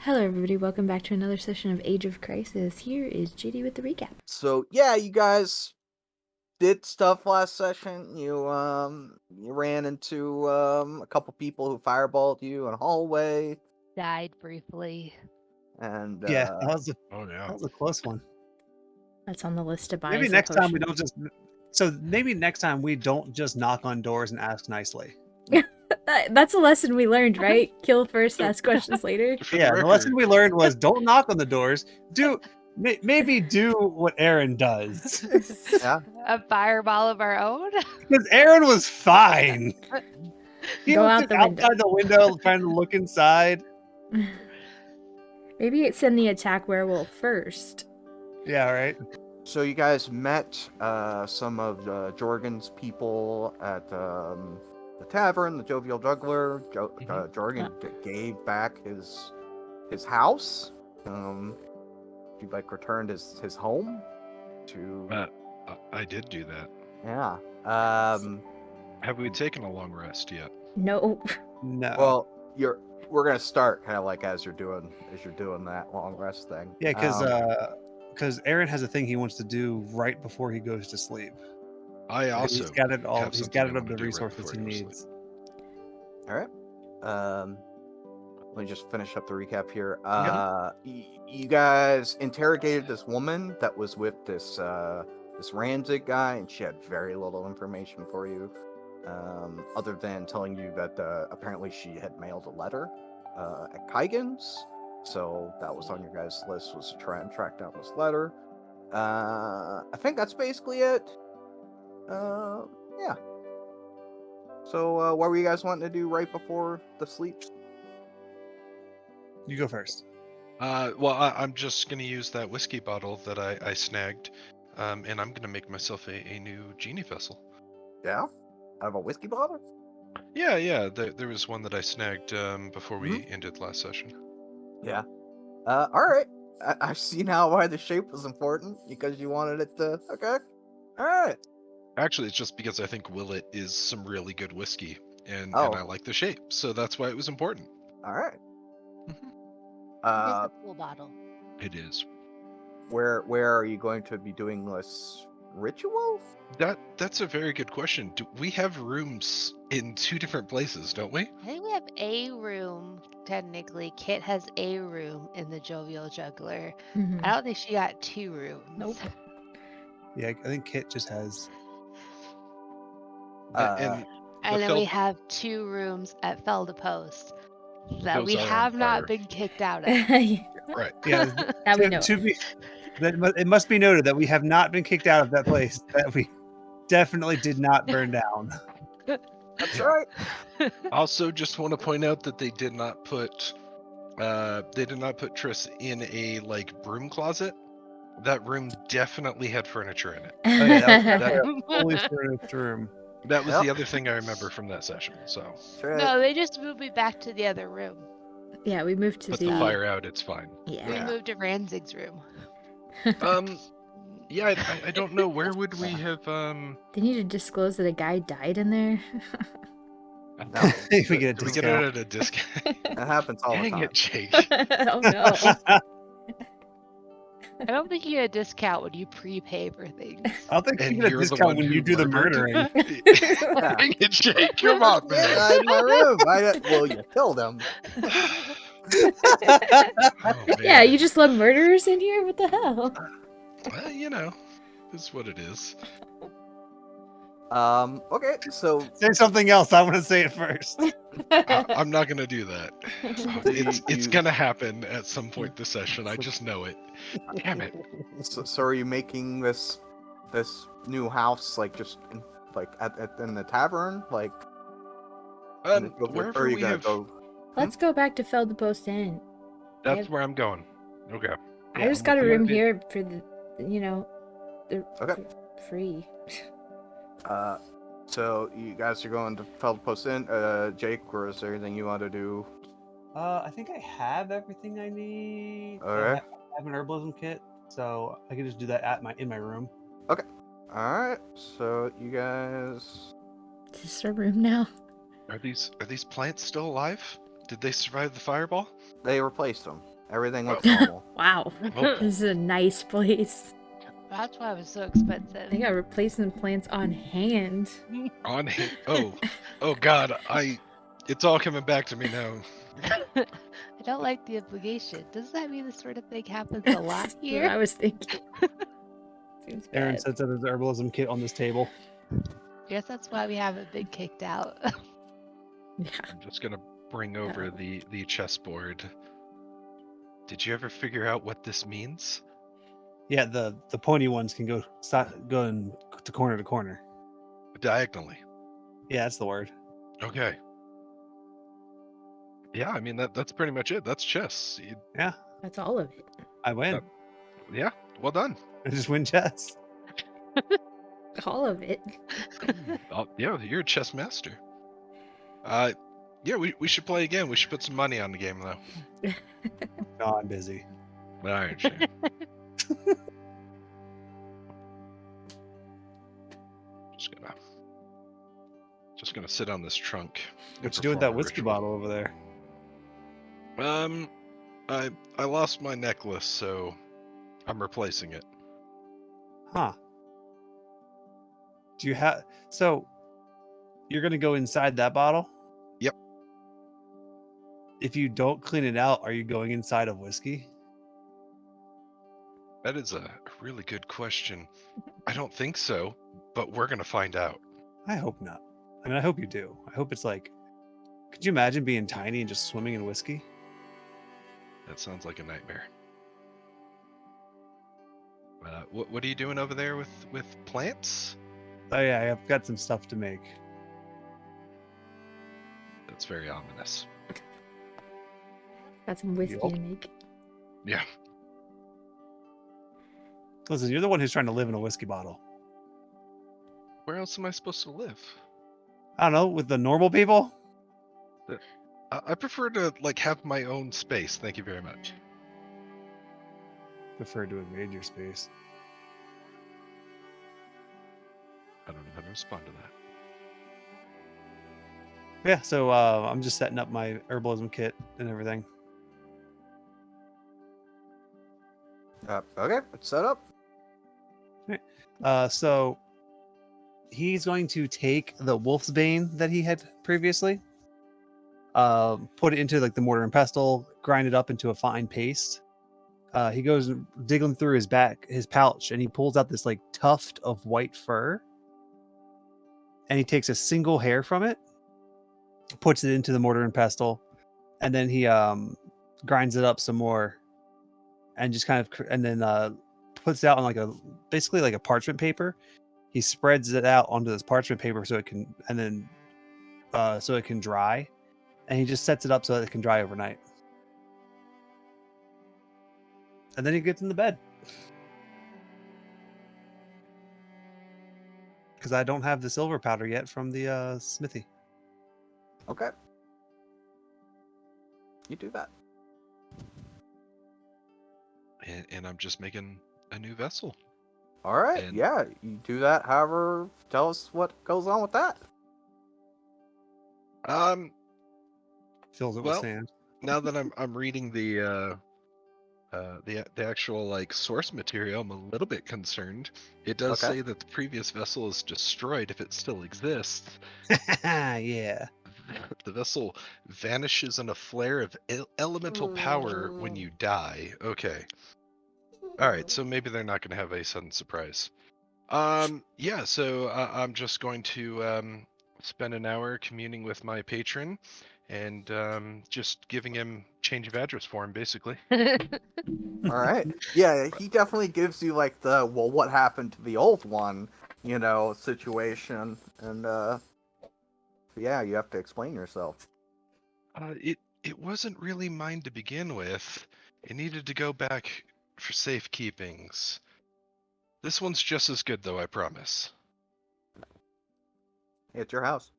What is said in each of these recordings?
Hello everybody, welcome back to another session of Age of Crisis. Here is JD with the recap. So yeah, you guys did stuff last session. You ran into a couple people who fireballed you in a hallway, Died briefly. and Yeah, that yeah. was a close one. That's on the list to buy Maybe as next a time we potion. don't just. So maybe next time we don't just knock on doors and ask nicely. That's a lesson we learned, right? Kill first, ask questions later. For Yeah, the the lesson record, we learned was don't knock on the doors. Maybe do what Aaron does, yeah, A fireball of our own? because Aaron was fine. He Go was out just the window. outside the window trying to look inside. Maybe send the attack werewolf first. Yeah, right. so you guys met some of Jorgen's people at the tavern, the Jovial Juggler. Jorgen gave back his house. He returned his home to. I did do that. Yeah. Have we taken a long rest yet? No. No. Well, we're gonna start kind of like as you're doing that long rest thing. Yeah, because Aaron has a thing he wants to do right before he goes to sleep. I also He's gathered have he's something I gathered up wanna the do right resources before he I go to sleep. needs. All right. Let me just finish up the recap here. You guys interrogated this woman that was with this Ranzig guy, and she had very little information for you, other than telling you that apparently she had mailed a letter at Kaigen's. So that was on your guys' list, was to try and track down this letter. I think that's basically it. Yeah. So what were you guys wanting to do right before the sleep? You go first. Well, I'm just gonna use that whiskey bottle that I snagged, and I'm gonna make myself a new genie vessel. Yeah? I have a whiskey bottle? Yeah. There was one that I snagged before we ended last session. Yeah. Alright. I see now why the shape was important, because you wanted it to... Okay. Alright. Actually, it's just because I think Willet is some really good whiskey, and Oh. I like the shape, so that's why it was important. Alright. It is a cool bottle. It is. Where are you going to be doing this ritual? That's a very good question. Do we have rooms in two different places, don't we? I think we have a room, technically. Kit has a room in the Jovial Juggler. Mhm. I don't think she got 2 rooms. Nope. Yeah, I think Kit just has. And then we have 2 rooms at Felda Post that Those we are on have fire. not been kicked out of. Right. Yeah, That we know. It must be noted that we have not been kicked out of that place. That we definitely did not burn down. That's right. Also, just want to point out that they did not put Triss in a broom closet. That room definitely had furniture in it. Oh, yeah, that was a fully furnished room. That was the other thing I remember from that session. So No, they just moved me back to the other room. Yeah, we moved to put the fire out. It's fine. Yeah. We moved to Ranzig's room. Yeah, I don't know. Where would we have? They need to disclose that a guy died in there. No. We get a Do we discount. get it at a discount? That happens all the Dang time. it, Jake. Oh no. I don't think you get a discount when you prepay for things. I don't think And you get a you're the discount one when who you do the murdered? murdering. Dang it, Jake. Come on, Yeah, man. died in my room. Well, you killed him. Oh, Yeah, man. you just let murderers in here? What the hell? Well, you know, this is what it is. Okay, so Say something else. I want to say it first. I'm not gonna do that. It's you- gonna happen at some point this session. I just know it. Damn it. so are you making this new house just in, in the tavern, Wherever or are you we gonna have, go? Let's go back to Felda Post Inn. that's where I'm going. Okay. I just I'm got a looking room at it. here for the Okay. free. So you guys are going to Feld Post Inn. Jake, or is there anything you want to do? I think I have everything I need. Alright. I have an herbalism kit, so I can just do that in my room. Alright, so you guys... Is this our room now? Are these plants still alive? Did they survive the fireball? They replaced them. Everything looks normal. Wow. Oh, This is a nice place. That's why it was so expensive. They got replacement plants on hand. on hand. Oh God, it's all coming back to me now. I don't like the implication. Does that mean this sort of thing happens a lot That's what here? I was thinking. Seems Aaron bad. sets up his herbalism kit on this table. Guess that's why we haven't been kicked out. Yeah. I'm just gonna bring over the chessboard. Did you ever figure out what this means? Yeah, the pointy ones can go going to corner. Diagonally. Yeah, that's the word. Okay. Yeah, I mean that's pretty much it. That's chess. Yeah, That's all of it. I win. Yeah, well done. I just win chess. All of it. Yeah, you're a chess master. Yeah, we should play again. We should put some money on the game though. No, I'm busy. All right, sure. Just gonna sit on this trunk. and What you doing with that perform a whiskey ritual. bottle over there? I lost my necklace, so I'm replacing it. Huh. Do you have so you're gonna go inside that bottle? Yep. If you don't clean it out, are you going inside of whiskey? That is a really good question. I don't think so, but we're gonna find out. I hope not. I mean, I hope you do. I hope it's like, could you imagine being tiny and just swimming in whiskey? That sounds like a nightmare. What are you doing over there with plants? Oh yeah, I've got some stuff to make. That's very ominous. Got some whiskey Yup. to make. Yeah. Listen, you're the one who's trying to live in a whiskey bottle. Where else am I supposed to live? I don't know, with the normal people? I prefer to have my own space. Thank you very much. Prefer to invade your space. I don't know how to respond to that. Yeah, so I'm just setting up my herbalism kit and everything. Okay, it's set up. So he's going to take the wolf's bane that he had previously, put it into the mortar and pestle, grind it up into a fine paste. He goes digging through his pouch, and he pulls out this tuft of white fur, and he takes a single hair from it, puts it into the mortar and pestle, and then he grinds it up some more, and just puts it out on basically a parchment paper. He spreads it out onto this parchment paper so it can dry, and he just sets it up so that it can dry overnight. And then he gets in the bed. Because I don't have the silver powder yet from the smithy. Okay. You do that. And I'm just making a new vessel. All right. And- Yeah, you do that. However, tell us what goes on with that. Fills it Well, with sand. Now that I'm reading the actual source material, I'm a little bit concerned. It does Okay. say that the previous vessel is destroyed if it still exists. Yeah. The vessel vanishes in a flare of elemental power when you die. Okay. All right, so maybe they're not going to have a sudden surprise. Yeah, so I'm just going to spend an hour communing with my patron and just giving him change of address for him, basically. All right. Yeah, he definitely gives you the what happened to the old one, situation, and yeah, you have to explain yourself. It wasn't really mine to begin with. It needed to go back for safekeepings. This one's just as good, though, I promise. It's your house.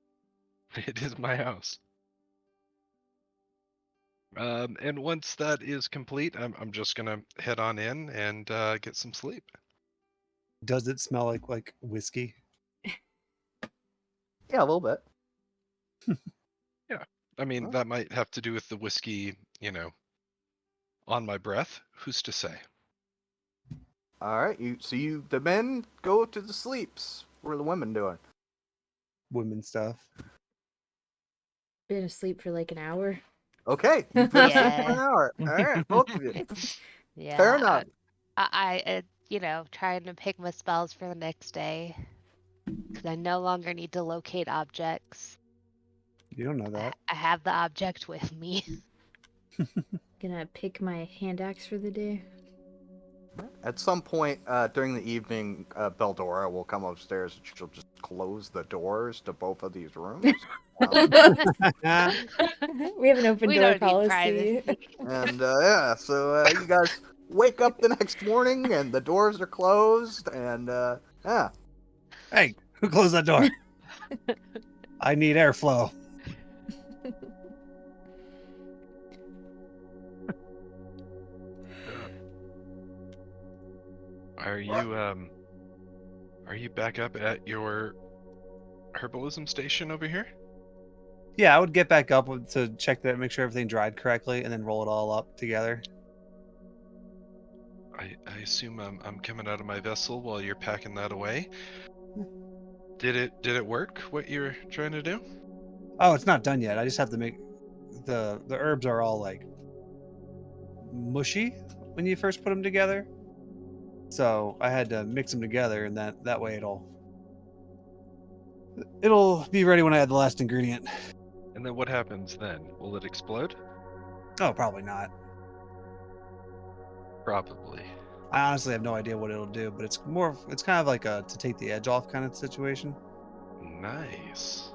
It is my house. And once that is complete, I'm just gonna head on in and get some sleep. Does it smell like whiskey? Yeah, a little bit. Yeah, I mean Oh. that might have to do with the whiskey, On my breath, who's to say? All right, the men go to the sleeps. What are the women doing? Women stuff. Been asleep for like an hour. Okay, you've been asleep for Yeah. an hour. All right, both of you. Yeah. Fair enough. Trying to pick my spells for the next day. Because I no longer need to locate objects. You don't know that. I have the object with me. Gonna pick my hand axe for the day. At some point during the evening, Beldora will come upstairs and she'll just close the doors to both of these rooms. We have an open We door don't need policy. privacy. And so you guys wake up the next morning and the doors are closed. And yeah, Hey, who closed that door? I need airflow. Are you back up at your herbalism station over here? Yeah, I would get back up to check that, make sure everything dried correctly, and then roll it all up together. I assume I'm coming out of my vessel while you're packing that away. Did it work? What you're trying to do? Oh, it's not done yet. I just have to make the herbs are all like mushy when you first put them together. So I had to mix them together, and that way it'll be ready when I add the last ingredient. And then what happens then? Will it explode? Oh, probably not. Probably. I honestly have no idea what it'll do, but it's kind of like a to take the edge off kind of situation. Nice.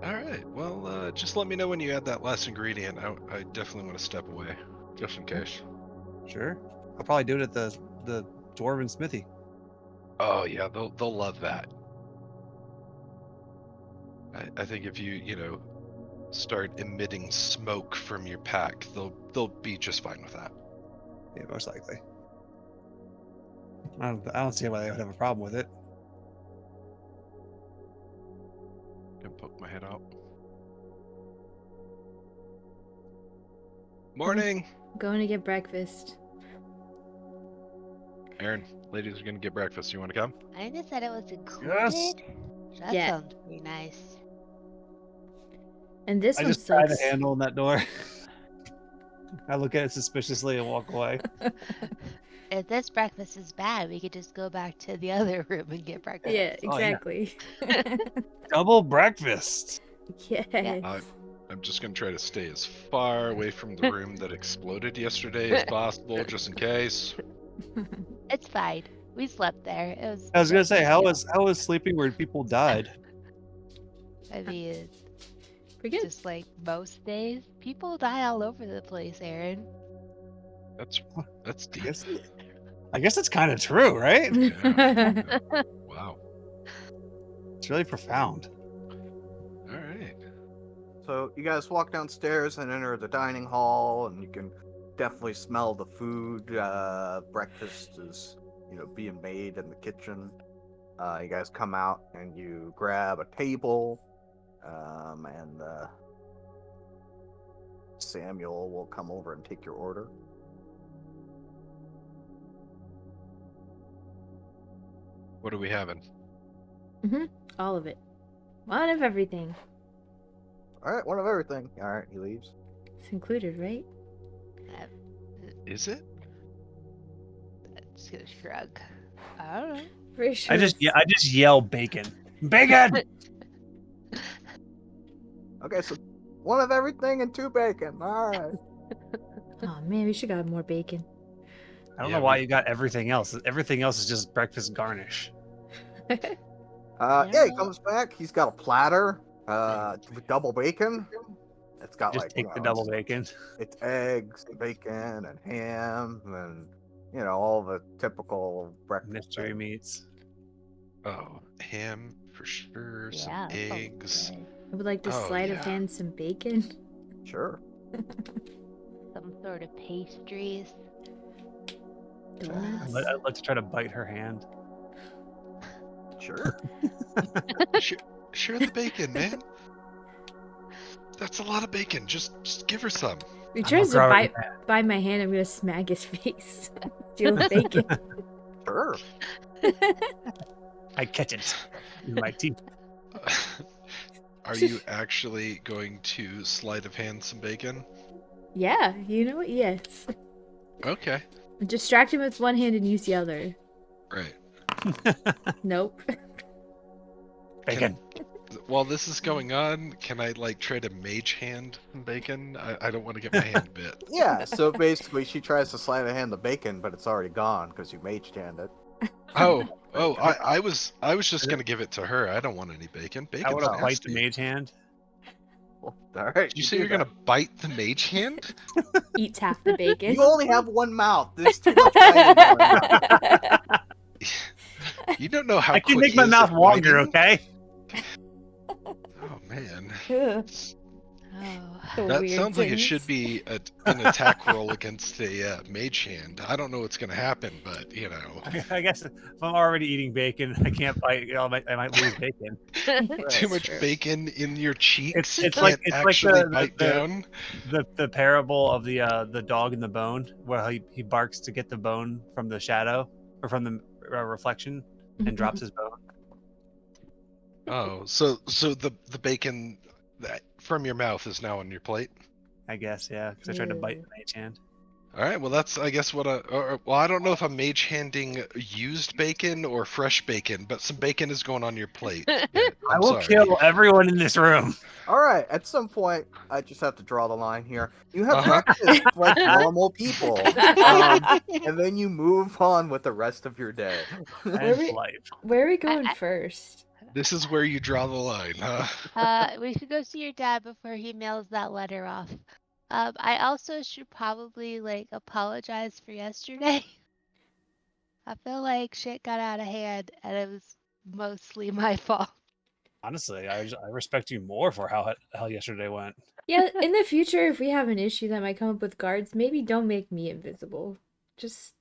All right. Well, just let me know when you add that last ingredient. I definitely want to step away, just in case. Sure. I'll probably do it at the dwarven smithy. Oh yeah, they'll love that. I think if you start emitting smoke from your pack, they'll be just fine with that. Yeah, most likely. I don't see why they would have a problem with it. Can poke my head out. Morning, Going to get breakfast. Aaron. Ladies are gonna get breakfast. You want to come? I just said it was included. Yes. That Yeah. sounds pretty nice. And this I one just try sucks. the handle on that door. I look at it suspiciously and walk away. If this breakfast is bad, we could just go back to the other room and get breakfast. Yeah, Oh, yeah. exactly. Double breakfast. Yes. I'm just gonna try to stay as far away from the room that exploded yesterday as possible, just in case. It's fine. We slept there. It was. I was gonna say, how deal. was sleeping where people died? I mean, Pretty good. just like most days, people die all over the place, Aaron. That's deep. I guess that's kind of true, right? Yeah. Wow. It's really profound. All right. so you guys walk downstairs and enter the dining hall, and you can definitely smell the food. Breakfast is being made in the kitchen. You guys come out and you grab a table, and Samuel will come over and take your order. What are we having? All of it. One of everything. All right, one of everything. All right, he leaves. It's included, right? Is it? Just gonna shrug. I don't know. Pretty sure. I just yell bacon. Bacon! Okay, so one of everything and 2 bacon. All right. Oh man, we should got more bacon. I don't Yeah, know why we- you got everything else. Everything else is just breakfast garnish. Yeah, he comes back. He's got a platter, with double bacon. It's got Just like take the double bacon. It's eggs, bacon, and ham, and all the typical breakfast. Mystery things. meats. Oh, ham for sure. Some Yeah. that sounds eggs. good. I would like to Oh, sleight yeah. of hand some bacon. Sure. Some sort of pastries. Donuts. I'd like to try to bite her hand. Sure. Share the bacon, man. That's a lot of bacon. Just give her some. If he I'm tries to gonna bite my hand, I'm gonna smack his face. Steal the bacon. Sure. I catch it with my teeth. Are you actually going to sleight of hand some bacon? Yeah, you know what? Yes. Okay. Distract him with one hand and use the other. Right. Nope. Bacon. While this is going on, can I like try to mage hand some bacon? I don't want to get my hand bit. Yeah, so basically she tries to sleight of hand the bacon, but it's already gone because you mage hand it. Oh, I was just gonna give it to her. I don't want any bacon. I Bacon's want to bite the nasty. mage hand. Well, all right. Did you say you're do gonna bite the mage hand? Eats half the that. bacon. You only have one mouth. There's too much biting going on. You don't know how I can quick make my he is mouth at longer, biting. okay? Oh man, Ugh, Oh. the that weird sounds like it things. should be an attack roll against a mage hand. I don't know what's gonna happen, but you know, I guess if I'm already eating bacon, I can't bite. You know, I might lose bacon. too Right. much True. bacon in your cheeks. You it's like can't actually bite down. the parable of the dog and the bone, where he barks to get the bone from the shadow or from the reflection and drops his bone. Oh, so the bacon that from your mouth is now on your plate. I guess, yeah, because I tried to bite Ew. the mage hand. All right, well that's I guess what well I don't know if I'm mage handing used bacon or fresh bacon, but some bacon is going on your plate. Yeah, I I'm will sorry. kill everyone in this room. All right. At some point, I just have to draw the line here. You have Uh-huh. breakfast like normal people, and then you move on with the rest of your day. And we- life. Where are we going I- first? This is where you draw the line, huh? We should go see your dad before he mails that letter off. I also should probably like apologize for yesterday. I feel like shit got out of hand and it was mostly my fault. Honestly, I respect you more for how yesterday went. Yeah, in the future, if we have an issue that might come up with guards, maybe don't make me invisible. Just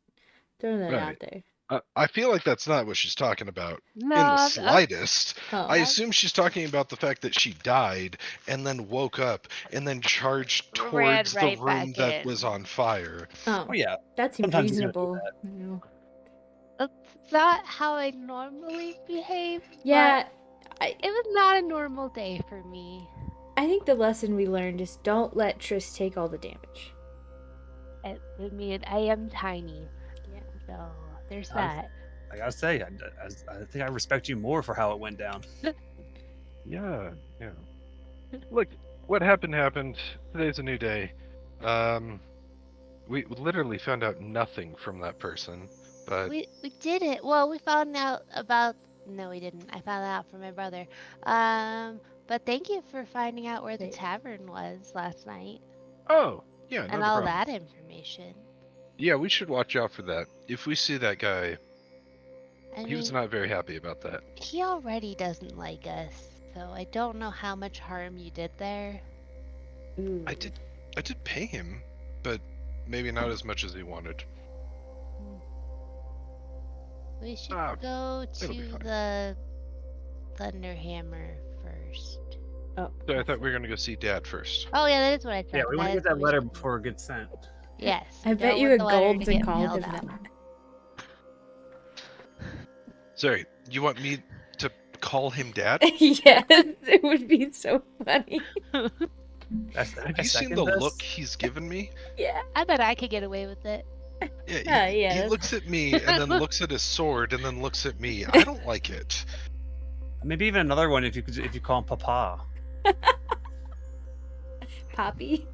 throwing that out Right. there. I feel like that's not what she's talking about No, in the I'm- slightest. Oh. I assume she's talking about the fact that she died and then woke up and then charged Ran towards right the room back that in. was on fire. Oh, Oh yeah, that seems sometimes he's gonna do reasonable. You know. That's not how I normally behave. Yeah, but it was not a normal day for me. I think the lesson we learned is don't let Triss take all the damage. I mean, I am tiny, Yeah. so there's I was- that. I gotta say, I think I respect you more for how it went down. Yeah. Look, what happened. Today's a new day. We literally found out nothing from that person, but We did it. Well, we found out about. No, we didn't. I found out from my brother. But thank you for finding out where the Wait. tavern was last night oh, yeah, and not a all problem. that information. Yeah, we should watch out for that. If we see that guy, I he was mean, not very happy about that. he already doesn't like us, so I don't know how much harm you did there. Ooh. I did pay him, but maybe not as much as he wanted. We should Ah, go it'll be to fine. the Thunderhammer first. Oh. So I thought we were gonna go see Dad first. Oh yeah, that is what I said. Yeah, we want to is get that what we letter should- before it gets sent. Yes. I we bet don't you want a the letter to gold's get and called mailed him out. that. Sorry, you want me to call him Dad? Yes, it would be so funny. Have I you seen second the this. look he's given me? Yeah. I bet I could get away with it. Yeah, Yeah, he that's- looks at me and then looks at his sword and then looks at me. I don't like it. Maybe even another one if you call him Papa. Poppy.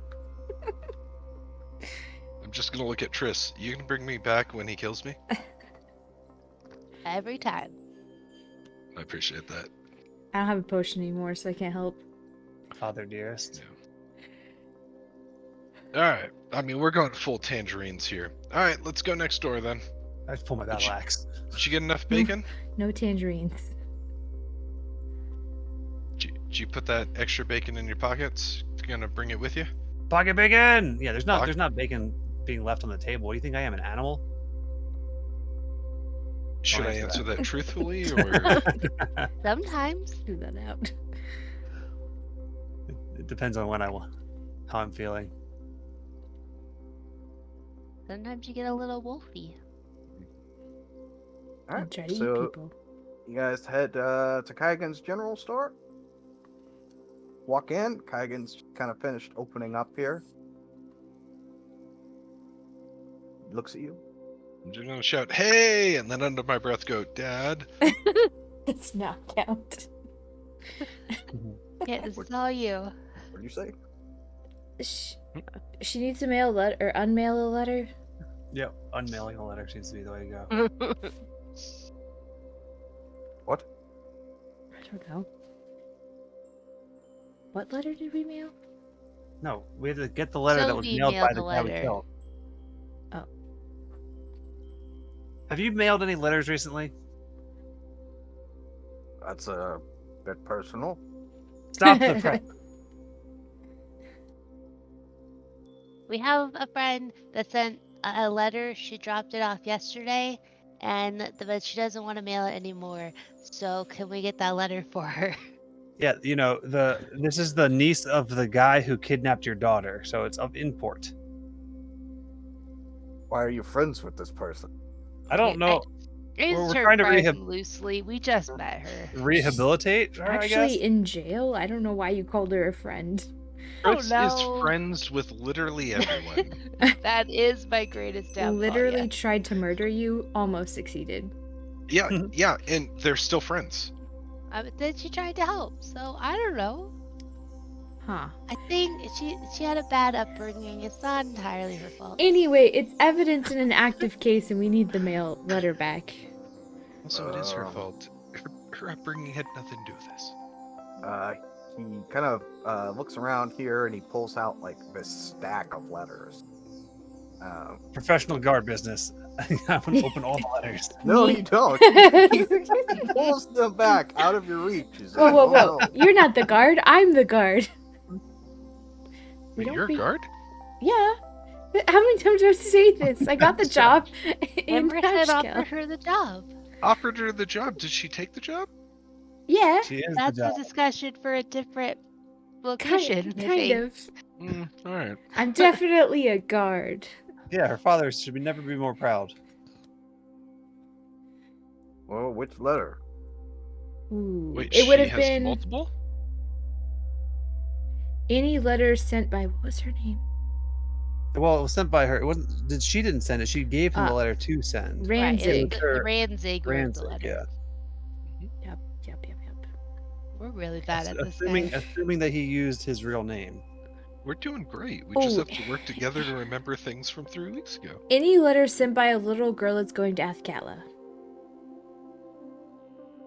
I'm just gonna look at Triss. You can bring me back when he kills me? Every time. I appreciate that. I don't have a potion anymore, so I can't help. Father dearest. Alright. I mean, we're going full tangerines here. Alright, let's go next door then. I just pull my battle axe. Did you get enough bacon? No tangerines. Did you put that extra bacon in your pockets? You gonna bring it with you? Pocket bacon. Yeah, there's Pocket- not bacon being left on the table. What do you think I am, an animal? Should I answer answer that. that truthfully or Sometimes. Do that out. It depends on how I'm feeling. Sometimes you get a little wolfy. All And right, try to eat so people. you guys head to Kaigan's general store. Walk in. Kaigan's kind of finished opening up here. Looks at you. I'm just gonna shout, "Hey!" and then under my breath go, "Dad." Does not count. Yeah, this is all you. What did you say? She needs to mail a letter or unmail a letter. Yep, unmailing a letter seems to be the way to go. What? I don't know. What letter did we mail? No, we had to get the letter that was Sophie mailed by mailed the the guy we letter. killed. Oh. Have you mailed any letters recently? That's a bit personal. Stop the press. We have a friend that sent a letter. She dropped it off yesterday, but she doesn't want to mail it anymore. So can we get that letter for her? Yeah, this is the niece of the guy who kidnapped your daughter, so it's of import. Why are you friends with this person? I don't know. We're We're her trying to friend loosely. We just met her. Rehabilitate her, I guess. Actually in jail. I don't know why you called her a friend. Oh, Chris is no. friends with literally everyone. That is my greatest downfall. Literally yeah. tried to murder you, almost succeeded. Yeah, and they're still friends. But then she tried to help, so I don't know. Huh. I think she had a bad upbringing. It's not entirely her fault. Anyway, it's evidence in an active case and we need the mail letter back. Also, it is her fault. Her upbringing had nothing to do with this. He kind of looks around here and he pulls out like this stack of letters. Professional guard business. I want to open all the letters. No, Me- you don't. He pulls them back out of your reach. He's Whoa, like, whoa, "Oh, whoa. no." You're not the guard. I'm the guard. Wait, don't you're a be- guard? Yeah. How many times do I have to say this? I got the job in Amber had Nashville. offered her the job. Offered her the job. Did she take the job? Yeah, She is That's the a job. discussion for a different location. I kind think. of. All right. I'm definitely a guard. Yeah, her father should never be more proud. Well, which letter? Ooh. Wait, It would she have has been multiple? any letter sent by what was her name? Well, it was sent by her. It wasn't. She didn't send it. She gave him the letter to send. Right, Ranzig. the Her- Ranzig wrote the Rancid, letter. yeah. Yep. We're really bad at this Assuming, guy. assuming that he used his real name. We're doing great. We just Oh. have to work together to remember things from 3 weeks ago. Any letter sent by a little girl that's going to Athkatla.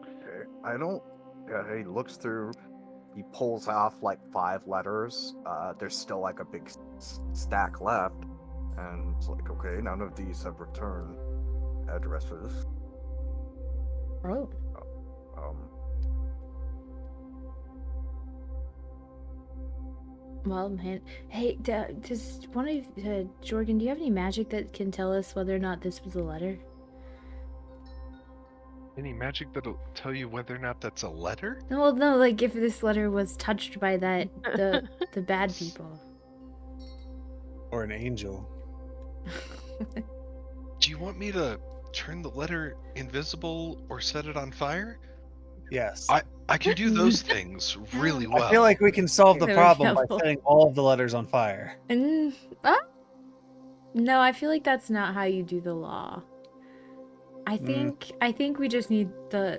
Okay, I don't. Yeah, he looks through. He pulls off like 5 letters. There's still like a big stack left, and it's like, okay, none of these have return addresses. Oh. Um, Well, man. Hey, does one of Jorgen, do you have any magic that can tell us whether or not this was a letter? Any magic that'll tell you whether or not that's a letter? No, like if this letter was touched by the bad people. Or an angel. Do you want me to turn the letter invisible or set it on fire? Yes. I can do those things really well. I feel like we can solve the Very problem by helpful. setting all of the letters on fire. No, I feel like that's not how you do the law. I think we just need the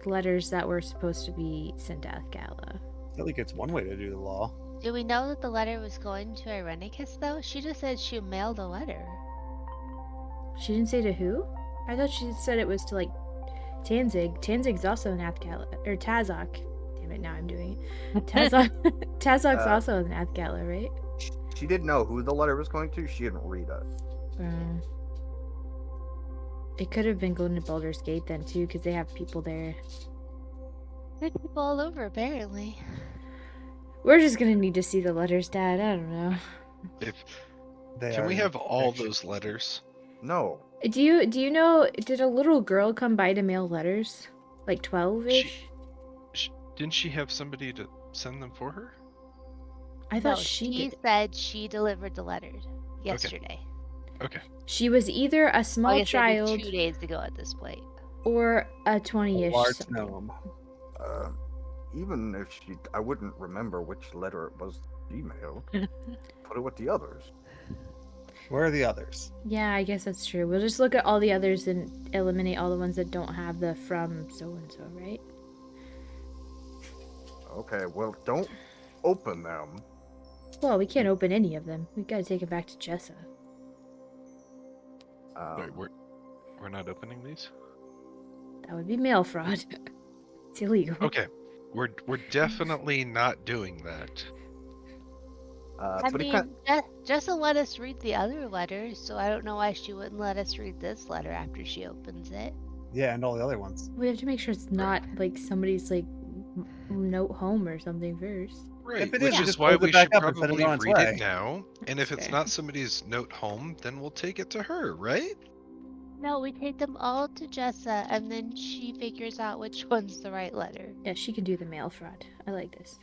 letters that were supposed to be sent to Athkatla. I feel like it's one way to do the law. Do we know that the letter was going to Irenicus though? She just said she mailed a letter. She didn't say to who? I thought she said it was to like Tanzig. Tanzig's also in Athkatla, or Tazok. Damn it, now I'm doing it. Tazok's also in Athkatla, right? she didn't know who the letter was going to. She didn't read it. It could have been going to Baulder's Gate then too, because they have people there. There's people all over apparently. We're just gonna need to see the letters, Dad. I don't know. Can we have all those letters? No. Do you know? Did a little girl come by to mail letters, like 12-ish? Didn't she have somebody to send them for her? I thought No, she she did. said she delivered the letters yesterday. Okay. She was either a Well, I small guess it was child 2 days ago at this point. or a A 20-ish large something. gnome. Even if I wouldn't remember which letter it was she mailed. Put it with the others. Where are the others? Yeah, I guess that's true. We'll just look at all the others and eliminate all the ones that don't have the from so-and-so, right? Okay, well, don't open them. Well, we can't open any of them. We gotta take it back to Jessa. Wait, we're not opening these? That would be mail fraud. It's illegal. Okay. We're definitely not doing that. I but it mean, Jessa let us read the other letters, so I don't know why she wouldn't let us read this letter after she opens it. Yeah, and all the other ones. We have to make sure it's not like somebody's like note home or something first. Right, If it which is, is just why close it we back should up and send it probably on its read way. it now. And if That's it's fair. not somebody's note home, then we'll take it to her, right? No, we take them all to Jessa, and then she figures out which one's the right letter. Yeah, she can do the mail fraud. I like this.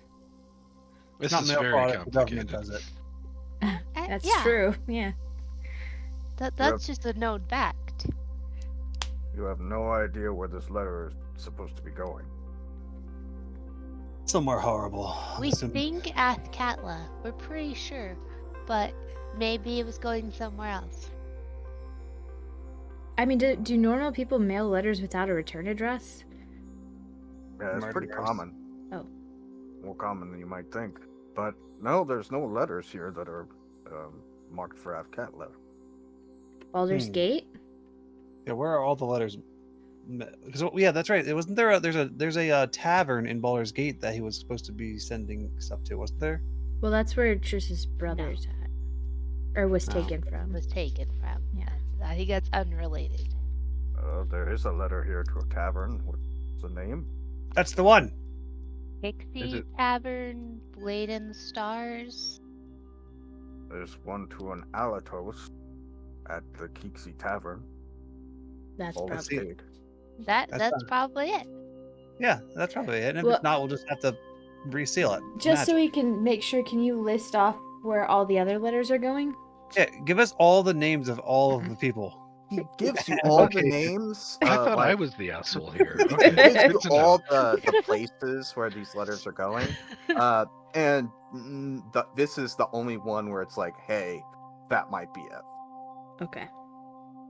This not is mail very fraud if the government complicated. does it. That's yeah, true. Yeah. That's just a known fact. You have no idea where this letter is supposed to be going. Somewhere horrible. I'm We assuming. think Athkatla. We're pretty sure, but maybe it was going somewhere else. I mean, do normal people mail letters without a return address? Yeah, it's pretty Murderers. common. Oh. More common than you might think. But no, there's no letters here that are marked for Avcat Baldur's Gate? Yeah, where are all the letters? Because yeah, that's right. It wasn't there. There's a tavern in Baulder's Gate that he was supposed to be sending stuff to, wasn't there? Well, that's where Trish's brother's at. Or was Oh. taken from. Was taken from. Yeah. I think that's unrelated. There is a letter here to a tavern. What's the name? That's the one. Pixie it- Tavern, Blade in the Stars. There's one to an Alatos at the Keeksy Tavern. That's Baldur's probably Gate. That's That's probably it. Yeah, that's probably it. And if Well- it's not, we'll just have to reseal it. Just so Magic. we can make sure, can you list off where all the other letters are going? Yeah, give us all the names of all of the people. He gives you all Okay. the names. I thought I like, was the asshole here. he Okay, gives good you to know. all the places where these letters are going. And this is the only one where it's like, hey, that might be it. Okay.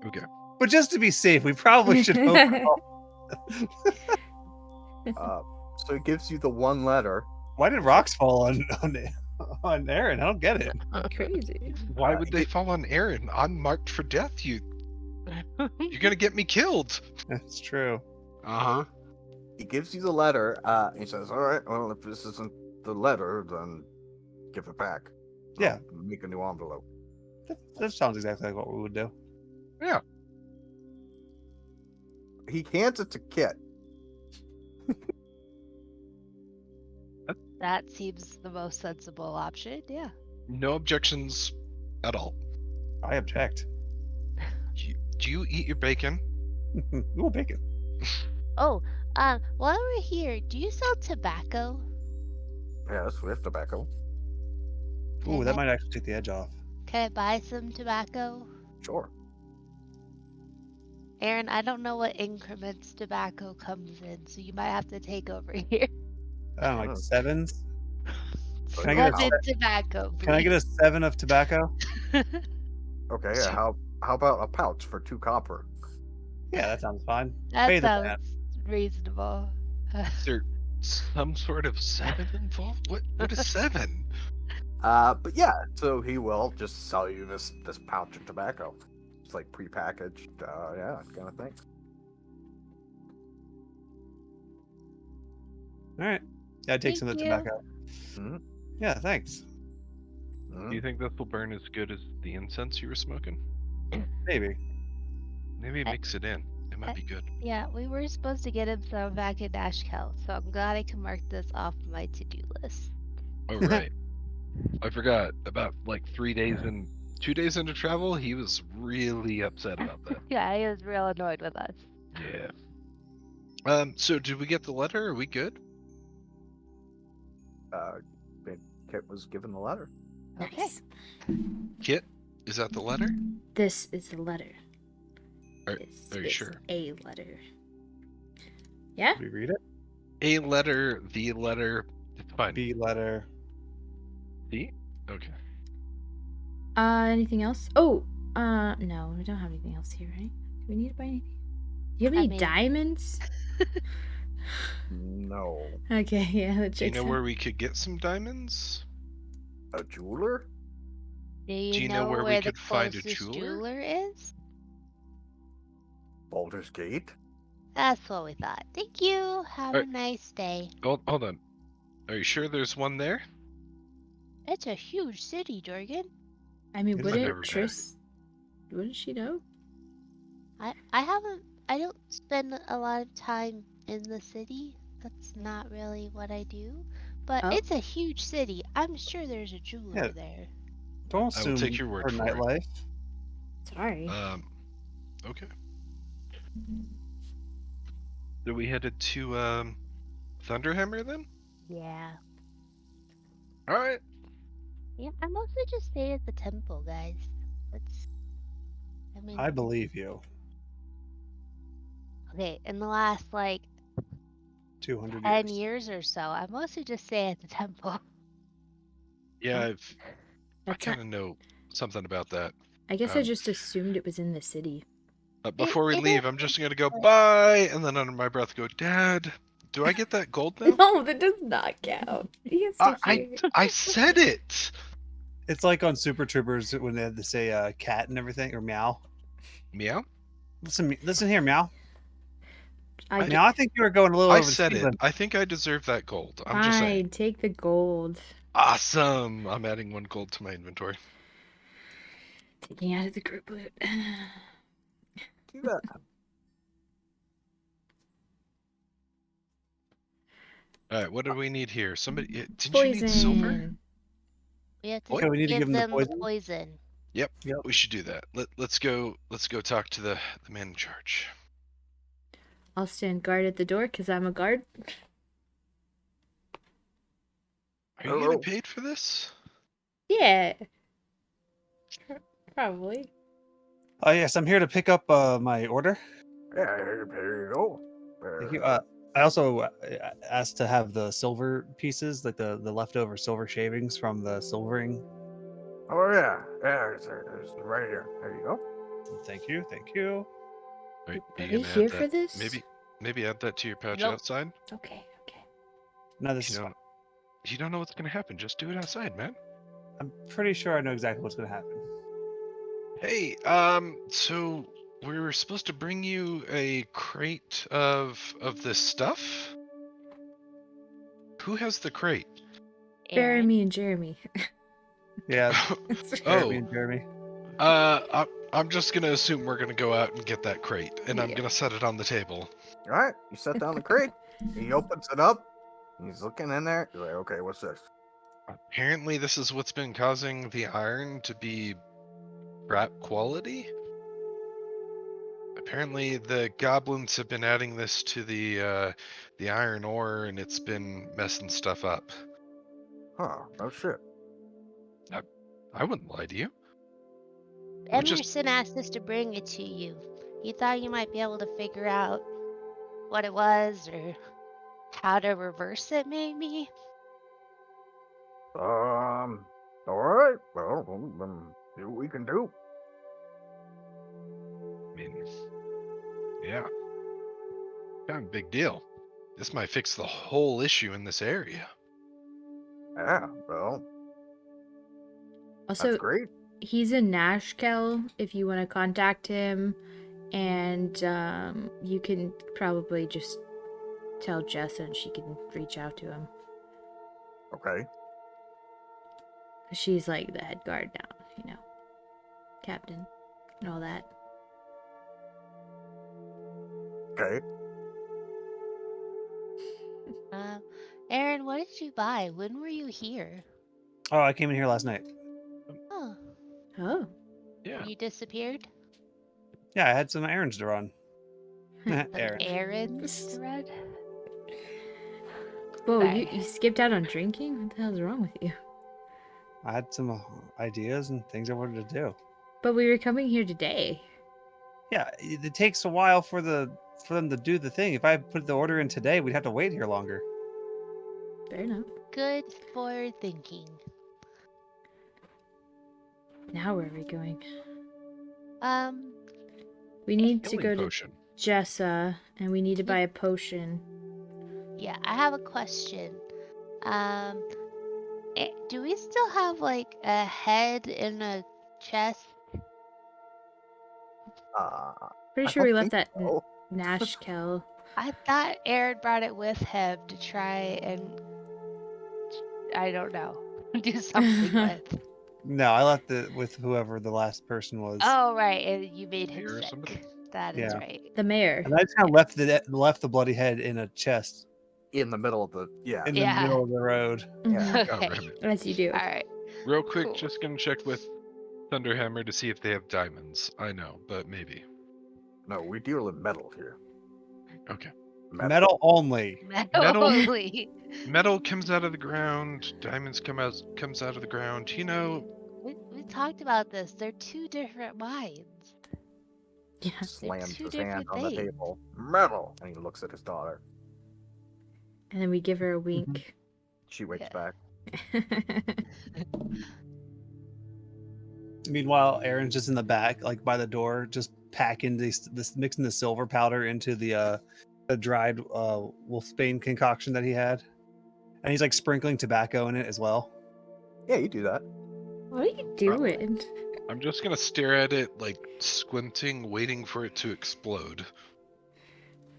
Okay. But just to be safe, we probably should open all. So it gives you the one letter. Why did rocks fall on Aaron? I don't get it. Crazy. Why would they fall on Aaron? I'm marked for death. You're gonna get me killed. That's true. Uh-huh. He gives you the letter. He says, all right, well, if this isn't the letter, then give it back. Yeah. I'll make a new envelope. That sounds exactly like what we would do. Yeah. He hands it to Kit. That seems the most sensible option. Yeah. No objections at all. I object. Do you eat your bacon? Ooh, bacon. Oh, while we're here, do you sell tobacco? Yes, we have tobacco. Ooh, Can that I- might actually take the edge off. Can I buy some tobacco? Sure. Aaron, I don't know what increments tobacco comes in, so you might have to take over here. I don't know, like Oh. sevens. So Can I you get want a Lemon tobacco, Can I get a 7 of tobacco? Okay, So- yeah. How about a pouch for 2 copper? Yeah, that sounds fine. That Pay the sounds man. reasonable. Is there some sort of 7 involved? What is 7? But yeah, so he will just sell you this pouch of tobacco. It's like prepackaged, yeah, kind of thing. All right. Yeah, I'd take some of the Thank you. tobacco. Mhm. Yeah, thanks. Mhm. Do you think this will burn as good as the incense you were smoking? Maybe. Maybe I- mix it in. It might be good. Yeah, we were supposed to get him some back in Ashkel, so I'm glad I can mark this off my to-do list. Oh right. I forgot. About like 2 days into travel, he was really upset about that. Yeah, he was real annoyed with us. Yeah. So did we get the letter? Are we good? Kit was given the letter. Okay. Nice. Kit, is that the letter? This is the letter. Are This you is sure? a letter. Yeah? Did we read it? A letter, the letter. It's fine. B letter. D? Okay. Anything else? Oh, no, we don't have anything else here, right? Do we need to buy anything? Do you have I any mean- diamonds? No. Okay, yeah, that Do you checks know out. where we could get some diamonds? A jeweler? Do Do you know where where we the could find a closest jeweler? jeweler is? Baldur's Gate? That's what we thought. Thank you. Have a Alright. nice day. Hold on. Are you sure there's one there? It's a huge city, Jorgen. I mean, I've wouldn't never been. Triss... Wouldn't she know? I don't spend a lot of time in the city. That's not really what I do. But Oh. it's a huge city. I'm sure there's a jeweler Yeah. there. Don't I will assume take your word for for it. nightlife. Sorry. Okay. So we headed to Thunderhammer then? Yeah. Alright. Yeah, I mostly just stay at the temple, guys. I mean, I believe you. okay, in the last, 200 10 years. years or so, I mostly just stay at the temple. Yeah, Huh? I That's kind of know something about that. I guess I um, just assumed it was in the city. Before we it leave, is, I'm just gonna go but- bye, and then under my breath go, Dad, do I get that gold now? No, that does not count. He has to hear. I said it. It's like on Super Troopers when they had to say cat and everything, or meow. Meow. Listen here, meow. I Now I think you were going a little I over the said speed it. limit. I think I deserve that gold. I'm just saying. Fine, take the gold. Awesome. I'm adding 1 gold to my inventory. Taking out of the group loot. Do that. All right. What do we need here? Somebody. Did you need silver? Poison. We have to Okay, we need to give give 'em the them the poison? poison. We should do that. Let's go talk to the man in charge. I'll stand guard at the door because I'm a guard. Are you Hello. getting paid for this? Yeah. Probably. Oh yes, I'm here to pick up my order. Yeah, here you go. Thank you. I also asked to have the silver pieces, like the leftover silver shavings from the silvering. Oh, yeah. Yeah, it's right here. There you go. Thank you. Thank you. Are Are you we gonna here add for that? this? Maybe add that to your pouch Nope. outside. Okay, okay. No, this You is don't. fine. You don't know what's gonna happen. Just do it outside, man. I'm pretty sure I know exactly what's going to happen. Hey, so we were supposed to bring you a crate of this stuff. Who has the crate? Bury Aaron. me and Jeremy. Yeah, Jeremy Oh, and Jeremy. I'm just gonna assume we're gonna go out and get that crate, and I'm Yeah. gonna set it on the table. All right. You set down the crate. He opens it up. He's looking in there. He's like, okay, what's this? Apparently, this is what's been causing the iron to be crap quality. Apparently, the goblins have been adding this to the iron ore, and it's been messing stuff up. Huh. Oh, shit. I wouldn't lie to you. I'm just Emerson asked us to bring it to you. He thought you might be able to figure out what it was or how to reverse it, maybe. All right. Well, see what we can do. I mean, yeah, kind of a big deal. This might fix the whole issue in this area. Yeah, well, that's Also, great. he's in Nashkel if you want to contact him. And you can probably just tell Jess and she can reach out to him. Okay. 'Cause she's like the head guard now, you know. Captain and all that. Okay. Aaron, what did you buy? When were you here? Oh, I came in here last night. Oh, Oh. Yeah. you disappeared? Yeah, I had some errands to run. Some Aaron. errands to run? Whoa, Sorry. you skipped out on drinking? What the hell's wrong with you? I had some ideas and things I wanted to do. But we were coming here today. Yeah, it takes a while for them to do the thing. If I put the order in today, we'd have to wait here longer. Fair enough. Good for thinking. Now where are we going? Um, We need to Healing go to potion. Jessa, and we need to buy a potion. yeah, I have a question. Um, do we still have like a head in a chest? Pretty I sure we don't left think that so. Nash Kell. I thought Aaron brought it with him to try and, I don't know, do something with. No, I left it with whoever the last person was. Oh, right, and you made him Mayor or sick. somebody? That is Yeah. right. The mayor. And I just kind of left the bloody head in a chest In the middle of the in Yeah. the middle of the road. Yeah. God Okay. damn it. As you do. All right. Real quick, Cool. just gonna check with Thunderhammer to see if they have diamonds. I know, but maybe. No, we deal in metal here. Okay. Metal only. Holy. Metal comes out of the ground. Diamonds comes out of the ground. You know, We talked about this. They're two different minds. Yeah. Slams two his hand different on the things. table. Metal! And he looks at his daughter. And then we give her a wink. She winks Yeah. back. Meanwhile, Aaron's just in the back, like by the door, just packing this mixing the silver powder into the dried wolfsbane concoction that he had, and he's like sprinkling tobacco in it as well. Yeah, you do that. What are you doing? I'm just gonna stare at it, like squinting, waiting for it to explode.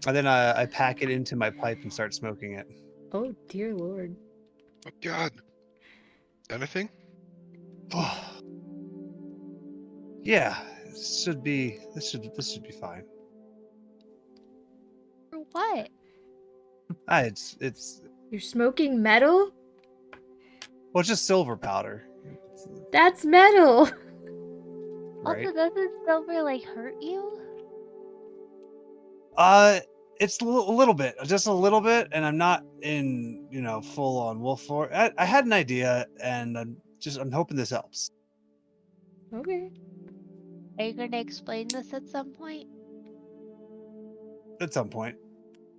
And then I pack it into my pipe and start smoking it. Oh dear lord. Oh God. Anything? Yeah, this should be fine. For what? It's You're smoking metal? well, it's just silver powder, That's metal. right? Also, doesn't silver like hurt you? It's a little bit, just a little bit, and I'm not in, full on wolf for. I had an idea, and I'm hoping this helps Okay. Are you going to explain this at some point? at some point.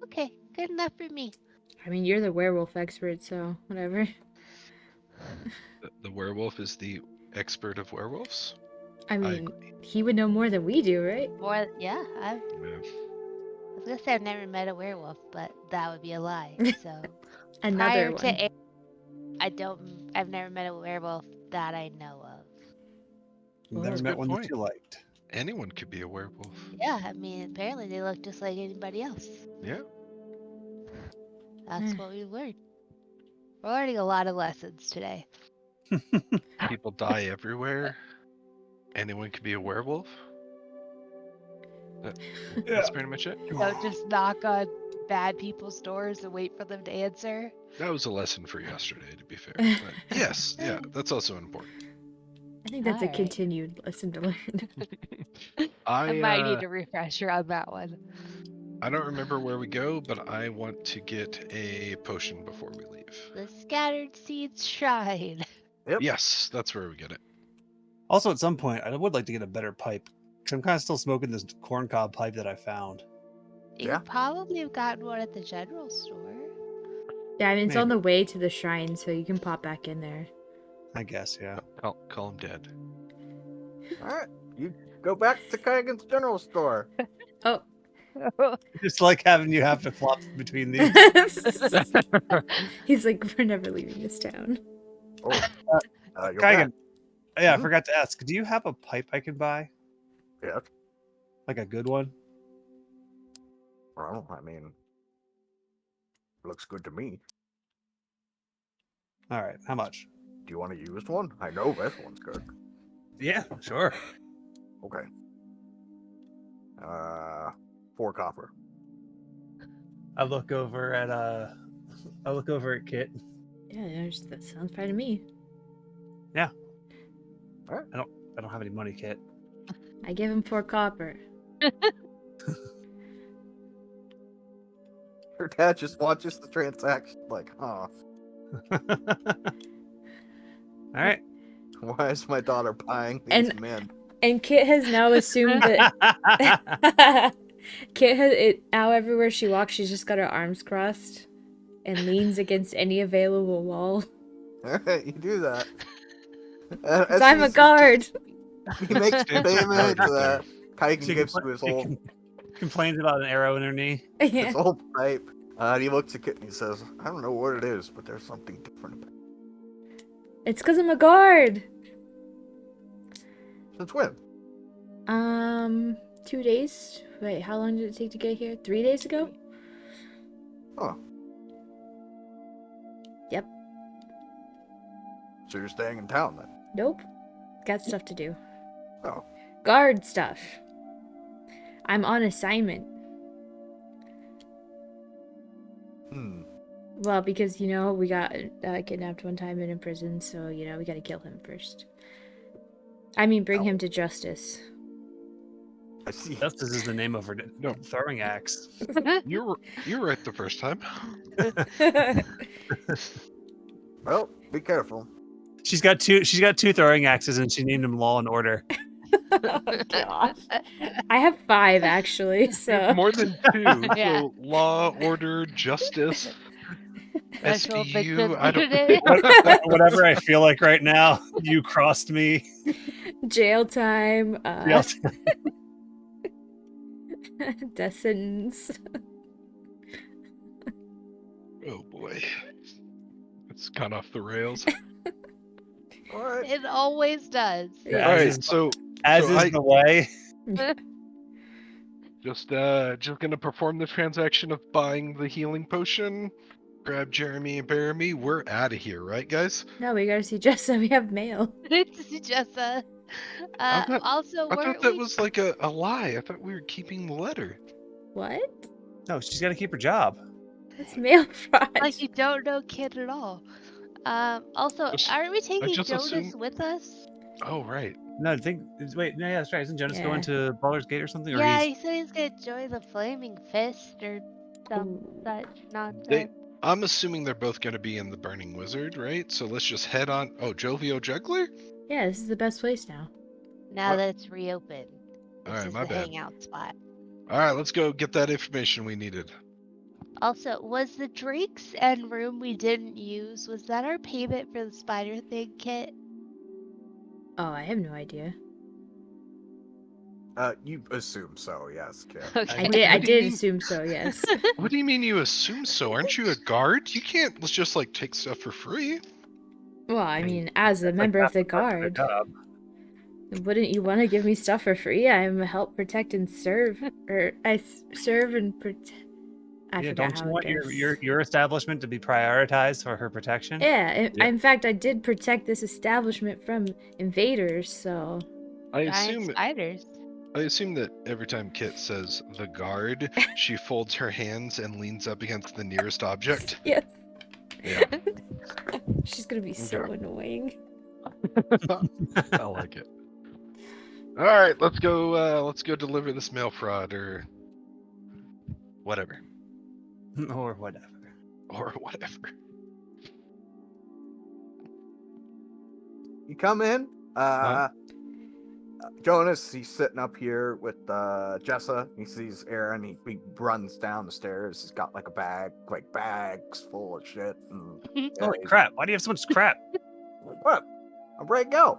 Okay, good enough for me. I mean, you're the werewolf expert, so whatever. The werewolf is the expert of werewolves. I mean, he would know more than we do, right? More, yeah. I Yeah. was gonna say I've never met a werewolf, but that would be a lie. So Another prior one. to I've never met a werewolf that I know of. Oh, Never that's a met good one that point. you liked. Anyone could be a werewolf. Yeah, I mean, apparently they look just like anybody else. Yeah. That's what we learned. We're learning a lot of lessons today. People die everywhere. Anyone could be a werewolf. That's pretty much it. Don't just knock on bad people's doors and wait for them to answer. That was a lesson for yesterday, to be fair. But yes, yeah, that's also important. I think that's a Alright. continued lesson to learn. I might need a refresher on that one. I don't remember where we go, but I want to get a potion before we leave. The Scattered Seeds Shrine. Yep. Yes, that's where we get it. Also, at some point, I would like to get a better pipe, because I'm kind of still smoking this corncob pipe that I found. You Yeah. could probably have gotten one at the general store. Yeah, I mean, it's on Maybe. the way to the shrine, so you can pop back in there. I guess, yeah. Call him dead. Alright, you go back to Kaigan's general store. Oh. Just like having you have to flop between these. He's like, we're never leaving this town. Oh, you're Kaigan, back. yeah, I Mhm. forgot to ask. Do you have a pipe I can buy? Yeah. Like a good one? Well, I mean, looks good to me. All right, how much? Do you want to use one? I know this one's good. Yeah, sure. Okay. 4 copper. I look over at Kit. Yeah, that sounds fine to me. I don't have any money, Kit. I give him 4 copper. Her dad just watches the transaction like, huh. All right. Why is my daughter buying these men? And Kit has now assumed that Kit has it now everywhere she walks, she's just got her arms crossed and leans against any available wall. Alright, you do that. 'Cause I'm a guard. He makes Fancy payment. guard right Kaigen She gives compla- to his she old, com- complains about an arrow in her knee. his Yeah. old pipe. And he looks at Kit and he says, I don't know what it is, but there's something different about it. It's because I'm a guard. Since when? 2 days. Wait, how long did it take to get here? 3 days ago? Huh. Yep. So you're staying in town then? Nope. Got stuff to do. Oh. Guard stuff. I'm on assignment. Well, because, we got kidnapped one time and in prison, so, we gotta kill him first. I mean, bring him to justice. I see. Justice is the name of her No. throwing axe. You were right the first time. Well, be careful. She's got two throwing axes, and she named them Law and Order. Oh, gosh. I have 5, actually, so... More than 2. Yeah. So law, order, justice, Special SBU. victims I don't. unit. Whatever I feel like right now, you crossed me. Jail time, Jail death sentence. Oh boy, it's gone off the rails. All right. It always does. Yeah. All As right, is- so As So is I- the way. just gonna perform the transaction of buying the healing potion. Grab Jeremy and Baramy. We're out of here, right, guys? No, we gotta see Jessa. We have mail. Jessa. I thought- Also, I thought weren't that we? was like a lie. I thought we were keeping the letter. What? No, she's got to keep her job. That's mail fraud. Like you don't know Kid at all. Also, Just- aren't we taking just Jonas assumed- with us? Oh right. No, wait, no, yeah, that's right. Isn't Jonas Yeah. going to Baldur's Gate or something? Or Yeah, he's, he said he's gonna join the Flaming Fist or some Ooh. such nonsense. I'm assuming they're both gonna be in the Burning Wizard, right? So let's just head on. Oh, Jovio Juggler. Yeah, this is the best place now. Now What? that it's reopened, this Alright, is my the bad. hangout spot. All right, let's go get that information we needed. Also, was the drinks and room we didn't use, was that our payment for the spider thing, Kit? Oh, I have no idea. You assume so, yes, Kit. Okay. I did. I what do you did mean? assume so. Yes. What do you mean you assume so? Aren't you a guard? You can't just like take stuff for free. Well, I mean, as a member of the guard, wouldn't you want to give me stuff for free? I'm a help, protect, and serve, or serve and protect. I Yeah, forgot don't how you it want goes. your establishment to be prioritized for her protection? Yeah, Yeah. in fact, I did protect this establishment from invaders, so... I Giant assume spiders. that every time Kit says the guard, she folds her hands and leans up against the nearest object. Yes. Yeah, She's gonna be so Okay. annoying. I like it. All right, let's go. Let's go deliver this mail fraud or whatever, Or whatever. or whatever. You come in. Jonas, he's sitting up here with Jessa. He sees Aaron. He runs down the stairs. He's got like a bag, like bags full of shit. And, Holy crap! Why do you have so much crap? What? I'm ready to go.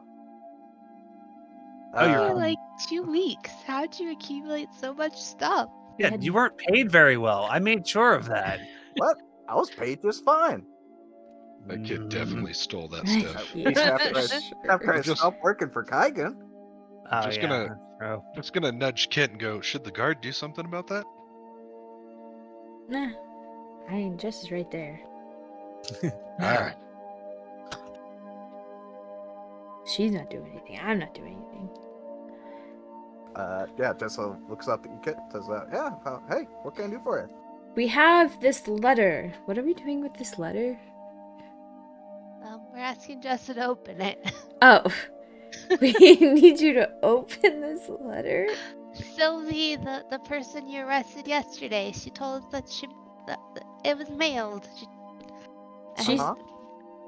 Oh, you're- For like 2 weeks. How'd you accumulate so much stuff? Yeah, you weren't paid very well. I made sure of that. What? I was paid just fine. That kid Mm. definitely stole that stuff. At least after I, Sure. after I Just- stopped working for Kaigen. Oh, Just yeah, gonna- that's true. Just gonna nudge Kit and go. Should the guard do something about that? Nah. I mean, Jess is right there. All right. She's not doing anything. I'm not doing anything. Yeah, Jessa looks up at you, Kit. Says, hey, what can I do for you? We have this letter. What are we doing with this letter? We're asking Justin to open it. Oh. We need you to open this letter? Sylvie, the person you arrested yesterday, she told us that it was mailed. She's- Uh-huh.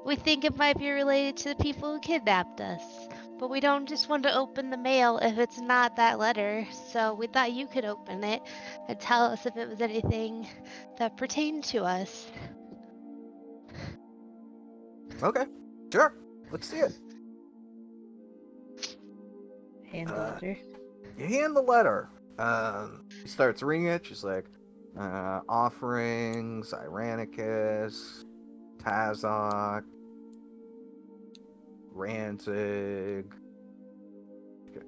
We think it might be related to the people who kidnapped us. But we don't just want to open the mail if it's not that letter. So we thought you could open it and tell us if it was anything that pertained to us. Okay, sure. Let's see it. Hand the letter. You hand the letter. She starts reading it. She's like, offerings, Irenicus, Tazok, Ranzig.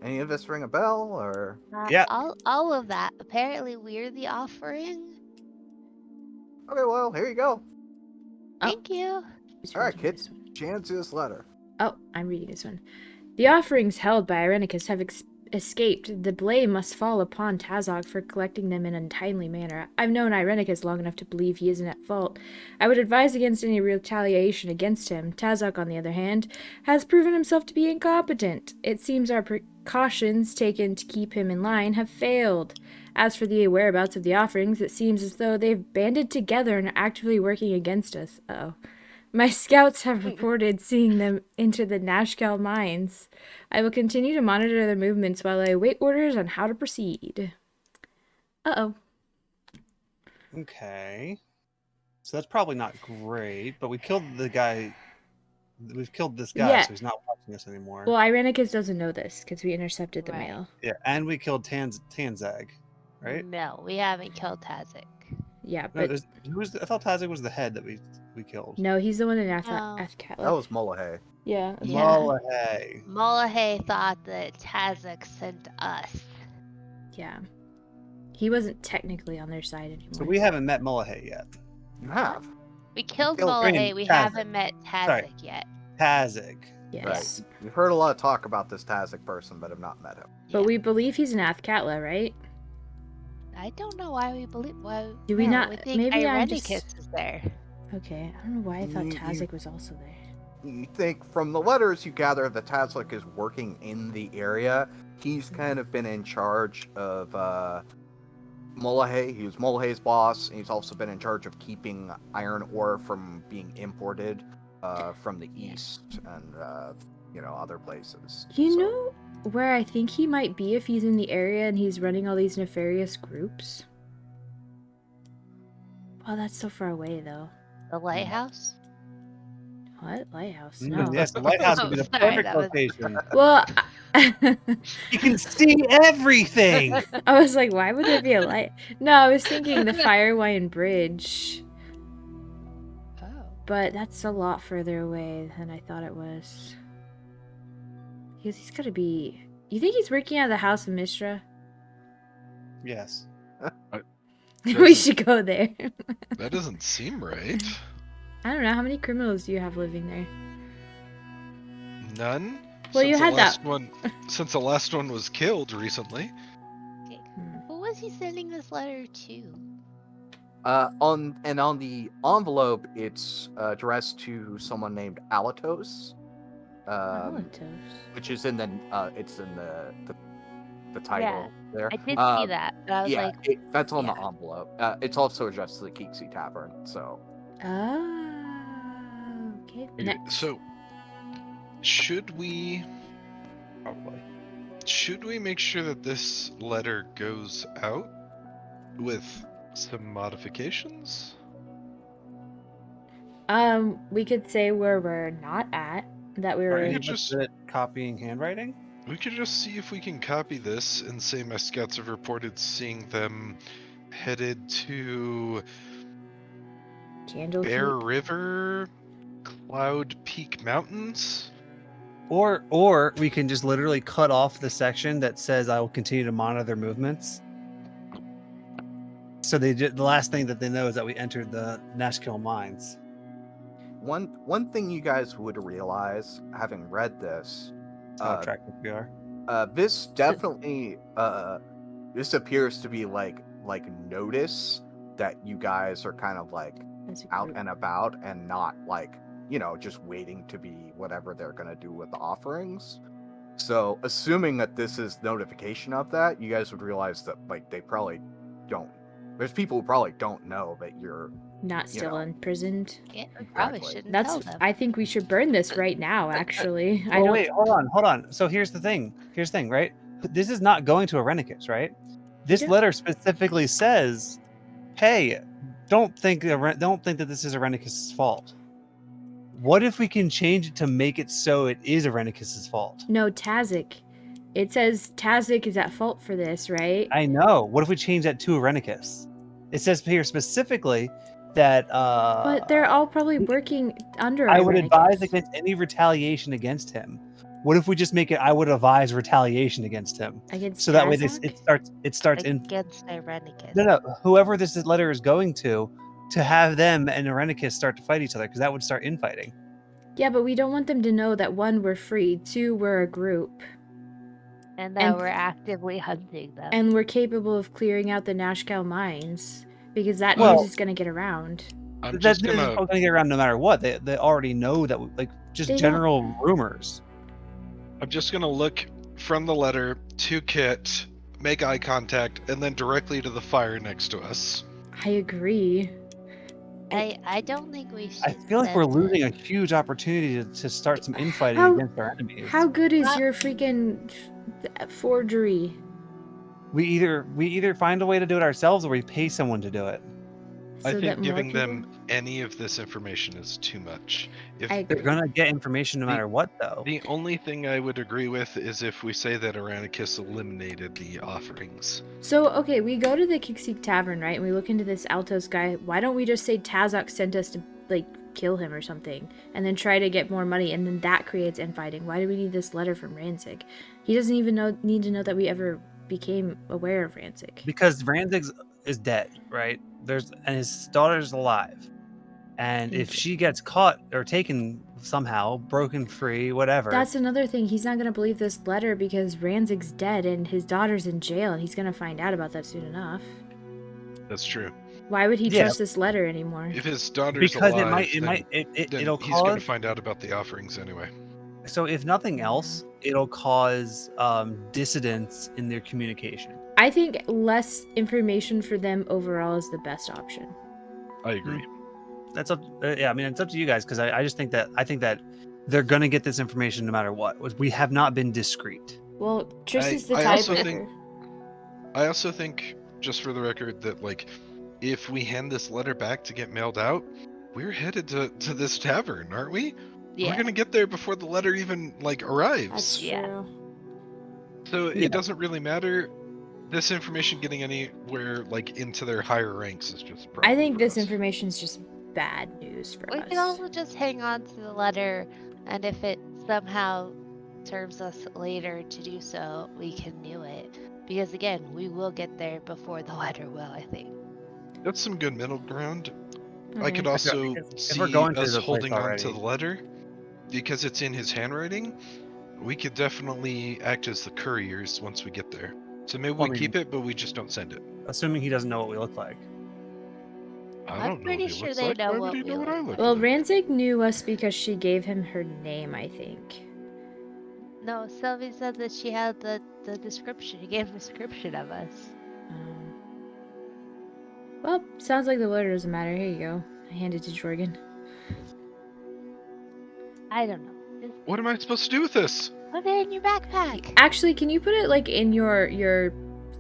Any of this ring a bell, or? Yeah. All of that. Apparently we're the offering. Okay, well, here you go. Thank you. Who's All right, reading kid. this one? Chance this letter. Oh, I'm reading this one. The offerings held by Irenicus have escaped. The blame must fall upon Tazok for collecting them in an untimely manner. I've known Irenicus long enough to believe he isn't at fault. I would advise against any retaliation against him. Tazok, on the other hand, has proven himself to be incompetent. It seems our precautions taken to keep him in line have failed. As for the whereabouts of the offerings, it seems as though they've banded together and are actively working against us. Uh-oh. My scouts have reported seeing them into the Nashkel mines. I will continue to monitor their movements while I await orders on how to proceed. Uh-oh. Okay. So that's probably not great, but we killed the guy. We've killed this guy, Yeah. so he's not watching us anymore. Well, Irenicus doesn't know this because we intercepted the Right. mail. Yeah, and we killed Tanzag, right? No, we haven't killed Tazek. Yeah, No, but I thought Tazig was the head that we killed. no, he's the one in No. Athkatla. That was Molahay. Yeah. Yeah. Molahay. Molahay thought that Tazek sent us. Yeah. He wasn't technically on their side anymore. So we haven't met Molahay yet. You have. We killed killed- Molahay, we Tazek. haven't met Tazek Sorry. yet. Tazig. Yes. Right. We've heard a lot of talk about this Tazik person, but have not met him. But Yeah. we believe he's an Athkatla, right? I don't know why we believe. Why, Do we no, not- We think maybe I'm Irenicus just- is there. Okay. I don't know why I thought You- Tazik was also there. You think from the letters you gather that Tazlik is working in the area. He's kind of been in charge of Molahay. He was Molahay's boss, and he's also been in charge of keeping iron ore from being imported from the east and other places. You So- know where I think he might be if he's in the area and he's running all these nefarious groups? Wow, that's so far away, though. The lighthouse? What? Lighthouse? No. Yes, the lighthouse would be the Oh, sorry, perfect that was- location. Well, You can see everything. I was like, why would there be a light? No, I was thinking the Firewine Bridge. Oh. But that's a lot further away than I thought it was. Because he's gotta be... You think he's working out of the House of Mishra? Yes. We should go there. That doesn't seem right. I don't know, how many criminals do you have living there? None. Well, you Since the had that- last one. Since the last one was killed recently. Who was he sending this letter to? on the envelope, it's addressed to someone named Alatos, Alatos. which is in the title Yeah, there. I did see that, but I was Yeah, like, that's on the yeah. envelope. It's also addressed to the Keeksy Tavern. So Okay. Okay, Next. So, should we Probably. make sure that this letter goes out with some modifications? We could say where we're not at. That we Are were... any you of us just- good at copying handwriting? We could just see if we can copy this and say my scouts have reported seeing them headed to Candle Bear Keep. River, Cloud Peak Mountains. Or we can just literally cut off the section that says I will continue to monitor their movements. So the last thing that they know is that we entered the Nashkel mines. one thing you guys would realize, having read this, How attractive we are. this definitely this appears to be like notice that you guys are kind of like As a out group. and about and not like just waiting to be whatever they're going to do with the offerings. So assuming that this is notification of that, you guys would realize that like they probably don't, there's people who probably don't know that you're not You still know. imprisoned. Yeah, we probably Exactly. shouldn't That's. tell them. I think we should burn this right now. Actually, I Oh don't. wait, hold on. So here's the thing. Right? This is not going to Irenicus, right? This don't- letter specifically says, "Hey, don't think that this is Irenicus' fault." What if we can change it to make it so it is Irenicus' fault? No, Tazik. It says Tazik is at fault for this, right? I know. What if we change that to Irenicus? It says here specifically that But they're all probably working under I would advise Irenicus. against any retaliation against him. What if we just make it I would advise retaliation against him? Against So that way Tazak? it starts in Against Irenicus. no, whoever this letter is going to have them and Irenicus start to fight each other because that would start infighting. Yeah, but we don't want them to know that 1, we're free, 2, we're a group, And that And- we're actively hunting them. and we're capable of clearing out the Nashkel mines because that Well- news is going to get around. I'm That just news is gonna. going to get around no matter what. They already know that like just They don't- general rumors. I'm just gonna look from the letter to Kit, make eye contact, and then directly to the fire next to us. I agree. I don't think we should. I feel like send we're it. losing a huge opportunity to start some infighting How- against our enemies. How good is Well- your freaking forgery? We either find a way to do it ourselves or we pay someone to do it. I So that think more giving people- them any of this information is too much. If I They're agree. gonna get information no The- matter what, though. the only thing I would agree with is if we say that Irenicus eliminated the offerings. So, okay, we go to the Kixik Tavern, right? And we look into this Altos guy. Why don't we just say Tazak sent us to, like, kill him or something? And then try to get more money, and then that creates infighting. Why do we need this letter from Rancig? He doesn't even need to know that we ever became aware of Rancig. Because Ranzig is dead, right? And his daughter's alive. And if Okay. she gets caught or taken somehow, broken free, whatever. That's another thing. He's not going to believe this letter because Ranzig's dead and his daughter's in jail, and he's going to find out about that soon enough. That's true. Why would he Yeah. trust this letter anymore? If his daughter's because alive, it'll he's going to cause. find out about the offerings anyway. So if nothing else, it'll cause dissidence in their communication. I think less information for them overall is the best option. I agree. That's up. Yeah, I mean it's up to you guys because I just think that they're gonna get this information no matter what. We have not been discreet. Well, Triss is the I also tiebreaker. think- I also think, just for the record, that like, if we hand this letter back to get mailed out, we're headed to this tavern, aren't we? Yeah. We're gonna get there before the letter even like arrives. That's Yeah. true. So Yeah. it doesn't really matter. This information getting anywhere like into their higher ranks is just. a problem I think for this us. information's just bad news for We us. can also just hang on to the letter, and if it somehow serves us later to do so, we can do it. Because again, we will get there before the letter will, I think. That's some good middle ground. I Okay. could also Because if see we're going to us the place holding on to already- the letter because it's in his handwriting. We could definitely act as the couriers once we get there. So maybe Well, we I keep it, but we just don't send it. Assuming he doesn't know what we look like. I I'm don't know pretty what he sure looks they like. know Why what would he we know what look I look Well, like? Ranzig knew us because she gave him her name, I think. No, Sylvie said that she had the description. She gave a description of us. Well, sounds like the letter doesn't matter. Here you go. I hand it to Jorgen. I don't know. Just What am I supposed to do with this? put it in your backpack. Actually, can you put it like in your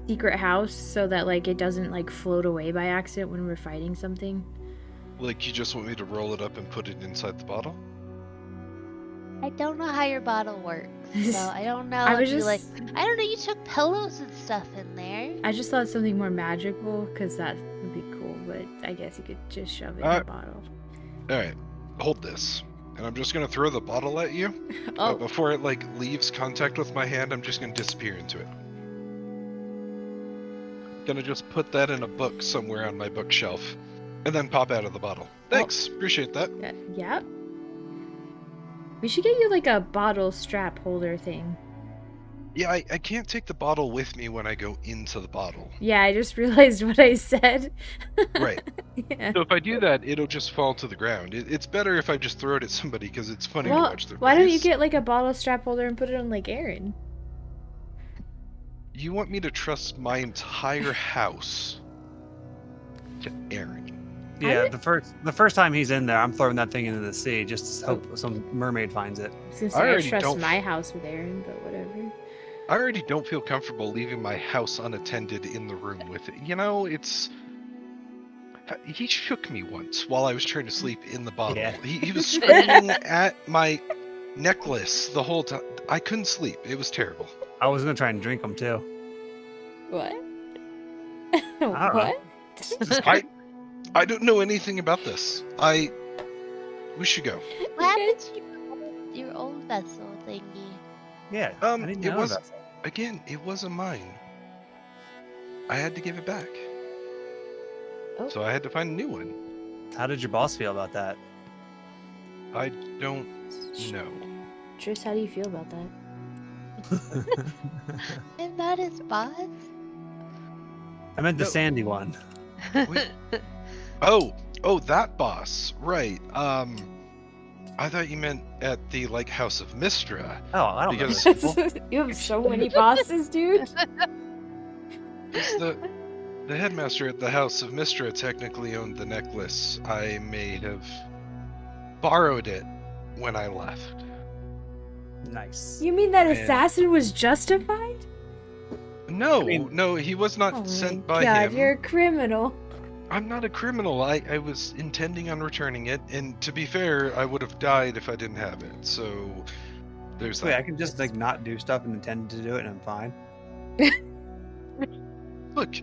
secret house so that like it doesn't like float away by accident when we're fighting something? Like, you just want me to roll it up and put it inside the bottle? I don't know how your bottle works, so I don't know. I was if you, just I don't know. You took pillows and stuff in there. I just thought something more magical because that would be cool, but I guess you could just shove it in a bottle. Alright, hold this. And I'm just gonna throw the bottle at you. But Oh, before it like leaves contact with my hand, I'm just gonna disappear into it. Gonna just put that in a book somewhere on my bookshelf. And then pop out of the bottle. Thanks, appreciate that. yeah. We should get you like a bottle strap holder thing. Yeah, I can't take the bottle with me when I go into the bottle. Yeah, I just realized what I said. Right. Yeah. So if I do that, it'll just fall to the ground. It's better if I just throw it at somebody because it's funny to Well, watch their why don't you face. get like a bottle strap holder and put it on like Aaron? You want me to trust my entire house to Aaron? Yeah, the first time he's in there, I'm throwing that thing into the sea just to hope some mermaid finds it. I was gonna I say I already trust don't my house with Aaron, but whatever. I already don't feel comfortable leaving my house unattended in the room with it. You know, it's. He shook me once while I was trying to sleep in the bottle. Yeah. He was screaming at my necklace the whole time. I couldn't sleep. It was terrible. I was gonna try and drink them too. What? don't know. What? I don't know anything about this. We should go. What happened to your old vessel thingy? Yeah. I need It my own was vessel. again. It wasn't mine. I had to give it back. Oh. So I had to find a new one. How did your boss feel about that? I don't know. Tris, how do you feel about that? I'm not his boss. I meant the No. sandy one. Wait. Oh, that boss. Right. I thought you meant at the House of Mistra. Oh, I don't know. Because- those people. You have so many bosses, dude. It's the headmaster at the House of Mistra technically owned the necklace. I may have borrowed it when I left. Nice. You mean that And- assassin was justified? No, I mean- no, he was not Oh my sent by god, him. you're a criminal. I'm not a criminal. I was intending on returning it, and to be fair, I would have died if I didn't have it. So there's Wait, I that. can just not do stuff and intend to do it, and I'm fine. Look,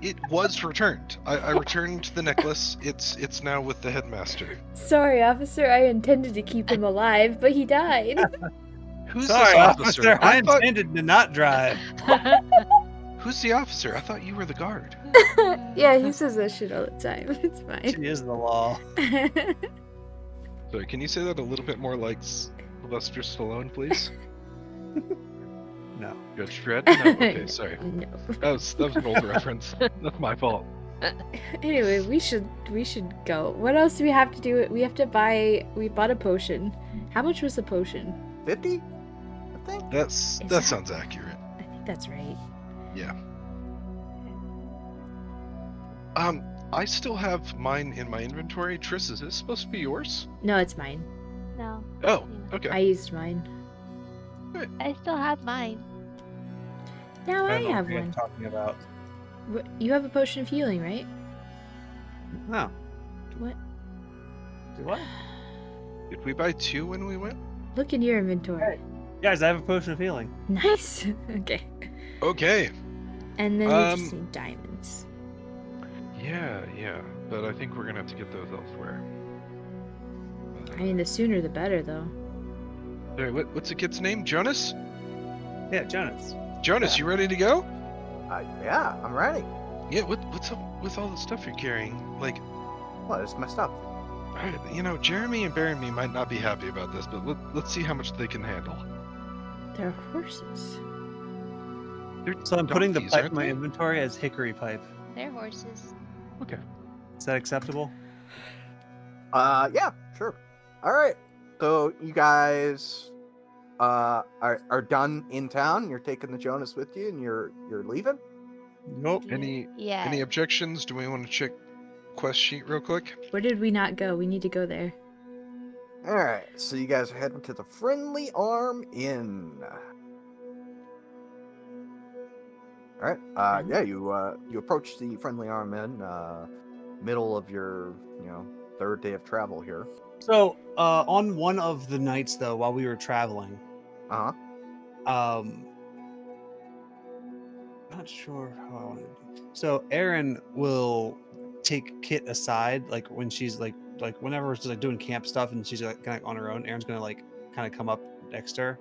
it was returned. I returned the necklace. It's now with the headmaster. Sorry, officer, I intended to keep him alive, but he died. Who's Sorry, this officer? I I thought, intended to not drive. who's the officer? I thought you were the guard. Yeah, he says that shit all the time. It's fine. She is the law. Sorry, can you say that a little bit more like Sylvester Stallone, please? No. Judge Dredd? No? Okay, sorry. No. That was an old reference. That's my fault. Anyway, we should go. What else do we have to do? We bought a potion. How much was the potion? 50? I think. That that- sounds accurate. I think that's right. Yeah. I still have mine in my inventory. Triss, is this supposed to be yours? No, it's mine. No, Oh, okay. I used mine. I still have mine. Now I don't know have what you're one. talking about. You have a potion of healing, right? No. What? Do what? Did we buy 2 when we went? Look in your inventory. Hey. Guys, I have a potion of healing. Nice. Okay. Okay. And then we just need diamonds. Yeah. But I think we're gonna have to get those elsewhere. I mean, the sooner the better, though. Sorry, what's the kid's name? Jonas? Yeah, Jonas. Jonas, you ready to go? Yeah, I'm ready. Yeah. What's up with all the stuff you're carrying? Like, What? It's my stuff. Jeremy and Baron me might not be happy about this, but let's see how much they can handle. They're horses. They're So I'm putting the donkeys, pipe in aren't my they? inventory as hickory pipe. They're horses. Okay. Is that acceptable? Yeah, sure. All right. So you guys are done in town. You're taking the Jonas with you, and you're leaving. Nope. Any Yeah. objections? Do we want to check quest sheet real quick? Where did we not go? We need to go there. All right. So you guys are heading to the Friendly Arm Inn. All right. Yeah. You approach the Friendly Arm Inn. Middle of your third day of travel here. So, on one of the nights, though, while we were traveling, Uh huh. not sure how I want to. So, Erin will take Kit aside, like when she's like whenever she's doing camp stuff and she's kind of on her own. Erin's gonna kind of come up next to her.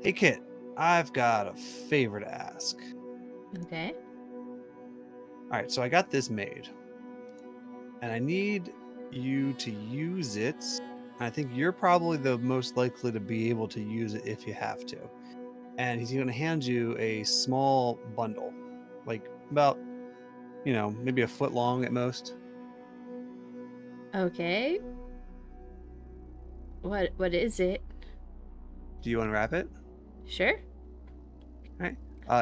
Hey, Kit, I've got a favor to ask. Okay. All right, so I got this made, and I need you to use it. And I think you're probably the most likely to be able to use it if you have to. And he's going to hand you a small bundle, like about, maybe a foot long at most. Okay. What is it? Do you unwrap it? Sure.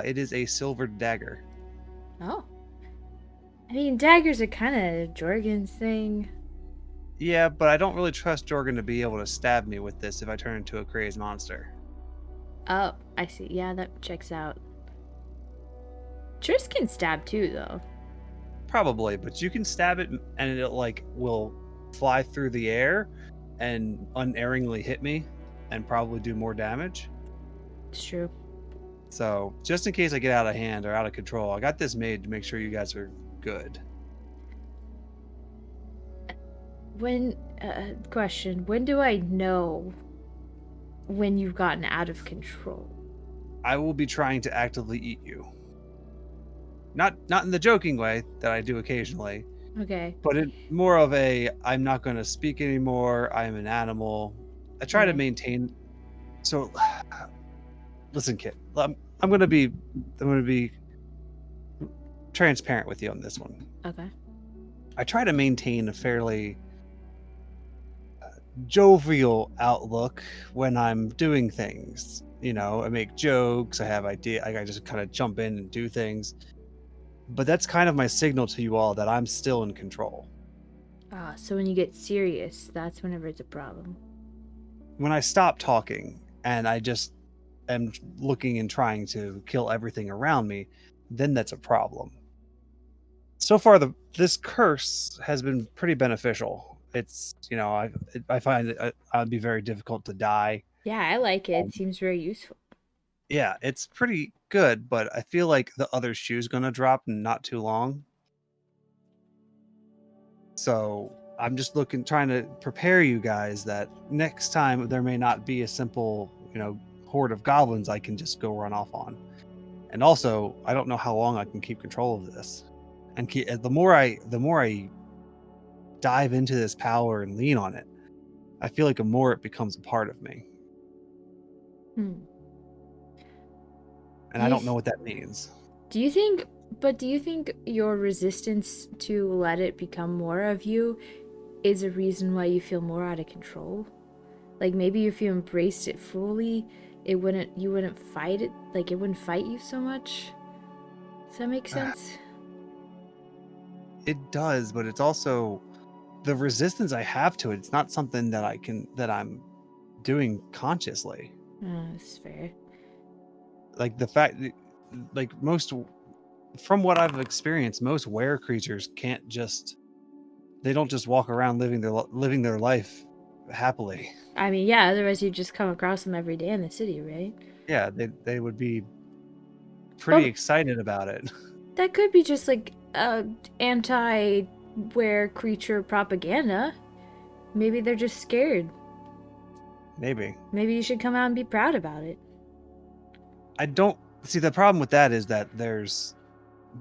It is a silver dagger. Oh. I mean, daggers are kind of Jorgen's thing. Yeah, but I don't really trust Jorgen to be able to stab me with this if I turn into a crazed monster. Oh, I see. Yeah, that checks out. Triss can stab too, though. Probably, but you can stab it and it like will fly through the air and unerringly hit me and probably do more damage. It's true. So just in case I get out of hand or out of control, I got this made to make sure you guys are good. Question, when do I know when you've gotten out of control? I will be trying to actively eat you. Not in the joking way that I do occasionally, Okay. but it more of a I'm not going to speak anymore. I am an animal. I try to Okay. maintain. So, listen, kid. I'm going to be transparent with you on this one. Okay. I try to maintain a fairly jovial outlook when I'm doing things. You know, I make jokes. I have idea. I just kind of jump in and do things. But that's kind of my signal to you all that I'm still in control. Ah, so when you get serious, that's whenever it's a problem. When I stop talking and I just am looking and trying to kill everything around me, then that's a problem. So far, this curse has been pretty beneficial. It's I find I'd be very difficult to die. Yeah, I like it. It seems very useful. Yeah, it's pretty good, but I feel like the other shoe's gonna drop in not too long. So I'm just trying to prepare you guys that next time there may not be a simple, horde of goblins I can just go run off on. And also, I don't know how long I can keep control of this. And the more I dive into this power and lean on it, I feel like the more it becomes a part of me. Hmm. And I don't know what that means. Do you think your resistance to let it become more of you is a reason why you feel more out of control? Like maybe if you embraced it fully, you wouldn't fight it, like it wouldn't fight you so much. Does that make sense? It does, but it's also the resistance I have to it. It's not something that I'm doing consciously. That's fair. Like the fact like most from what I've experienced, most were creatures they don't just walk around living their life happily. I mean, yeah, otherwise you'd just come across them every day in the city, right? Yeah, they would be pretty Well, excited about it. that could be just like anti-were creature propaganda. Maybe they're just scared. Maybe. Maybe you should come out and be proud about it. I don't see the problem with that is that there's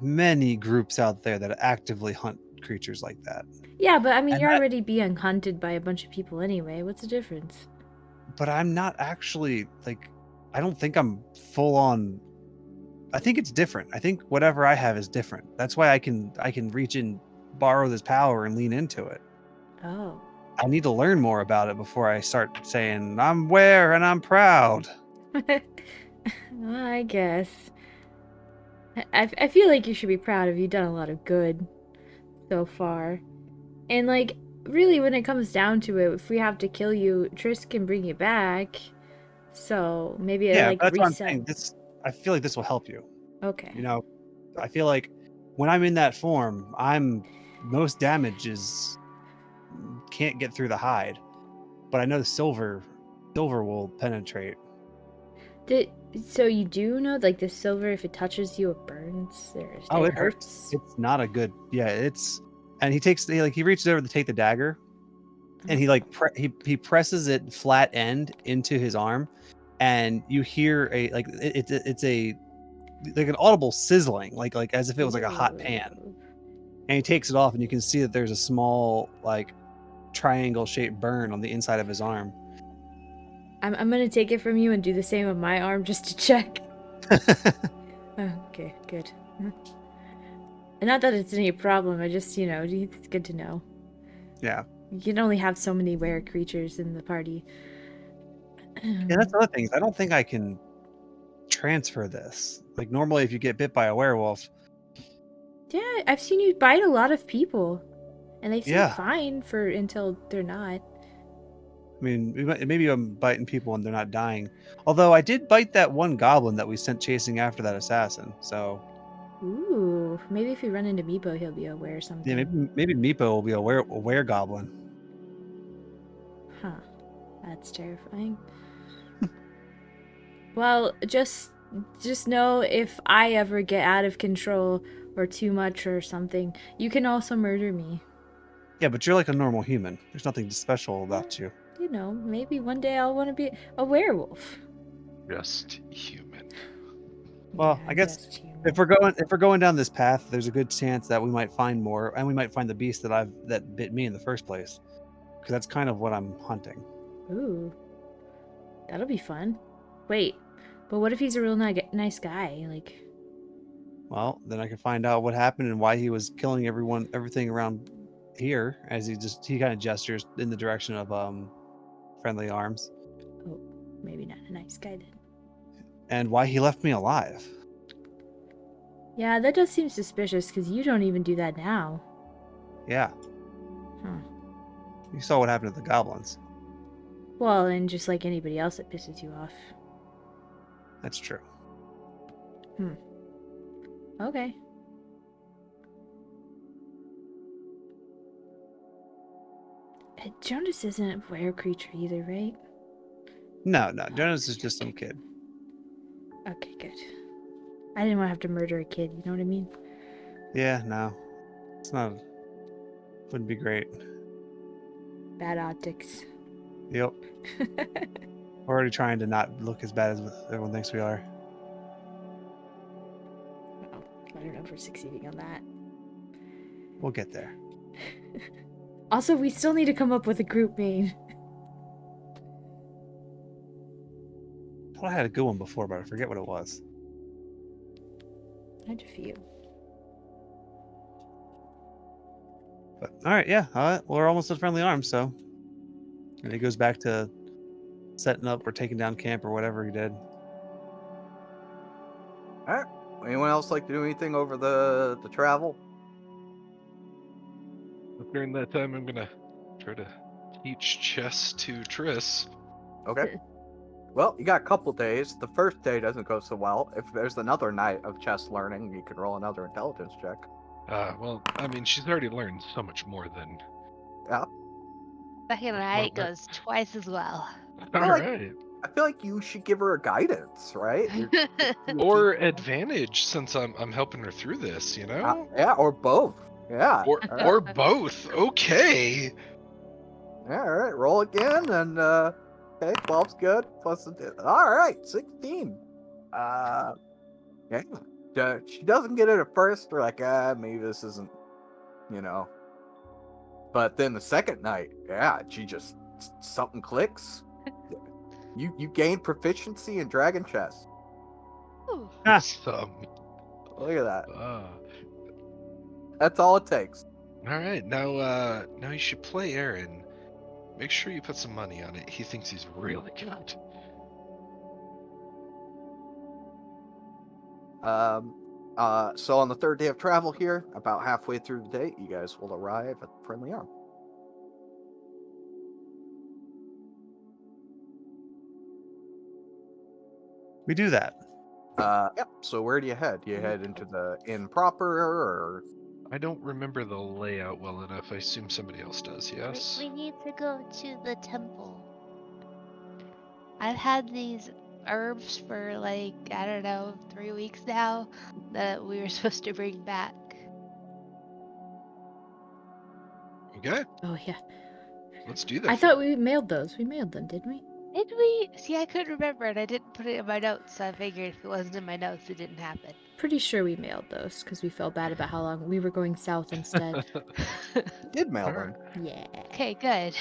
many groups out there that actively hunt creatures like that. Yeah, but I mean, And you're already being hunted by a bunch of people anyway. What's the difference? But I'm not actually I don't think I'm full on. I think it's different. I think whatever I have is different. That's why I can reach and borrow this power and lean into it. Oh. I need to learn more about it before I start saying I'm where and I'm proud. Well, I guess. I feel like you should be proud of you done a lot of good so far. And like really when it comes down to it, if we have to kill you, Triss can bring you back. So maybe it Yeah, like that's what I'm reset. saying. I feel like this will help you. Okay. I feel like when I'm in that form, most damage can't get through the hide. But I know the silver will penetrate. So you do know like the silver, if it touches you, it burns or It hurts. It's not a good. Yeah, and he reaches over to take the dagger, and he presses it flat end into his arm, and you hear it's a like an audible sizzling, like as if it was like a hot pan. Ooh. And he takes it off, and you can see that there's a small triangle shaped burn on the inside of his arm. I'm gonna take it from you and do the same with my arm just to check. Okay, good. And not that it's any problem, I just, it's good to know. Yeah. You can only have so many rare creatures in the party. Yeah, that's the other thing. I don't think I can transfer this. Like normally if you get bit by a werewolf, Yeah, I've seen you bite a lot of people, and they seem Yeah. fine for until they're not. I mean, maybe I'm biting people and they're not dying. Although I did bite that one goblin that we sent chasing after that assassin. So Ooh, maybe if we run into Meepo, he'll be aware or something. yeah, maybe Meepo will be a were goblin. Huh. That's terrifying. Well, just know if I ever get out of control or too much or something, you can also murder me. Yeah, but you're like a normal human. There's nothing special about you. You know, maybe one day I'll want to be a werewolf. Just human. Well, Yeah, I guess just human. if we're going down this path, there's a good chance that we might find more, and we might find the beast that bit me in the first place, because that's kind of what I'm hunting. Ooh, that'll be fun. Wait, but what if he's a real nice guy? Like, Well, then I can find out what happened and why he was killing everything around here, as he kind of gestures in the direction of friendly arms, oh, maybe not a nice guy then. and why he left me alive. Yeah, that does seem suspicious because you don't even do that now. Yeah, Huh. you saw what happened to the goblins. Well, and just like anybody else that pisses you off. That's true. Okay. Jonas isn't a were creature either, right? No, Jonas is just some kid. Okay, good. I didn't want to have to murder a kid, you know what I mean? Yeah, no, it's not. Wouldn't be great. Bad optics. Yep. We're already trying to not look as bad as everyone thinks we are. Well, I don't know if we're succeeding on that. We'll get there. Also, we still need to come up with a group name. I thought I had a good one before, but I forget what it was. I had a few. But all right, yeah, we're almost at friendly arms, so. And he goes back to setting up or taking down camp or whatever he did. All right. Anyone else like to do anything over the travel? During that time, I'm gonna try to teach chess to Triss. Okay. Well, you got a couple days. The first day doesn't go so well. If there's another night of chess learning, you can roll another intelligence check. Well, I mean, she's already learned so much more than. Yeah. Second night goes twice as well. All like- right. I feel like you should give her a guidance, right? Or advantage, since I'm helping her through this, you know. Yeah, or both. Yeah. Or both. Okay. Yeah, all right, roll again, and okay, 12's good. Plus, all right, 16. Yeah, she doesn't get it at first. We're like, maybe this isn't, you know. But then the second night, yeah, she just something clicks. You gain proficiency in dragon chess. Ooh. Awesome. Look at that. Ah. That's all it takes. All right, now you should play Aaron. Make sure you put some money on it. He thinks he's really good. So on the third day of travel here, about halfway through the day, you guys will arrive at the Friendly Arm. We do that. Yep. So where do you head? Do you head into the inn proper, or I don't remember the layout well enough. I assume somebody else does. Yes. We need to go to the temple. I've had these herbs for like, I don't know, 3 weeks now that we were supposed to bring back. Okay, Oh, yeah. let's do that. I thought we mailed those. We mailed them, didn't we? Did we? See, I couldn't remember and I didn't put it in my notes, so I figured if it wasn't in my notes, it didn't happen. Pretty sure we mailed those because we felt bad about how long we were going south instead. you did mail All them? Yeah. Okay, good.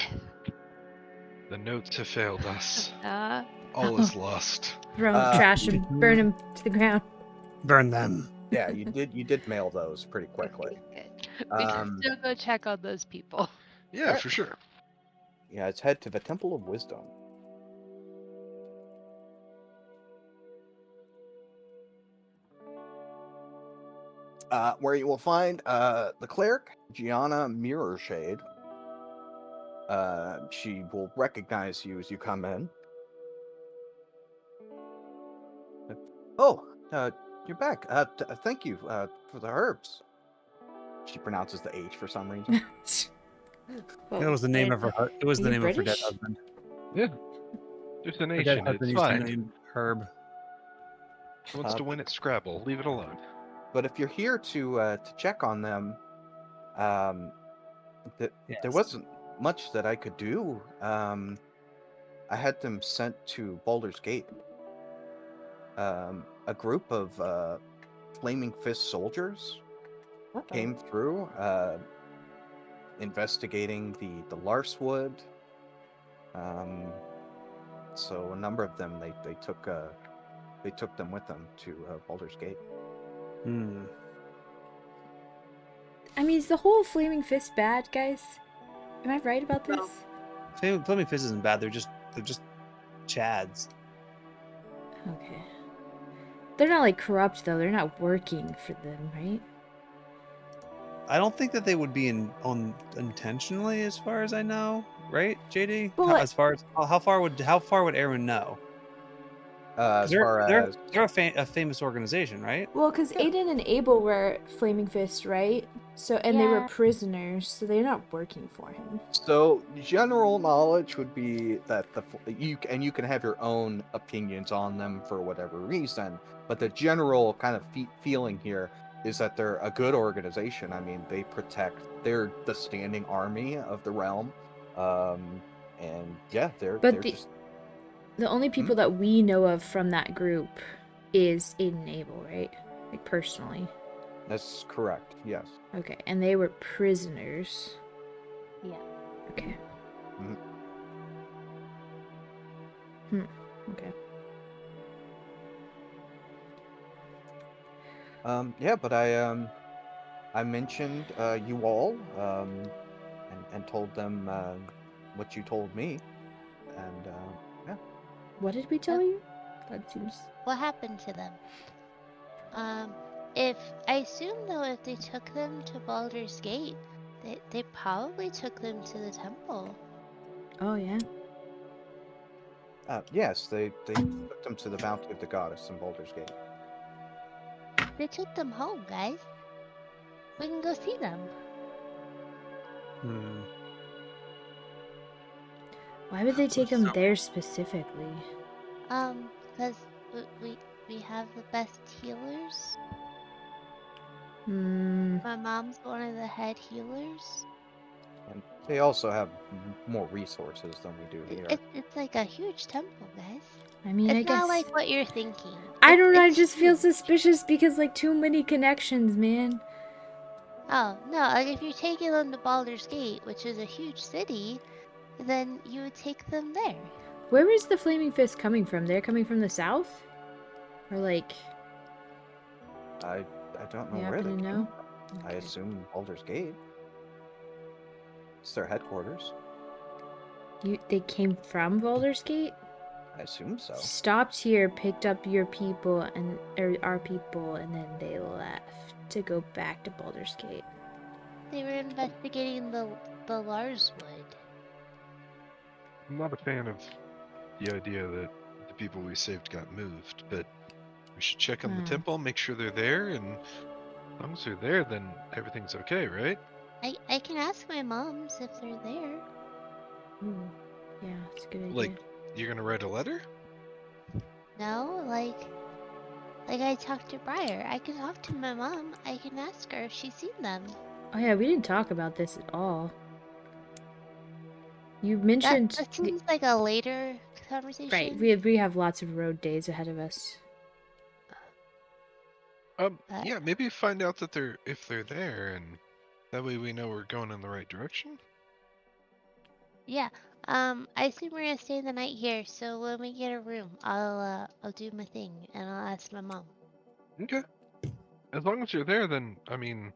The notes have failed us. Uh, All is lost. Throw 'em, trash them, burn them to the ground. Burn them. Yeah, you did. You did mail those pretty quickly. okay, good. We can still go check on those people. Yeah, Alright. for sure. Yeah, let's head to the Temple of Wisdom. where you will find the cleric, Gianna Mirrorshade. She will recognize you as you come in. Oh, you're back. Thank you for the herbs. She pronounces the H for some reason. Well, It was the name of her. It was Are the you name of her dead British? husband. Yeah. There's an Her H dead in it. husband It's used the fine. name Herb. She wants to win at Scrabble. Leave it alone. But if you're here to check on them, there Yes. wasn't much that I could do. I had them sent to Baulder's Gate. A group of Flaming Fist soldiers came through, investigating the Larswood. So a number of them they took them with them to Baldur's Gate. Hmm. I mean, is the whole Flaming Fist bad, guys? Am I right about this? Flaming Fist isn't bad. They're just chads. Okay. They're not like corrupt though. They're not working for them, right? I don't think that they would be on intentionally, as far as I know, right, JD? Well, As far as how far would Aaron know? As far They're as a famous organization, right? Well, because Yeah. Aiden and Abel were Flaming Fist, right? So, and they were Yeah. prisoners, so they're not working for him. So general knowledge would be that you can have your own opinions on them for whatever reason, but the general kind of feeling here is that they're a good organization. I mean, they're the standing army of the realm, and yeah, they're But just the only people that we know of from that group is Aiden and Abel, right? Like personally. that's correct. Yes. Okay, and they were prisoners. Yeah. Okay. Mhm. Okay. Yeah, but I mentioned you all, and told them what you told me, and yeah. What did we tell you? That seems. What happened to them? If I assume though, if they took them to Baldur's Gate, they probably took them to the temple. Oh yeah. Yes, they took them to the Bounty of the Goddess in Baldur's Gate. They took them home, guys. We can go see them. Hmm. Why would they take them there specifically? Because we have the best healers. Hmm. My mom's one of the head healers. And they also have more resources than we do here. It's like a huge temple, guys. I mean, I It's guess. not like what you're thinking. I don't know. I It's just feel huge. suspicious because like too many connections, man. Oh no! Like if you're taking them to Baldur's Gate, which is a huge city, then you would take them there. Where is the Flaming Fist coming from? They're coming from the south, or like I don't know you where happen they to came know? from. I Okay. assume Baldur's Gate. It's their headquarters. They came from Baldur's Gate. I assume so. Stopped here, picked up your people or our people, and then they left to go back to Baldur's Gate. They were investigating the Larswood. I'm not a fan of the idea that the people we saved got moved, but we should check on the temple, make sure they're there, and as long as they're there, then everything's okay, right? I can ask my moms if they're there. Ooh. Yeah, it's a good idea. Like, you're gonna write a letter? No, like I talked to Briar. I can talk to my mom. I can ask her if she's seen them. Oh yeah, we didn't talk about this at all. You That, mentioned that seems like a later conversation. right. We have lots of road days ahead of us. Yeah, maybe find out that if they're there, and that way we know we're going in the right direction. Yeah. I assume we're gonna stay the night here, so when we get a room, I'll do my thing and I'll ask my mom. Okay. As long as you're there, then I mean,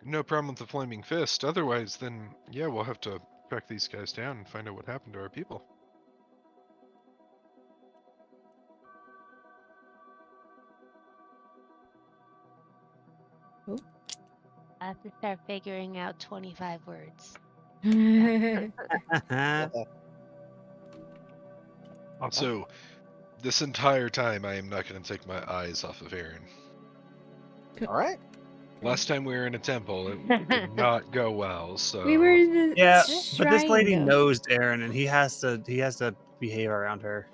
no problem with the Flaming Fist. Otherwise, then yeah, we'll have to track these guys down and find out what happened to our people. I have to start figuring out 25 words. So, this entire time, I am not going to take my eyes off of Aaron. All right. Last time we were in a temple, it did not go well. So We were in the Yeah, shrine, but this lady though. knows Aaron, and he has to behave around her.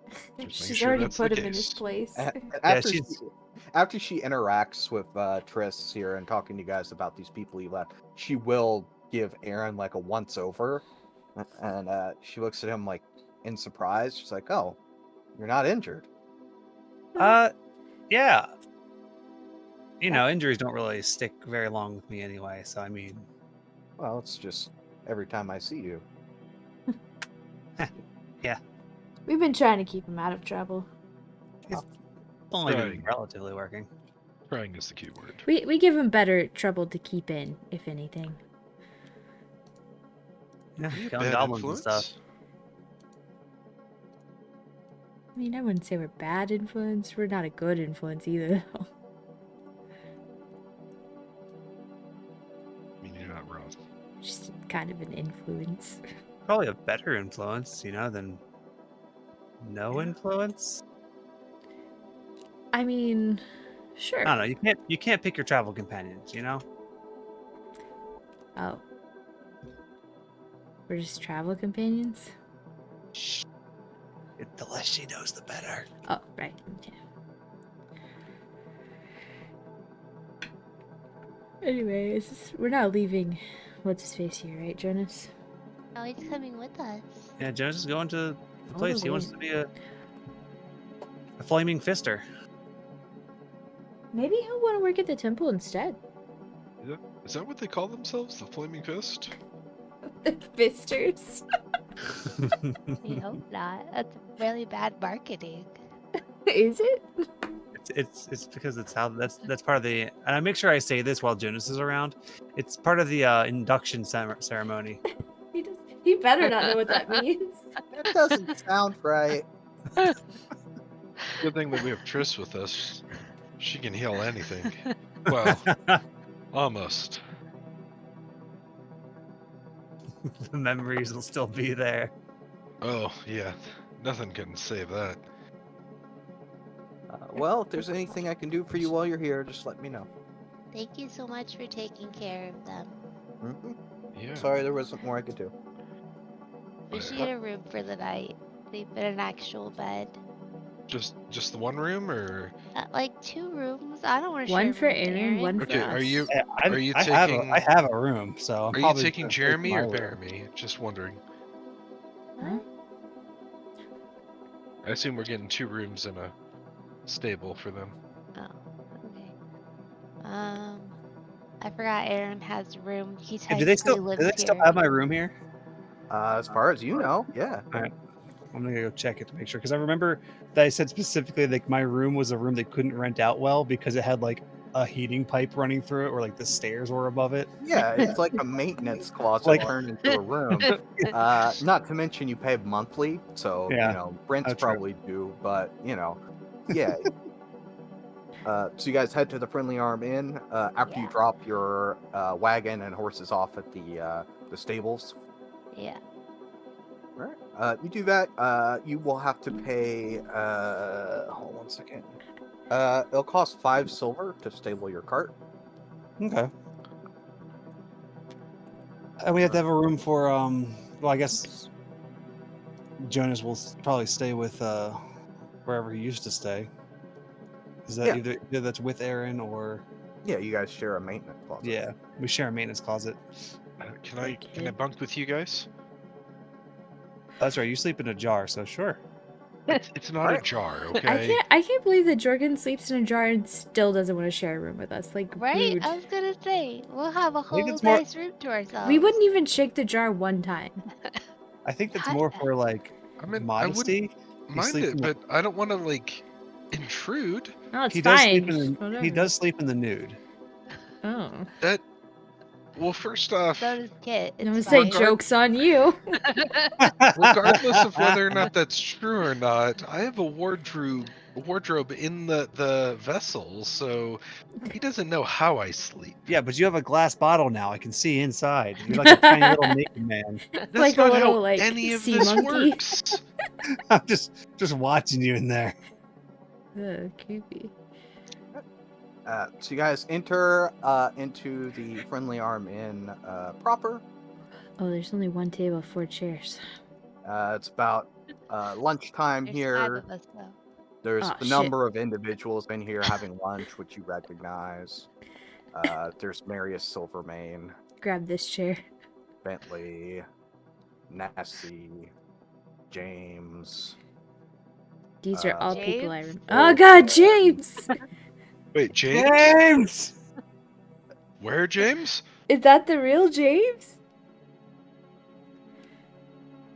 Just making She's sure already that's put the him in his case. place. After she's- after she interacts with Triss here and talking to you guys about these people you left, she will give Aaron like a once over, and she looks at him like in surprise. She's like, "Oh, you're not injured." Yeah. You know, injuries don't really stick very long with me anyway. So I mean, Well, it's just every time I see you. yeah, We've been trying to keep him out of trouble. it's only been Right. relatively working. Trying is the key word. We give him better trouble to keep in, if anything. Yeah, Are you a killing bad goblins and stuff. influence? I mean, I wouldn't say we're bad influence. We're not a good influence either, though. I mean, you're not wrong. Just kind of an influence. Probably a better influence, you know, than no influence. I mean, sure. I don't know. You can't pick your travel companions, you know. Oh. We're just travel companions? Shh. The less she knows, the better. Oh, right. Yeah. Anyway, we're not leaving what's-his-face here, right, Jonas? Oh, he's coming with us. Yeah, Jonas is going to the All place. the He wants way. to be a flaming fister. Maybe he'll want to work at the temple instead. Is that what they call themselves? The Flaming Fist? The fisters. We hope not. That's really bad marketing. Is it? It's because it's how that's part of the, and I make sure I say this while Jonas is around. It's part of the induction ceremony. He better not know what that means. That doesn't sound right. Good thing that we have Triss with us. She can heal anything. Well, almost. The memories will still be there. Oh, yeah. Nothing can save that. Well, if there's anything I can do for you while you're here, just let me know. Thank you so much for taking care of them. Hmm. Yeah. Sorry, there wasn't more I could do. We should get a room for the night. Sleep in an actual bed. Just the one room, or Like 2 rooms. I don't want to share One a for room with Aaron, one for okay? us. Are you Are you I taking have a room, so I'm are you probably taking gonna take Jeremy my or room. Jeremy? Just wondering. Huh? I assume we're getting 2 rooms and a stable for them. Oh, okay. I forgot Aaron has a room. He Hey, do they technically still lives still here. have my room here? As far as you know, yeah. I'm gonna go check it to make sure, because I remember that I said specifically like my room was a room they couldn't rent out well because it had like a heating pipe running through it, or like the stairs were above it. Yeah, it's like a maintenance closet Like- turned into a room. Not to mention you pay monthly, so Yeah. you know rent's Oh, true. probably due, but you know, yeah. So you guys head to the Friendly Arm Inn after you Yeah. drop your wagon and horses off at the stables. Yeah. All right. You do that. You will have to pay. Hold on 1 second. It'll cost 5 silver to stable your cart. Okay. And we have to have a room for well, I guess Jonas will probably stay with wherever he used to stay. Is that Yeah. either that's with Aaron or Yeah, you guys share a maintenance closet. yeah, we share a maintenance closet. Can I Okay. bunk with you guys? That's right. You sleep in a jar, so sure. It's not a Alright. jar, okay? I can't believe that Jorgen sleeps in a jar and still doesn't want to share a room with us. Like, Right? rude. I was gonna say, we'll have a think whole it's more- nice room to ourselves. We wouldn't even shake the jar one time. I think that's How- more for like I mean, modesty. I wouldn't mind sleeps it, in the- but I don't want to like intrude. No, it's he does fine. sleep in Whatever. he does sleep in the nude. Oh. That. Well, first off, So does Kit. I'm gonna It's say fine. joke's on you. regardless of whether or not that's true or not, I have a wardrobe wardrobe in the vessel, so he doesn't know how I sleep. Yeah, but you have a glass bottle now. I can see inside. You're like a tiny little naked man. That's Like a not little, how like, any of sea this monkey. works. I'm just watching you in there. Ugh, creepy. So you guys enter into the Friendly Arm Inn proper. Oh, there's only one table, 4 chairs. It's about lunchtime There's 5 here. of us though. There's Oh, a shit. number of individuals in here having lunch, which you recognize. There's Marius Silvermane, Grab this chair. Bentley, Nessie, James. These are all people I James? remember. Oh god, James. James! Wait, James? James! Where, James? Is that the real James?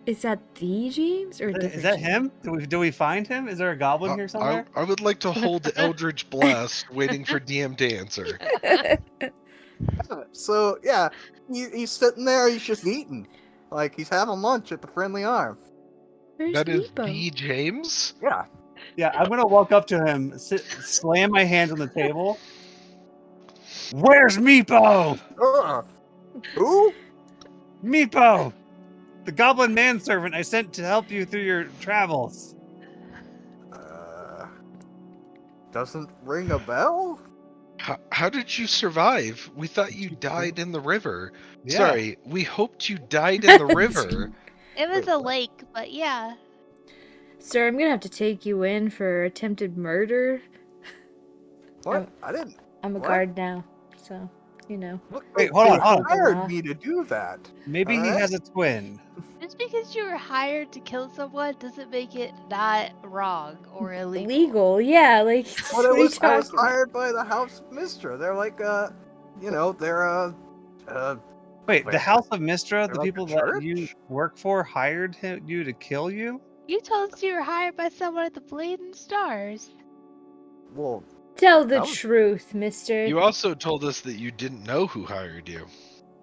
Is that the James or a different Is that James? him? Do we find him? Is there a goblin here somewhere? I would like to hold the Eldritch Blast, waiting for DM to answer. So yeah, he's sitting there. He's just eating, like he's having lunch at the Friendly Arm. Where's That is Meepo? the James? Yeah. Yeah, I'm gonna walk up to him, slam my hands on the table. Where's Meepo? Who? Meepo! The goblin manservant I sent to help you through your travels. Doesn't ring a bell. How did you survive? We thought you died in the river. Yeah. Sorry, we hoped you died in the river. It was Wait, a what? lake, but yeah. Sir, I'm gonna have to take you in for attempted murder. What? I didn't. I'm a What? guard now, so, you know. Look, Wait, hold on, they hold on. hired me to do that. Maybe he Alright. has a twin. Just because you were hired to kill someone doesn't make it not wrong or illegal. Legal, yeah, like, But what are you I was talking about? hired by the House of Mistra. They're like, they're Wait, the Wait, House of Mistra, they're the like a people that you church? work for, hired you to kill you? You told us you were hired by someone at the Bleeding Stars. Well, Tell the That was- truth, mister. You also told us that you didn't know who hired you.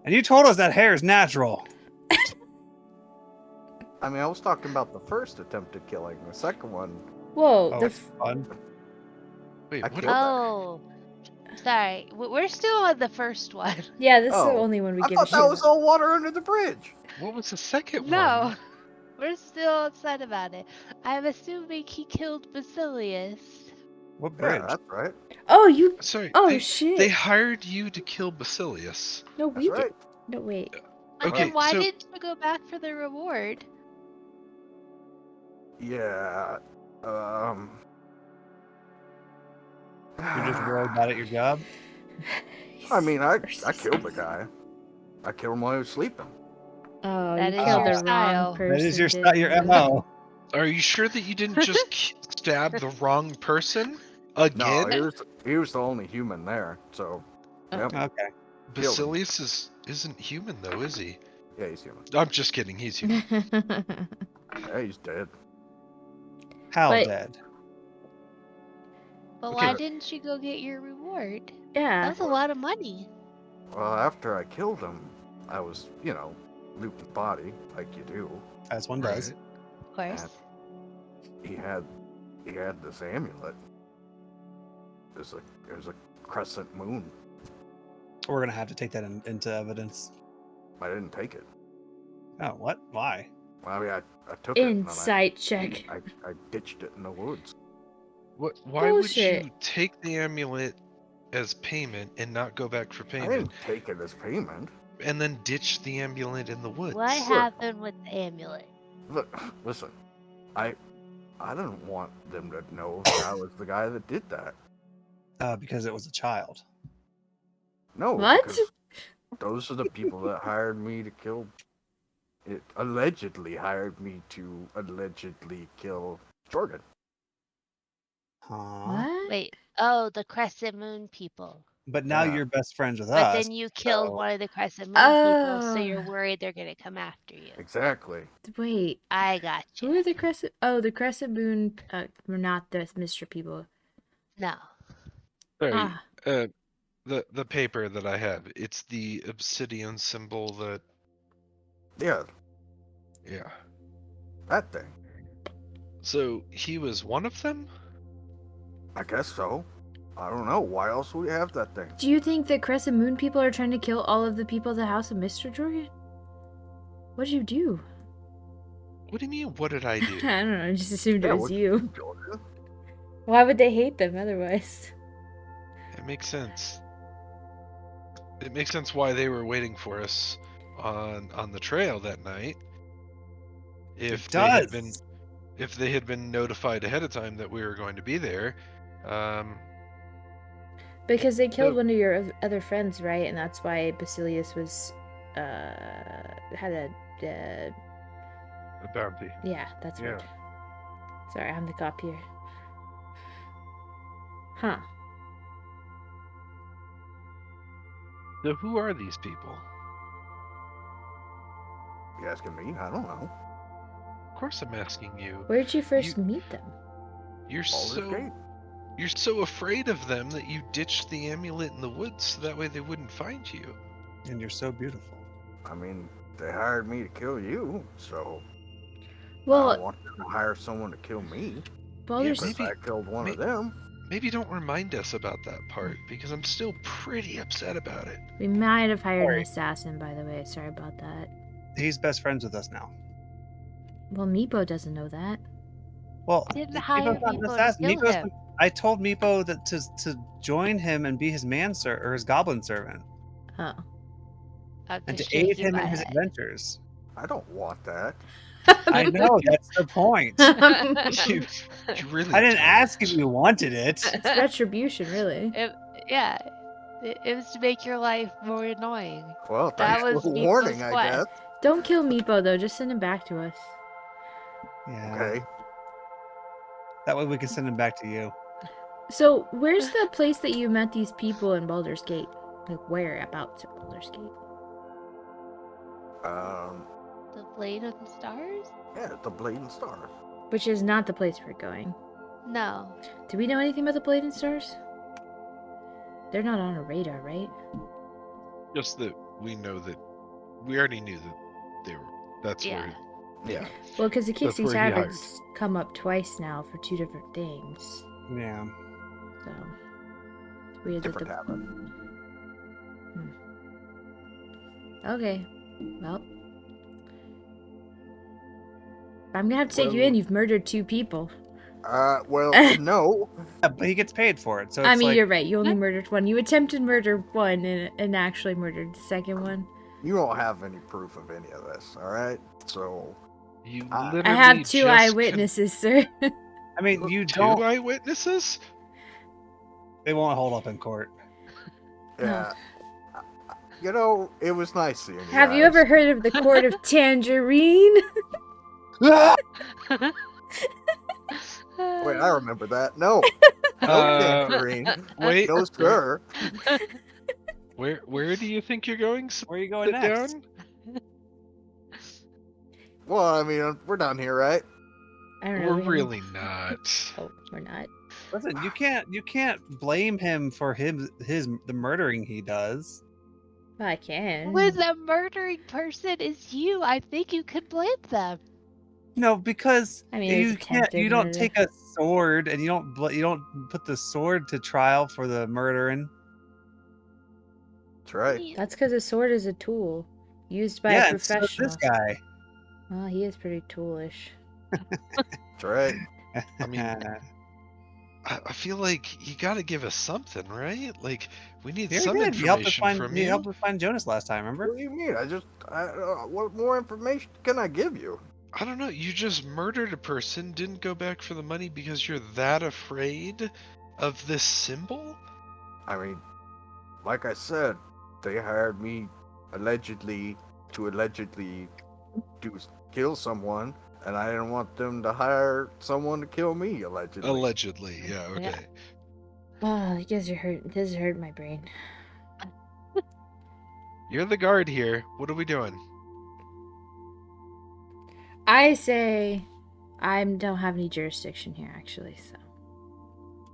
And you told us that hair is natural. I mean, I was talking about the first attempted killing. The second one, Whoa, Oh, the it's fun. Wait, I what? killed- Oh. Sorry. We're still on the first one. yeah, this is the Oh, only one we I give a thought shit that was about. all water under the bridge. What was the second No. one? We're still upset about it. I'm assuming he killed Basilius. What bridge? Yeah, that's right. Oh, you. Sorry. Oh, shit. They hired you to kill Basilius. No, That's we right. did. No, wait. But Okay, then why so- didn't you go back for the reward? Yeah. You're just really bad at your job? I mean, I Mercy killed the sakes. guy. I killed him while he was sleeping. Oh, That you is killed your the style. wrong person. That is your didn't your you? MO. Are you sure that you didn't just stab the wrong person? No, Again? he was the only human there. So, yep. Okay. Basilius isn't human though, is he? Yeah, he's human. I'm just kidding, he's human. Yeah, he's dead. How But- dead? But Okay, why but- didn't you go get your reward? yeah. That's a lot of money. Well, after I killed him, I was, looting the body like you do. As one does. Right. Of course. He had this amulet. There's a crescent moon. We're gonna have to take that into evidence. I didn't take it. Oh, what? Why? Well, I mean, I took it. and then Insight check. I ditched it in the woods. Why would Bullshit. you take the amulet as payment and not go back for I payment? didn't take it as payment. And then ditch the amulet in the woods? What happened with the amulet? Look, listen, I didn't want them to know that I was the guy that did that. Because it was a child. No, What? because those are the people that hired me to kill. It allegedly hired me to allegedly kill Jorgen. Huh. What? Wait. Oh, the Crescent Moon people. But now Yeah. you're best friends with But us. then you killed so- one of the Crescent Moon people, so Oh. you're worried they're gonna come after you. Exactly. Wait. I got Who you. are the Crescent? Oh, the Crescent Moon. We're not the Mr. people. No. Sorry, Ah. the paper that I have, it's the obsidian symbol that, Yeah, yeah. that thing. So he was one of them? I guess so. I don't know. Why else would we have that thing? Do you think the Crescent Moon people are trying to kill all of the people at the House of Mr. Jorgen? What did you do? What do you mean? What did I I do? don't know. I just assumed it was what you. Jordan? Why would they hate them otherwise? It makes sense. It makes sense why they were waiting for us on the trail that night. If they had been notified ahead of time that we were going to be there, Because they killed So- one of your other friends, right? And that's why Basilius was, had a, a bounty. yeah, that's Yeah. right. Sorry, I'm the cop here. Huh. So who are these people? You asking me? I don't know. Of course, I'm asking you. Where did you first meet them? You're Baldur's Gate. you're so afraid of them that you ditched the amulet in the woods so that way they wouldn't find you. And you're so beautiful. I mean, they hired me to kill you, so I Well, don't want them to hire someone to kill me. Baldur's... maybe- Because I killed one of them. Maybe don't remind us about that part because I'm still pretty upset about it. We might have hired an Sorry. assassin, by the way. Sorry about that. He's best friends with us now. Well, Meepo doesn't know that. Well, Didn't Meepo's hire not an Meepo to assassin. kill Meepo's him. I told Meepo that to join him and be his or his goblin servant, Oh. I'm and to just aid shaking him my in his head. adventures. I don't want that. I know, that's the point. You really I didn't don't. ask if you wanted it. It's retribution, really. Yeah, it was to make your life more annoying. Well, That thanks for was the Meepo's warning, I quest. guess. Don't kill Meepo, though. Just send him back to us. Yeah. Okay. That way we can send him back to you. So, where's the place that you met these people in Baldur's Gate? Like, whereabouts in Baldur's Gate? The Blade of the Stars? Yeah, the Blade and Stars. Which is not the place we're going. No. Do we know anything about the Blade and Stars? They're not on a radar, right? Just that we know that we already knew that they were. That's Yeah. where. Yeah. Well, because the That's Kixie where he hired. Tavern's come up twice now for two different things. Yeah. So, it's weird that Different the... tavern. Okay. Well. I'm gonna have to take you in. Well- You've murdered 2 people. Well, no. Yeah, but he gets paid for it, so it's I mean, like, you're right. You only murdered 1. You attempted murder 1 and actually murdered the second one. You don't have any proof of any of this, alright? So, You I literally I have 2 just eyewitnesses, sir. I mean, you Two don't. eyewitnesses? They won't hold up in court. yeah. You know, it was nice seeing you. Have you guys. ever heard of the Court of Tangerine? Wait, I remember that. No. No, Uh, Tangerine. Wait. No, sir. Where do you think you're going? Where are you going Sit next? down? Well, I mean, we're down here, right? I don't know. We're we haven't- really not. Oh, we're not. Listen, you can't blame him for the murdering he does. Well, I can. When the murdering person is you, I think you could blame them. No, because I mean, it's you can't. attempted You don't murder. take a sword and you don't put the sword to trial for the murdering. That's right. That's because a sword is a tool used by Yeah, a and so is professional. this guy. Well, he is pretty toolish. That's right. I mean, I feel like you got to give us something, right? Like we need you some did. You helped us information find. from You you. helped us find Jonas last time. What Remember? do you mean? What more information can I give you? I don't know. You just murdered a person, didn't go back for the money because you're that afraid of this symbol? I mean, like I said, they hired me allegedly to kill someone, and I didn't want them to hire someone to kill me allegedly. Allegedly, yeah. Okay. Yeah. Oh, you guys are hurt. This is hurting my brain. You're the guard here. What are we doing? I say I don't have any jurisdiction here, actually, so.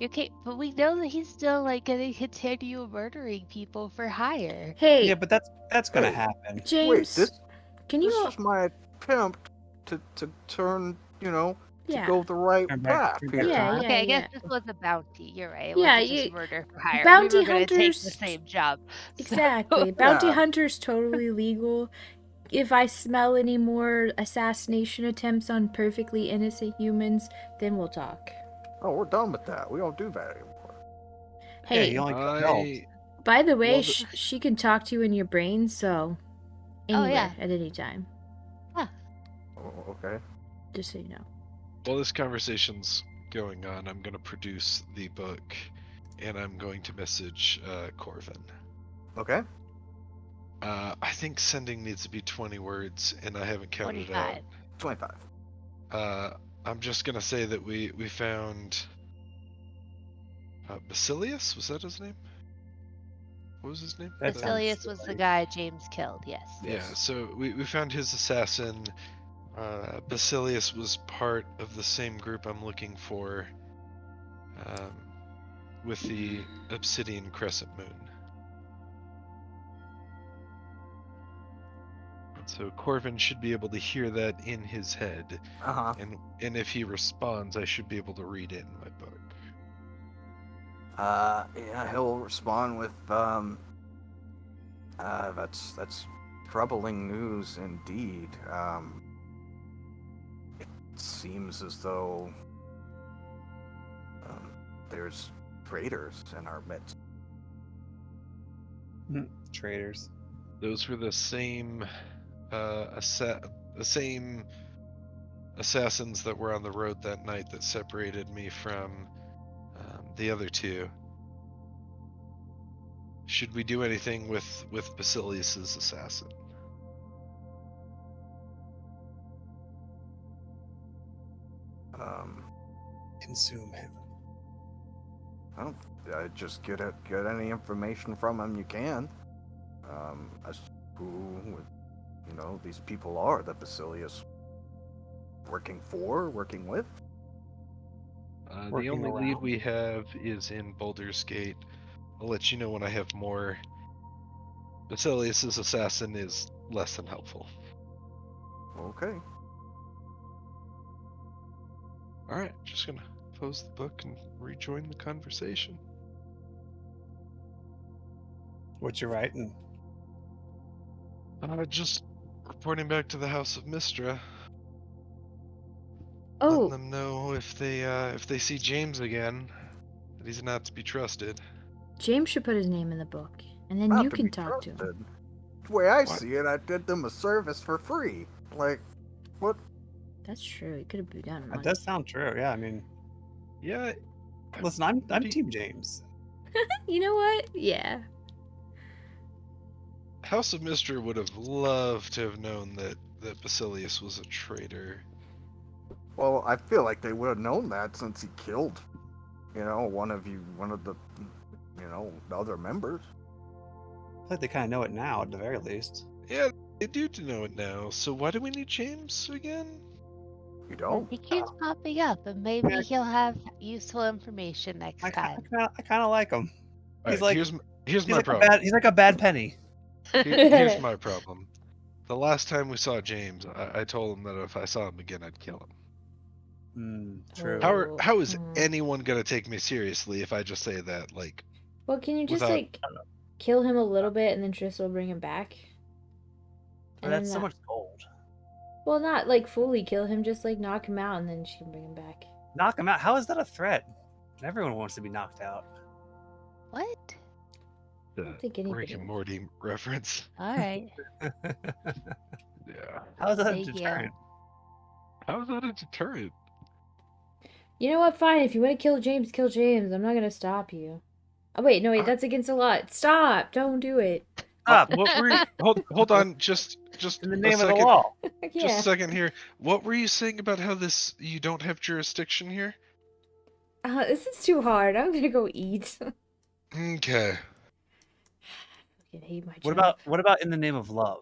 Okay, but we know that he's still like gonna continue murdering people for hire. Hey, Yeah, but that's gonna Hey. James, happen. Wait, this can you... was my attempt to turn, Yeah. go the right Turn back- path turn back here. Yeah, time. yeah, Okay, I guess yeah. this was a bounty. You're right. It Yeah, wasn't just you- murder for hire. bounty we were gonna take the hunters- same job. So- Exactly. Bounty Yeah. hunter's totally legal. If I smell any more assassination attempts on perfectly innocent humans, then we'll talk. Oh, we're done with that. We don't do that anymore. Yeah, Hey, he only killed elves. by the way, Well, she can talk to you in your brain, so Oh, anywhere yeah. at any time. Oh, okay. Just so you know. While this conversation's going on, I'm going to produce the book, and I'm going to message Corvin. Okay. I think sending needs to be 20 words, and I haven't counted it out. 25. 25. I'm just gonna say that we found Basilius. Was that his name? What was his name? That sounds Basilius was the guy James killed. Yes. Yeah. So we found his assassin. Basilius was part of the same group I'm looking for, with the Obsidian Crescent Moon. So Corvin should be able to hear that in his head, Uh-huh. and if he responds, I should be able to read it in my book. Yeah, he'll respond with, that's troubling news indeed. It seems as though, there's traitors in our midst. Traitors. Those were the same the same assassins that were on the road that night that separated me from the other two. Should we do anything with Basilius's assassin? Consume him. Just get any information from him you can. As to who, these people are that Basilius working with. The Working only lead around. we have is in Boulder's Gate. I'll let you know when I have more. Basilius's assassin is less than helpful. Okay. Alright, just gonna close the book and rejoin the conversation. What you writing? Just reporting back to the House of Mistra. Oh, Letting them know if they see James again, that he's not to be trusted. James should put his name in the book, and then Not you to can be talk to him. trusted. The way I What? see it, I did them a service for free. Like, what? That's true. He could have done That money. does sound true. Yeah, I mean, Yeah, listen, I'm Pretty- Team James. You know what? Yeah. House of Mistra would have loved to have known that Basilius was a traitor. Well, I feel like they would have known that since he killed, one of the, the other members. I feel like they kind of know it now, at the very least. Yeah, they do know it now. So why do we need James again? You Well, don't? he keeps popping up, and maybe Yeah. he'll have useful information next I time. kind of like him. He's Alright, like here's my like problem. he's like a bad penny. Here's my problem. The last time we saw James, I told him that if I saw him again, I'd kill him. True. Oh. How is Mm. anyone gonna take me seriously if I just say that? Like, Well, can you just Without- kill him a little bit, and then Tristan will bring him back? But And that's so then much gold. Well, not fully kill him, just knock him out, and then she can bring him back. Knock him out. How is that a threat? Everyone wants to be knocked out. What? the think anybody Rick and would. Morty reference. All right. Yeah. How is that a Thank you. deterrent? How is that a deterrent? You know what? Fine. If you want to kill James, kill James. I'm not gonna stop you. Oh wait, no wait. That's against the law. Stop! Don't do it. Stop. What were you, hold on, just In the a name of the second. law. Just Yeah. a second here. What were you saying about how you don't have jurisdiction here? This is too hard. I'm gonna go eat. Okay. I hate my What job. about in the name of love?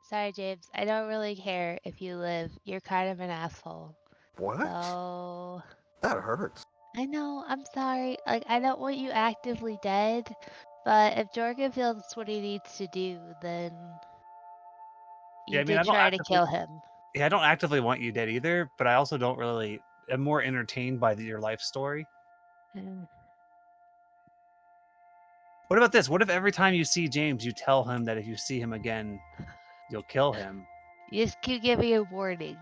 Sorry, James. I don't really care if you live. You're kind of an asshole. What? So That hurts. I know. I'm sorry. I don't want you actively dead, but if Jorgen feels it's what he needs to do, then you Yeah, I mean, I did don't try to actively- kill him. Yeah, I don't actively want you dead either, but I also don't really. I'm more entertained by your life story. What about this? What if every time you see James, you tell him that if you see him again, you'll kill him? You just keep giving you warnings.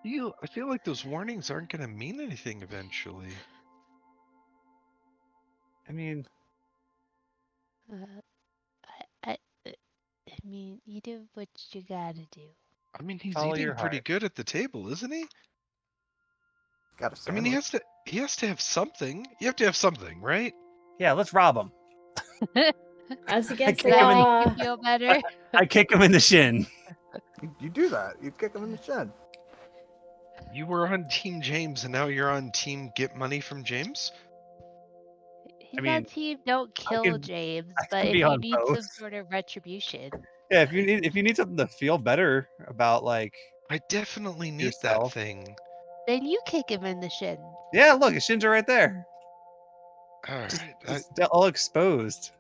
I feel like those warnings aren't going to mean anything eventually. I mean, Uh, I mean, you do what you gotta do. I mean, he's follow eating your pretty heart. good at the table, isn't he? Got a I mean, he sandwich. has to have something. You have to have something, right? Yeah, let's rob him. As I against kick the him in. That make law. you feel better? I kick him in the shin. You do that. You kick him in the shin. You were on Team James, and now you're on Team Get Money from James. He's mean, on team don't kill can- James, I but can if be you on need some both. sort of retribution. Yeah, if you need something to feel better about, like, I definitely need that yourself. thing. Then you kick him in the shin. Yeah, look, his shins are right there, All right, just all exposed.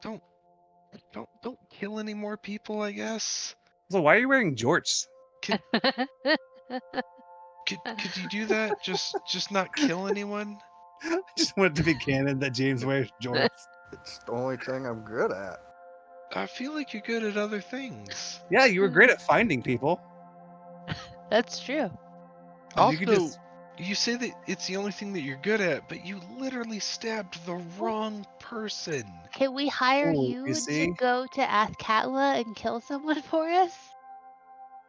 don't kill any more people. I guess. So why are you wearing jorts? Could you do that? Just not kill anyone. I just want it to be canon that James wears jorts. It's the only thing I'm good at. I feel like you're good at other things. Yeah, you were great at finding people. That's true. You could Also, just you say that it's the only thing that you're good at, but you literally stabbed the wrong person. Can we hire Ooh, you you to see? go to Athkatla and kill someone for us?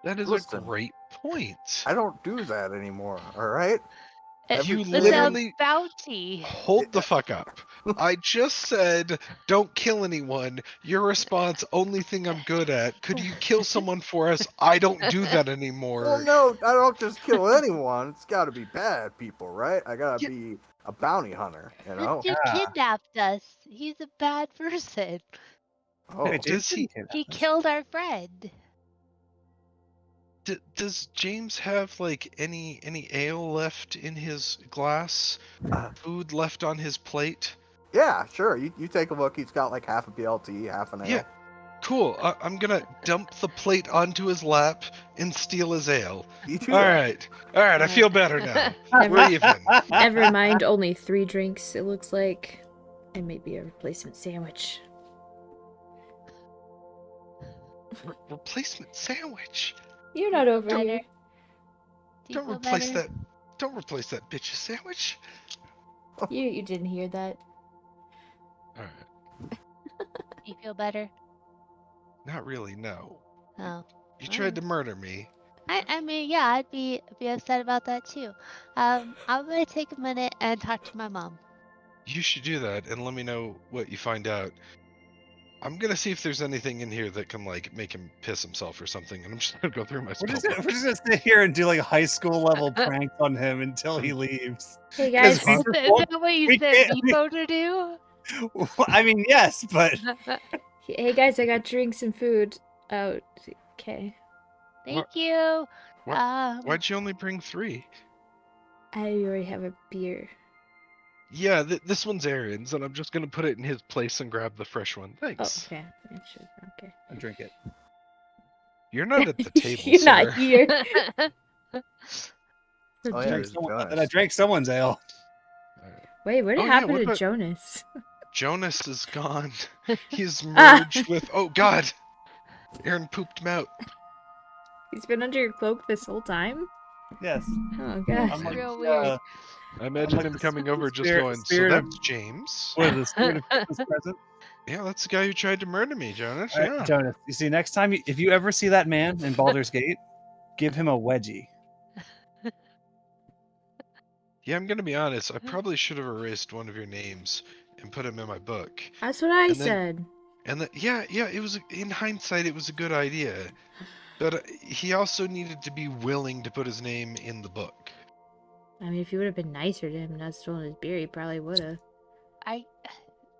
That is Listen, a great point. I don't do that anymore. All right. You That sounds literally bounty. hold the fuck up. I just said don't kill anyone. Your response, only thing I'm good at. Could you kill someone for us? I don't do that anymore. Well, no, I don't just kill anyone. It's got to be bad people, right? I gotta Yeah. be a bounty hunter, you The know. dude Yeah. kidnapped us. He's a bad person. Oh, Hey, Does he- He killed our friend. Does James have like any ale left in his glass? Uh, Food left on his plate? yeah, sure. You take a look. He's got like half a BLT, half an ale. Yeah. Cool. I'm gonna dump the plate onto his lap and steal his ale. You do All that. right. I feel better now. We're Never, even. never mind. Only 3 drinks. It looks like. It may be a replacement sandwich. Replacement sandwich. You're not over Better. here. Do you Don't feel replace better? that. Don't replace that bitch's sandwich. You didn't hear that. All right. Do you feel better? Not really. No. Oh. You tried to murder me. I mean, yeah, I'd be upset about that too. I'm gonna take a minute and talk to my mom. You should do that and let me know what you find out. I'm gonna see if there's anything in here that can like make him piss himself or something, and I'm just gonna go through my we're spell just book. gonna sit here and do like high school level pranks on him until he leaves. Hey 'Cause guys. we Is just that won't- what you we said can't- Meepo to do? I mean, yes, but Hey guys, I got drinks and food. Oh, okay. Thank you. Why'd you only bring 3? I already have a beer. Yeah, this one's Aaron's, and I'm just gonna put it in his place and grab the fresh one. Oh, Thanks. okay. Yeah, sure. Okay. I drink it. You're not at the table, You're sir. not here. Oh yeah, Drank there's someone- Jonas. I drank someone's ale. Wait, what Oh, yeah, happened what to about- Jonas? Jonas is gone. He's merged with. Oh God! Aaron pooped him out. He's been under your cloak this whole time? Yes. Oh That's gosh. like real the, weird. I imagine like him the coming over, just spirit- going. So spirit of- that's James. What is the spirit of Christmas present? Yeah, that's the guy who tried to murder me, Jonas. All right, Yeah. Jonas. You see, next time if you ever see that man in Baldur's Gate, give him a wedgie. Yeah, I'm gonna be honest. I probably should have erased one of your names and put him in my book. That's what I And then- said. And yeah, it was in hindsight, it was a good idea. But he also needed to be willing to put his name in the book. I mean, if you would have been nicer to him and not stolen his beer, he probably would have. I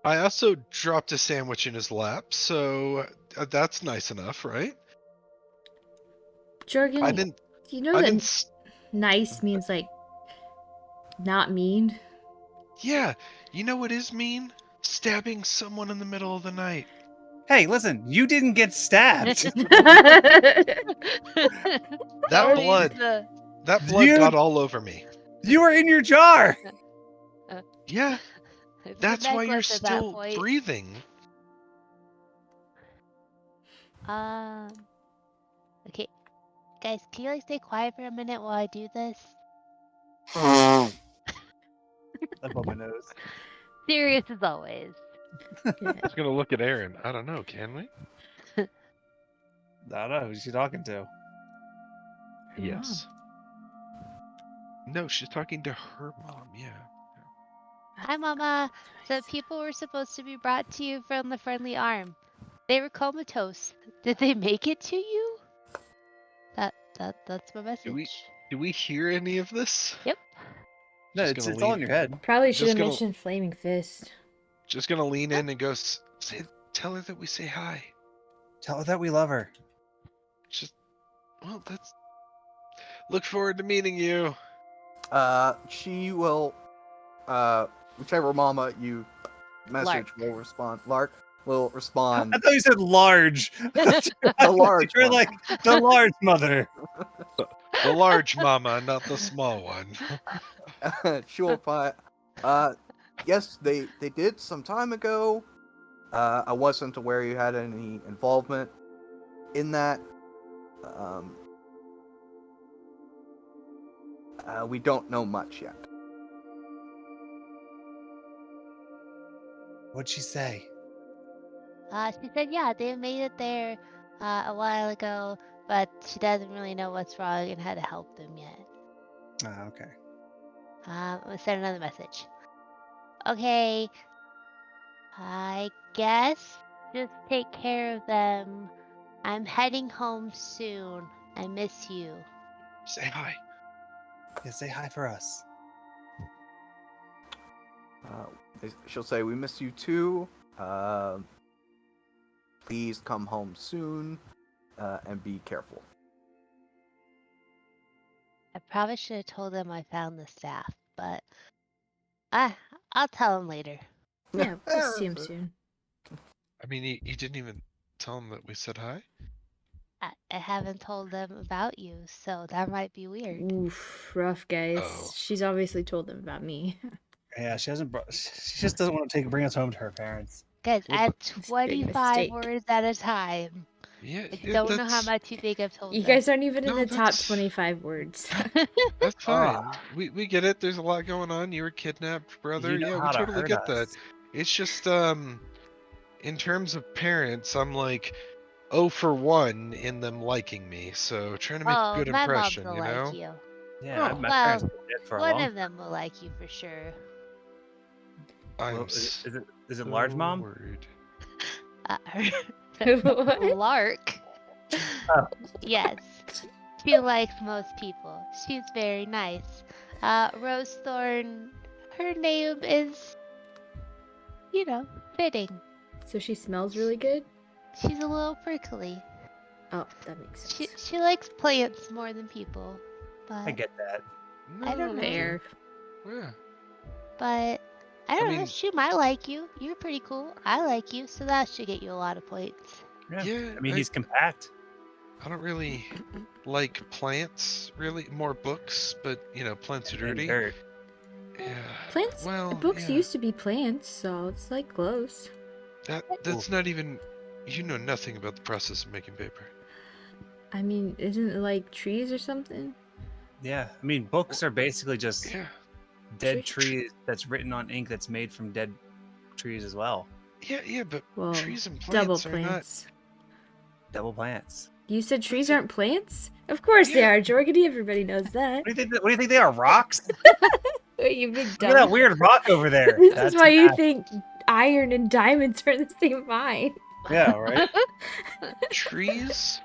I also dropped a sandwich in his lap, so that's nice enough, right? Jorgen, I didn't. you know I that didn't. nice means like not mean? Yeah, you know what is mean? Stabbing someone in the middle of the night. Hey, listen, you didn't get stabbed. That Always blood, the- that blood You- got all over me. You were in your jar. Yeah, it's the that's why you're necklace at that still point. breathing. Okay, guys, can you like stay quiet for a minute while I do this? Above my nose. Serious as always. I was gonna look at Aaron. I don't know. Can we? I don't know. Who's she talking to? Yes. No, she's talking to her mom. Yeah. Hi, Mama. So people were supposed to be brought to you from the friendly arm. They were comatose. Did they make it to you? That's my message. Do we hear any of this? Yep. No, Just it's gonna all lean- in your head. Probably should have gonna- mentioned Flaming Fist. Just gonna lean in and go. Tell her that we say hi. Tell her that we love her. Well, that's. Look forward to meeting you. She will, whichever mama you message Lark. will respond. Lark will respond. I thought you said large. The large You're one. like the large mother. The large mama, not the small one. She will reply, yes, they did some time ago. I wasn't aware you had any involvement in that. We don't know much yet. What'd she say? She said, yeah, they made it there a while ago, but she doesn't really know what's wrong and how to help them yet. Oh, okay. Let's send another message. Okay. I guess just take care of them. I'm heading home soon. I miss you. Say hi. Yeah, say hi for us. She'll say, we miss you too. Please come home soon, and be careful. I probably should have told them I found the staff, but I'll tell them later. Yeah, we'll see him soon. I mean, you didn't even tell him that we said hi? I haven't told them about you, so that might be weird. Oof, rough, guys. Oh. She's obviously told them about me. Yeah, she hasn't. She just doesn't want to bring us home to her parents. Guys, I have It's a big 25 mistake. words at a time. Yeah, I yeah, don't know how that's- much you think I've told You them. guys aren't even in No, the top that's- 25 words. That's fine. Ah. We get it. There's a lot going on. You were kidnapped, brother. You know Yeah, how we to totally hurt get that. us. It's just in terms of parents, I'm like 0 for 1 in them liking me. So trying to make a Oh, good my impression, moms you will know? like you. Yeah, Oh, my well, parents were dead for a One long of them will like you for sure. I'm Well, is it so large mom? worried. What? Lark. Oh. Yes. She likes most people. She's very nice. Rose Thorn, her name is, fitting. So she smells really good? She's a little prickly. Oh, that makes sense. She likes plants more than people. But I get that. I don't know. Fair. Yeah. But I don't know, mean- she might like you. You're pretty cool. I like you, so that should get you a lot of points. Yeah, I mean, he's compact. I don't really like plants, really. More books, but plants are And dirty. dirt. Yeah. Plants, Well, books yeah. used to be plants, so it's like close. That's not even. You know nothing about the process of making paper. I mean, isn't it like trees or something? Yeah, I mean, books are basically just Yeah. dead Tree- trees that's written on ink that's made from dead trees as well. Yeah, but Well, trees and double plants are not. plants. Double plants. You said trees aren't plants? Of course they Yeah. are, Jorgity. Everybody knows that. What do you think they are? Rocks? Wait, you big Look at that dumb. weird rock over there. This That's is why you math. think iron and diamonds are in the same mine. Yeah, right. Trees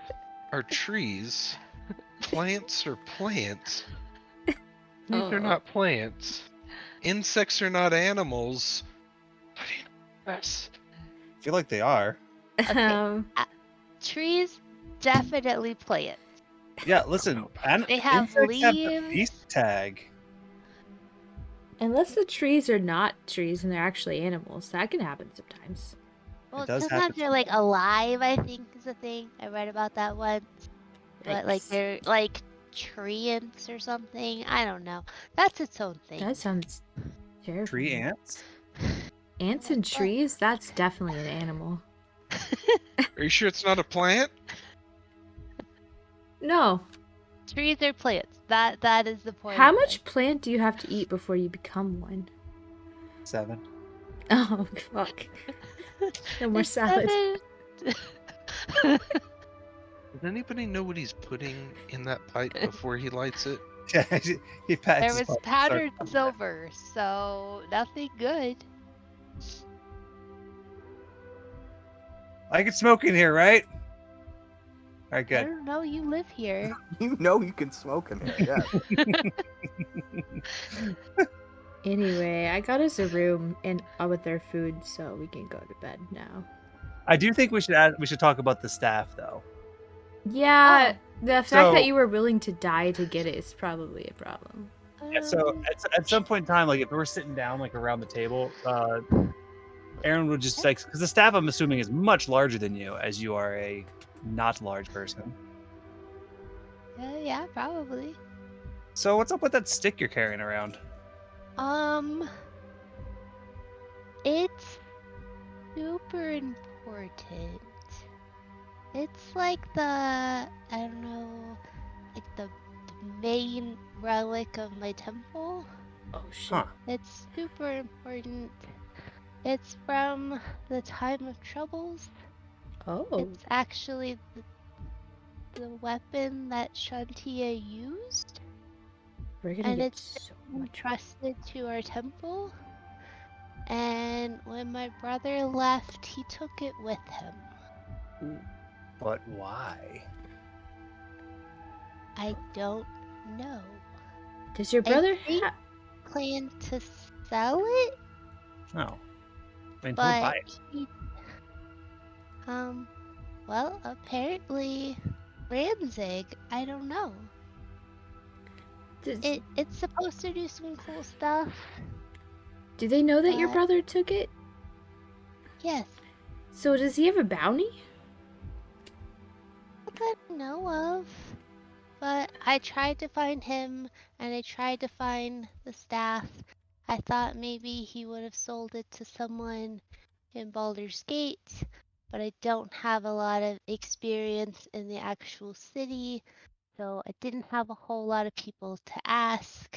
are trees. Plants are plants. These are Oh. not plants. Insects are not animals. Yes. I feel like they are. Um, Trees, definitely plants. Yeah, listen. They have insects have the leaves. beast tag. unless the trees are not trees and they're actually animals, that can happen sometimes. Well, does sometimes happen. they're like alive, I think is a thing. I read about that once. But like Yikes. they're like treants or something. I don't know. That's its own thing. That sounds terrifying. Tree ants? Ants Like and what? trees? That's definitely an animal. Are you sure it's not a plant? No. Trees are plants. That is the point. How of much this. plant do you have to eat before you become one? 7. Oh, fuck. No more It's salad. 7. Does anybody know what he's putting in that pipe before he lights it? He pats There his was butt, powdered starts- silver, so nothing good. I can smoke in here, right? All right, I good. don't know. You live here. You know you can smoke in here. Yeah. Anyway, I got us a room and with our food, so we can go to bed now. I do think we should talk about the staff though. Yeah, the fact So- that you were willing to die to get it is probably a problem. Yeah, so at some point in time, like if we were sitting down like around the table, Aaron would just like, because the staff I'm assuming is much larger than you, as you are a not large person. Yeah, probably. So what's up with that stick you're carrying around? It's super important. It's like I don't know, like the main relic of my temple. Oh shit. Huh? It's super important. It's from the time of troubles. Oh. It's actually the weapon that Shantia used, We're gonna and get it's so been much. entrusted to our temple. And when my brother left, he took it with him. But why? I don't know. Does your I brother think- have? Plan to sell it, No. I mean, who would but buy it? he, well, apparently Ranzig, I don't know. It's supposed to do some cool stuff. Do they know that your but- brother took it? Yes, So does he have a bounty? not that I know of. But I tried to find him, and I tried to find the staff. I thought maybe he would have sold it to someone in Baldur's Gate, but I don't have a lot of experience in the actual city, so I didn't have a whole lot of people to ask.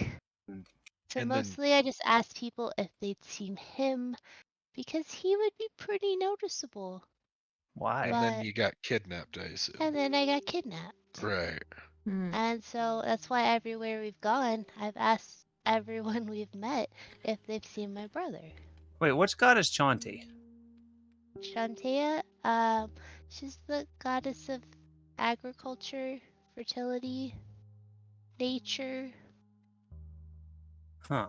Mm. So And then- mostly I just asked people if they'd seen him, because he would be pretty noticeable. Why? And then But- you got kidnapped, I assume. And then I got kidnapped. Right. Hmm. And so that's why everywhere we've gone, I've asked everyone we've met if they've seen my brother. Wait, which god is Chanti? Shantea, she's the goddess of agriculture, fertility, nature. Huh?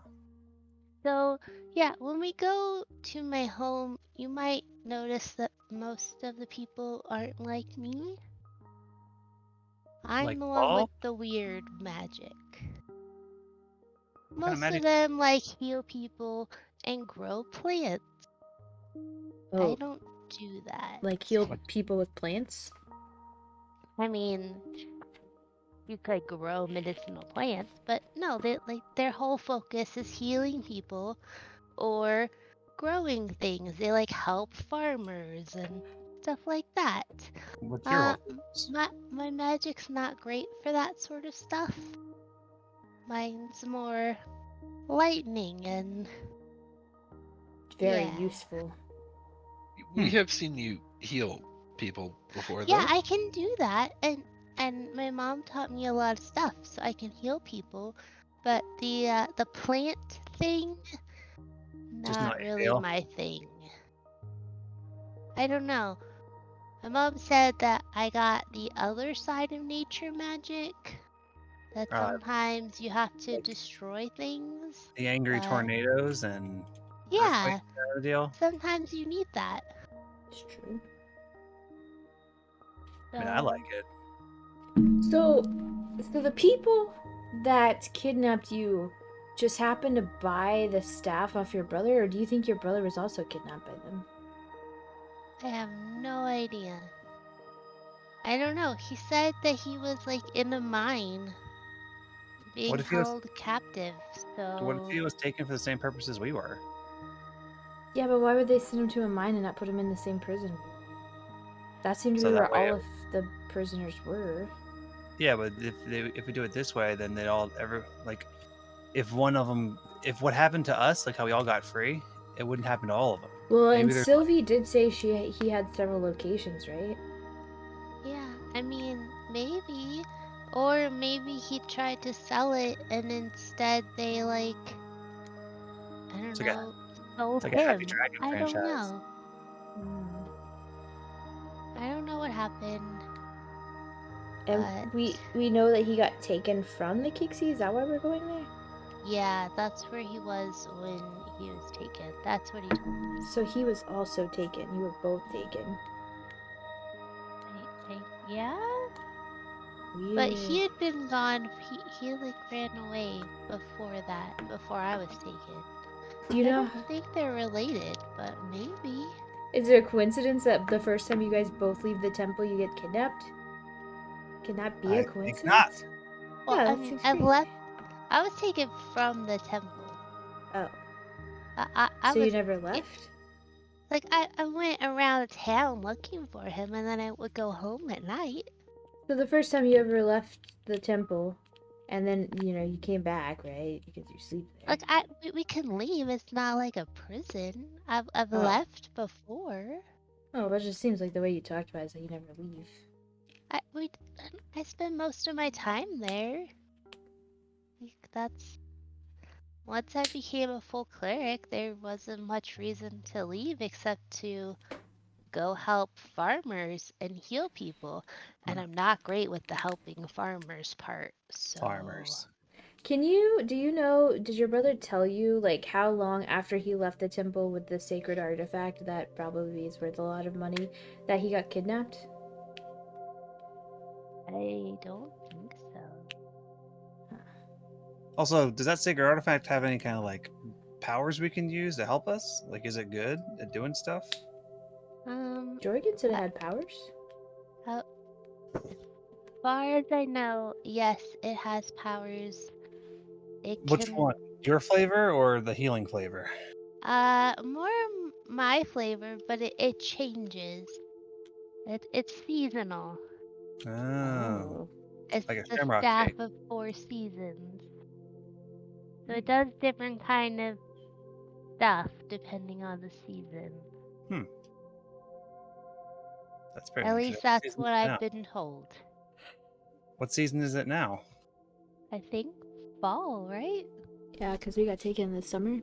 So, yeah, when we go to my home, you might notice that most of the people aren't like me. I'm Like the one Paul? with the weird magic. What kind of Most magic? of them like heal people and grow plants. I Oh, don't do that. like heal people with plants? I mean, you could grow medicinal plants, but no, their whole focus is healing people or growing things. They like help farmers and stuff like that. What's your Uh, whole my magic's not great for that sort of stuff. Mine's more lightning and Very yeah. useful. We have seen you heal people before, Yeah, though. I can do that, and my mom taught me a lot of stuff, so I can heal people. But the plant thing, Just not not your really deal? my thing. I don't know. My mom said that I got the other side of nature magic. That sometimes you have to destroy things. the angry but- tornadoes and Yeah, earthquakes kind of deal? sometimes you need that. It's true. I mean, I So- like it. So the people that kidnapped you just happened to buy the staff off your brother, or do you think your brother was also kidnapped by them? I have no idea. I don't know. He said that he was like in a mine being What if he was? held captive. What if he So was taken for the same purpose as we were? Yeah, but why would they send him to a mine and not put him in the same prison? That seemed to So be that where way, all of the prisoners were. yeah, but if we do it this way, then they all like, if one of them, if what happened to us, like how we all got free, it wouldn't happen to all of them. Well, and Maybe there's Sylvie did say he had several locations, right? yeah, I mean, maybe. Or maybe he tried to sell it and instead they like, I don't It's like a know, sold it's like a Happy him. Dragon I don't franchise. know. Mm. I don't know what happened. And But we know that he got taken from the Kixie. Is that why we're going there? yeah, that's where he was when he was taken. That's what he told me. So he was also taken. You were both taken. Yeah? Weird. But he had been gone. He like ran away before that, before I was taken. You I know, don't think they're related, but maybe. is there a coincidence that the first time you guys both leave the temple, you get kidnapped? Can that be a I think not. coincidence? Well, Yeah, I that mean, seems I crazy. left. I was taken from the temple. Oh, I so you was never left? like I went around town looking for him, and then I would go home at night. So the first time you ever left the temple, and then you came back, right? Because you sleep there. Like we can leave. It's not like a prison. I've Oh. left before. Oh, that just seems like the way you talked about it is that you never leave. I spend most of my time there. Like, that's once I became a full cleric, there wasn't much reason to leave except to go help farmers and heal people. And I'm not great with the helping farmers part. So Farmers. Did your brother tell you, like, how long after he left the temple with the sacred artifact that probably is worth a lot of money, that he got kidnapped? I don't think so. Also, does that sacred artifact have any kind of like powers we can use to help us? Like, is it good at doing stuff? Jorgen said it had powers. As far as I know, yes, it has powers. It Which can one? Your flavor or the healing flavor? more my flavor, but it changes. It's seasonal. Oh, It's like a the shamrock staff shake. of 4 seasons. So it does different kind of stuff depending on the season. That's very At interesting. least What that's season what is it I've now? been told. What season is it now? I think fall, right? Yeah, because we got taken this summer.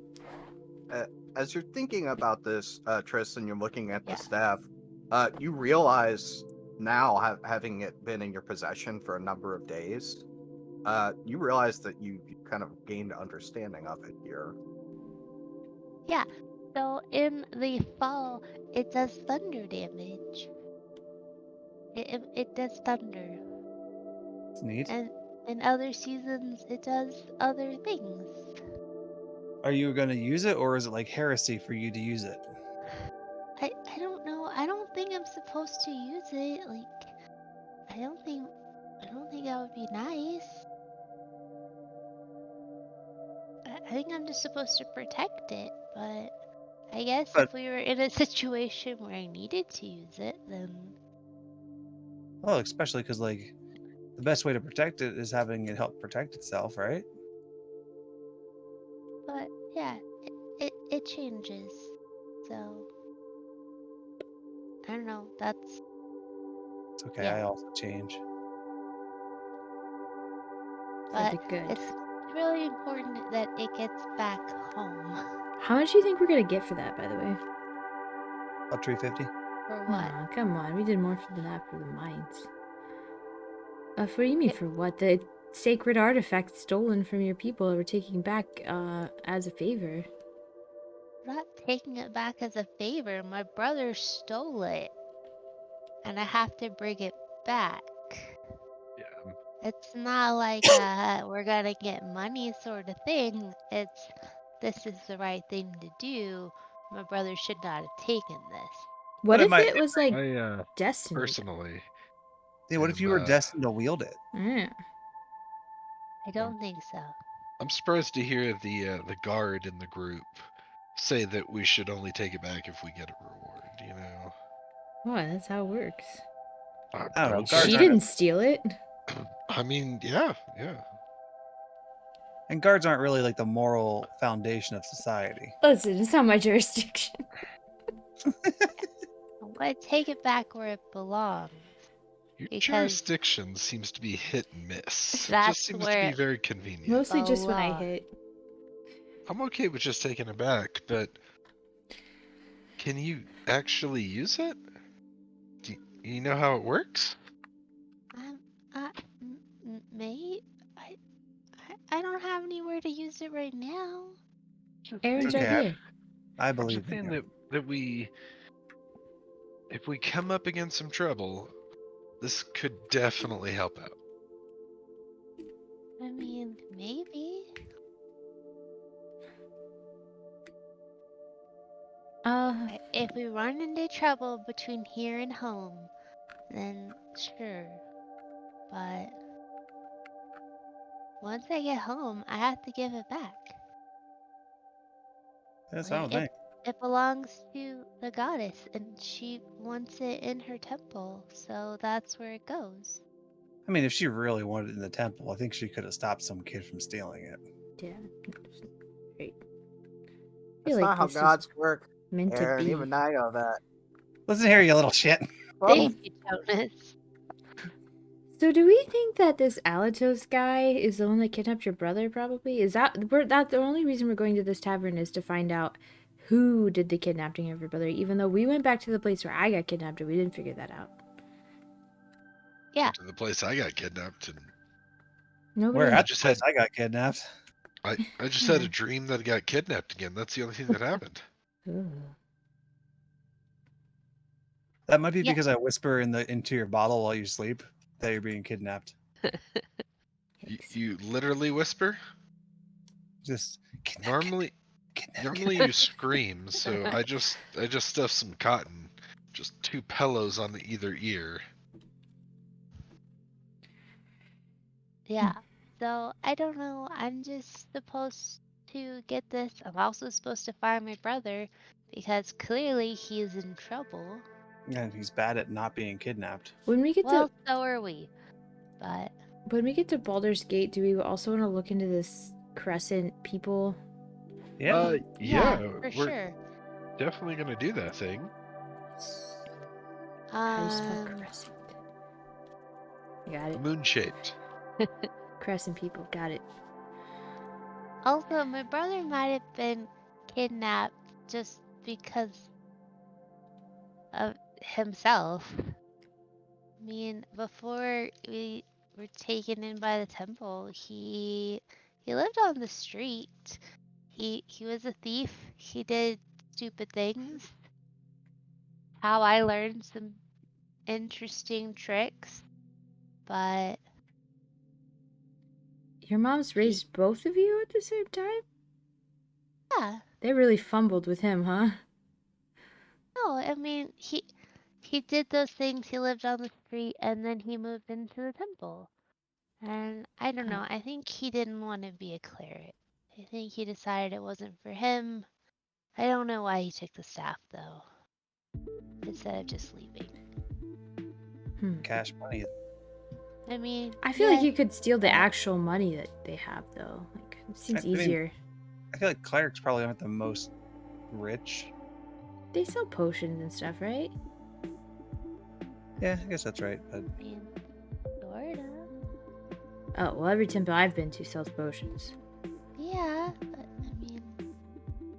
As you're thinking about this, Tristan, you're looking at Yeah. the staff. You realize now, having it been in your possession for a number of days, you realize that you kind of gained understanding of it here. Yeah. So in the fall, it does thunder damage. It does thunder. It's neat. And in other seasons, it does other things. Are you going to use it, or is it like heresy for you to use it? I don't know. I don't think I'm supposed to use it. Like, I don't think that would be nice. I think I'm just supposed to protect it, but I guess But- if we were in a situation where I needed to use it, then Well, especially because like the best way to protect it is having it help protect itself, right? but yeah, it changes. So I don't know. That's It's okay. Yeah. I also change. For but the good. it's really important that it gets back home. How much do you think we're gonna get for that, by the way? About 350. For what? Aw, come on. We did more than that for the mines. For you mean It- for what? The sacred artifact stolen from your people we're taking back as a favor. I'm not taking it back as a favor. My brother stole it, and I have to bring it back. Yeah. It's not like we're gonna get money sort of thing. It's this is the right thing to do. My brother should not have taken this. What But it if might- it was like I destiny? personally, Yeah, what if you were am, destined to wield it? Yeah. I don't think so. I'm surprised to hear the guard in the group say that we should only take it back if we get a reward. You know. Oh, that's how it works. I don't know, Okay. guards She aren't- didn't steal it. I mean, yeah. And guards aren't really like the moral foundation of society. Listen, it's not my jurisdiction. I want to take it back where it belongs. Your Because jurisdiction seems to be hit and miss. It that's just seems to where be it very convenient. Mostly just when I belongs. hit. I'm okay with just taking it back, but can you actually use it? Do you know how it works? Mate, I don't have anywhere to use it right now. Aaron's Okay, right here. I I'm believe just in saying you. that if we come up against some trouble, this could definitely help out. I mean, maybe. If we run into trouble between here and home, then sure. But once I get home, I have to give it back. That's Like, what I think. it belongs to the goddess, and she wants it in her temple, so that's where it goes. I mean, if she really wanted it in the temple, I think she could have stopped some kid from stealing it. Yeah. Right. That's not how this is gods work, meant to Aaron. be. Even I know that. Listen here, you little shit. Well, Thank you, Jonas. So do we think that this Alatos guy is the one that kidnapped your brother? Probably is that the only reason we're going to this tavern is to find out who did the kidnapping of your brother. Even though we went back to the place where I got kidnapped and we didn't figure that out. Yeah. To the place I got kidnapped, and Nobody. Where at the just place had- I got kidnapped. I just had a dream that I got kidnapped again. That's the only thing that happened. Ooh. That might be Yeah. because I whisper into your bottle while you sleep that you're being kidnapped. You literally whisper. Just kidnap, Normally, kidnap, normally you scream, so I just stuffed some cotton, just 2 pillows on either ear. Yeah. So I don't know. I'm just supposed to get this. I'm also supposed to find my brother because clearly he is in trouble. And he's bad at not being kidnapped. When we get Well, so are we. But to Baldur's Gate, do we also want to look into this crescent people? Yeah. Yeah, for we're sure. definitely gonna do that thing. How do you spell Um, crescent? Got it. Moon shaped. Crescent people. Got it. Also, my brother might have been kidnapped just because of himself. I mean, before we were taken in by the temple, he lived on the street. He was a thief. He did stupid things. How I learned some interesting tricks, but Your mom's raised both of you at the same time? yeah. They really fumbled with him, huh? No, I mean he did those things. He lived on the street, and then he moved into the temple. And I don't know. I think he didn't want to be a cleric. I think he decided it wasn't for him. I don't know why he took the staff though, instead of just leaving. Cash money. I mean, I feel like yeah, you could steal the but- actual money that they have, though. Like, it seems I mean- easier. I feel like clerics probably aren't the most rich. They sell potions and stuff, right? Yeah, I guess that's right. But I mean, sorta. Oh, well, every temple I've been to sells potions. Yeah, but I mean,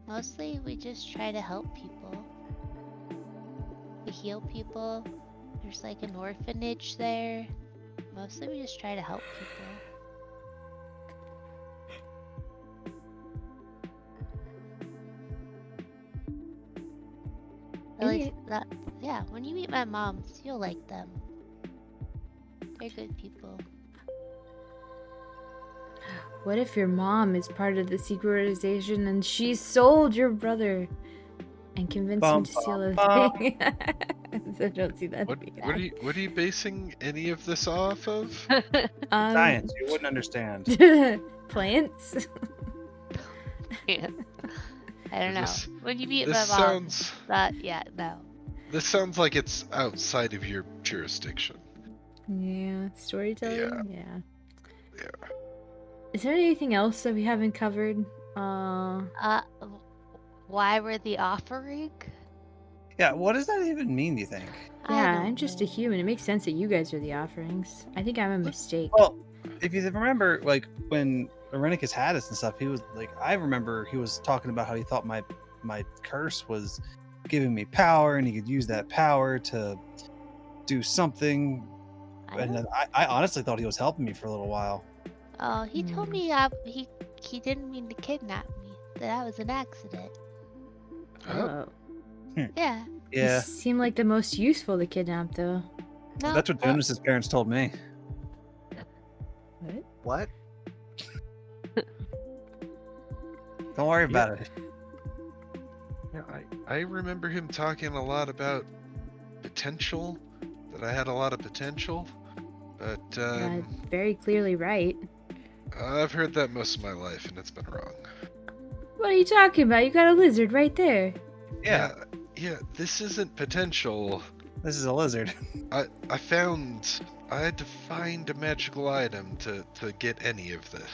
mostly we just try to help people. We heal people. There's like an orphanage there. Mostly we just try to help people. At Okay. least that, yeah, when you meet my moms, you'll like them. They're good people. What if your mom is part of the secret organization and she sold your brother? and convince him Bum, to steal bum, the bum. thing. So I don't see that What being what are you what are you basing any of this off of? Science, you wouldn't understand. Plants. Yeah. I don't know. This When you meet this my mom, sounds no. this sounds like it's outside of your jurisdiction. Yeah, storytelling. Yeah. Yeah. Yeah. Is there anything else that we haven't covered? Why were the offering? Yeah, what does that even mean, do you think? I Yeah, don't I'm just a know. human. It makes sense that you guys are the offerings. I think I'm a mistake. Well, if you remember, like when Irenicus had us and stuff, he was like, I remember he was talking about how he thought my curse was giving me power, and he could use that power to do something. I And don't. then I honestly thought he was helping me for a little while. Oh, he told Hmm. me he didn't mean to kidnap me. That was an accident. Oh. Yeah. You Yeah, seem like the most useful to kidnap, though. No. that's what Jonas's parents told me. What? What? Don't worry Yeah. about it. Yeah, I remember him talking a lot about potential, that I had a lot of potential, but Yeah, very clearly right. I've heard that most of my life and it's been wrong. What are you talking about? You got a lizard right there. Yeah, Yeah, this isn't potential. this is a lizard. I had to find a magical item to get any of this.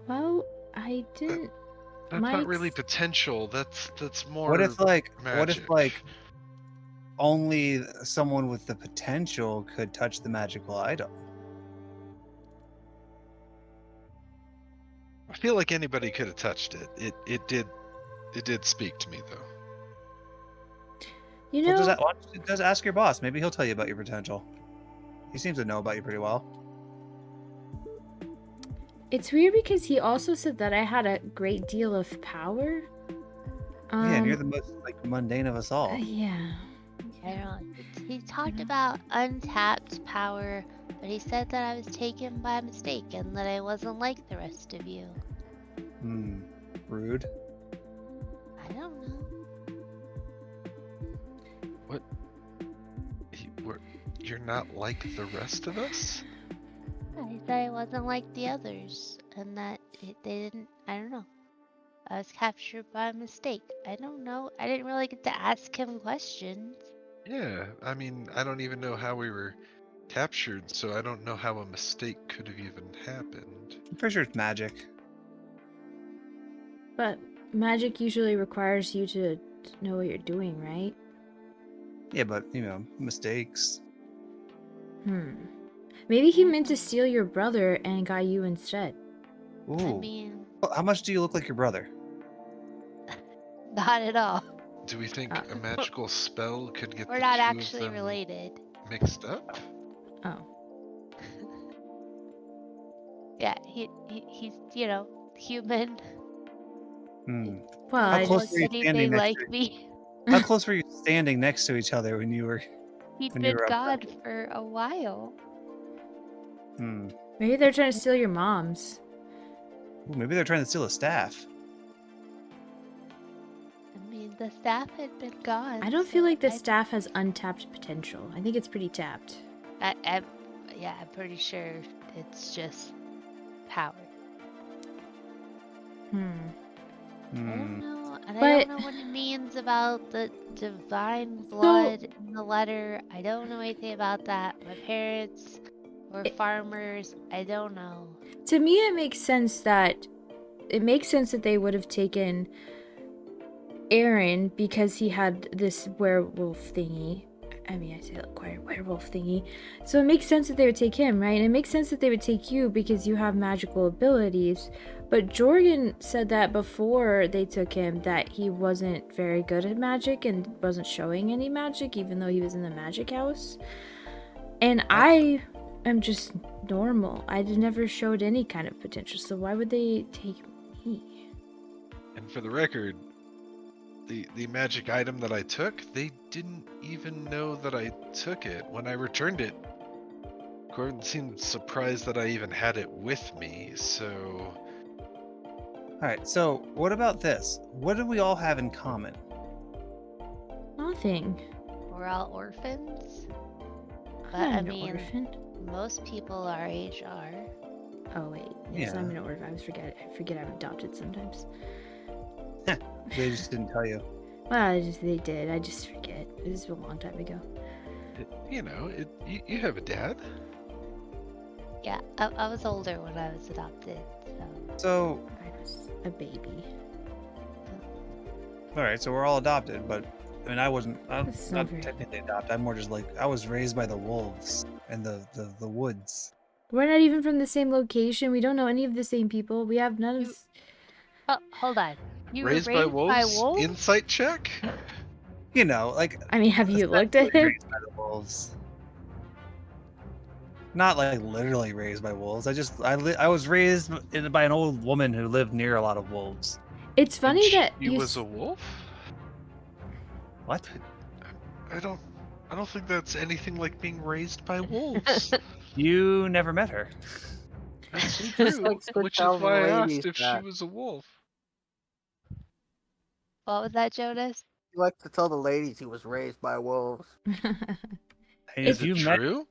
Well, I didn't. That's not Mike's- really potential. That's more What if like magic. only someone with the potential could touch the magical item? I feel like anybody could have touched it. It did speak to me though. You Well, know, just ask your boss. Maybe he'll tell you about your potential. He seems to know about you pretty well. it's weird because he also said that I had a great deal of power. Yeah, and you're the most like mundane of us all. Yeah. I don't know. He talked about untapped power, but he said that I was taken by mistake and that I wasn't like the rest of you. Rude. I don't know. You're not like the rest of us? Yeah, he said I wasn't like the others, and that they didn't. I don't know. I was captured by mistake. I don't know. I didn't really get to ask him questions. Yeah, I mean, I don't even know how we were captured, so I don't know how a mistake could have even happened. I'm pretty sure it's magic. But magic usually requires you to know what you're doing, right? Yeah, but mistakes. Maybe he meant to steal your brother and got you instead. Ooh. I mean, Well, how much do you look like your brother? not at all. Do we think a magical spell could get We're the not two of actually them related. mixed up? Oh. Yeah, he's human. Well, How I close just... were you Anything standing next like to me. How close were you standing next to each other when you were? He'd When you been were gone upset. for a while. Maybe they're trying to steal your mom's. Ooh, maybe they're trying to steal a staff. I mean, the staff had been gone. I don't feel like the I- staff has untapped potential. I think it's pretty tapped. I'm pretty sure it's just power. I don't know, and I But- don't know what it means about the divine blood in the letter. I don't know anything about that. My parents were farmers. I don't know. To me, it makes sense that they would have taken Aaron because he had this werewolf thingy. I mean, I say like werewolf thingy. So it makes sense that they would take him, right? And it makes sense that they would take you because you have magical abilities. But Jorgen said that before they took him that he wasn't very good at magic and wasn't showing any magic, even though he was in the magic house. And I am just normal. I never showed any kind of potential. So why would they take me? And for the record, the magic item that I took, they didn't even know that I took it. When I returned it, Gordon seemed surprised that I even had it with me, so All right. So what about this? What do we all have in common? Nothing. We're all orphans. But I'm I an mean, orphan. most people our age are. Oh wait, yes, Yeah. I'm an orphan. I forget I'm adopted sometimes. They just didn't tell you. Well, they did. I just forget. It was a long time ago. You have a dad. Yeah, I was older when I was adopted, so. So, I was a baby. all right. So we're all adopted, but I mean, I'm That's not not very- technically adopted. I'm more just like I was raised by the wolves and the woods. We're not even from the same location. We don't know any of the same people. We have none of. You- Oh, hold on. You were Raised by raised by wolves. wolves? Insight check. You know, like I mean, have you looked at essentially him? raised by the wolves. Not like literally raised by wolves. I was raised by an old woman who lived near a lot of wolves. It's funny And that she you. was a wolf. What? I don't think that's anything like being raised by wolves. You never met her. That's He just true. likes to Which is tell why I ladies asked if she that. was a wolf. What was that, Jonas? He likes to tell the ladies he was raised by wolves. And Is if it you met true?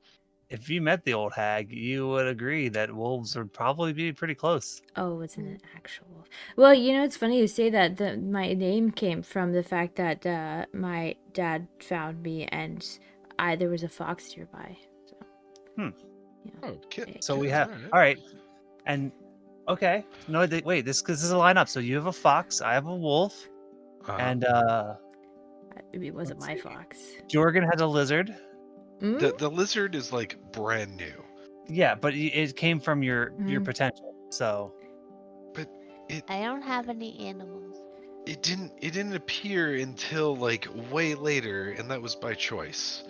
if you met the old hag, you would agree that wolves would probably be pretty close. Oh, it's an actual. Well, you know, it's funny you say that. My name came from the fact that my dad found me, and there was a fox nearby. So, Oh, kid. So we kid, have all right, and okay. No, wait. This is a lineup. So you have a fox, I have a wolf, and it wasn't let's my see. fox. Jorgen has a lizard. Mm? the lizard is like brand new, Yeah, but it came from your Mm. potential. So but I don't have any animals. it didn't appear until like way later, and that was by choice.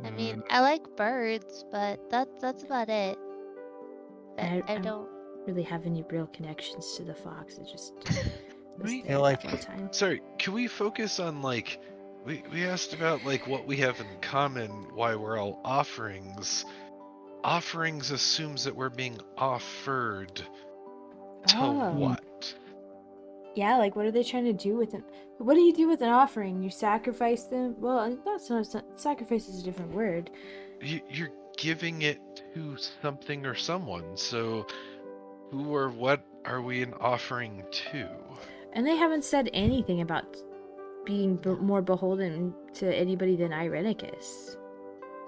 I mean, I like birds, but that's about it. I I don't. really have any real connections to the fox. It just was We- there feel like- that one time. Sorry, can we focus on like we asked about like what we have in common, why we're all offerings. Offerings assumes that we're being offered to Oh. what? Yeah, like what are they trying to do with it? What do you do with an offering? You sacrifice them? Well, that's not sacrifice is a different word. You're giving it to something or someone. So who or what are we an offering to? And they haven't said anything about being more beholden to anybody than Irenicus.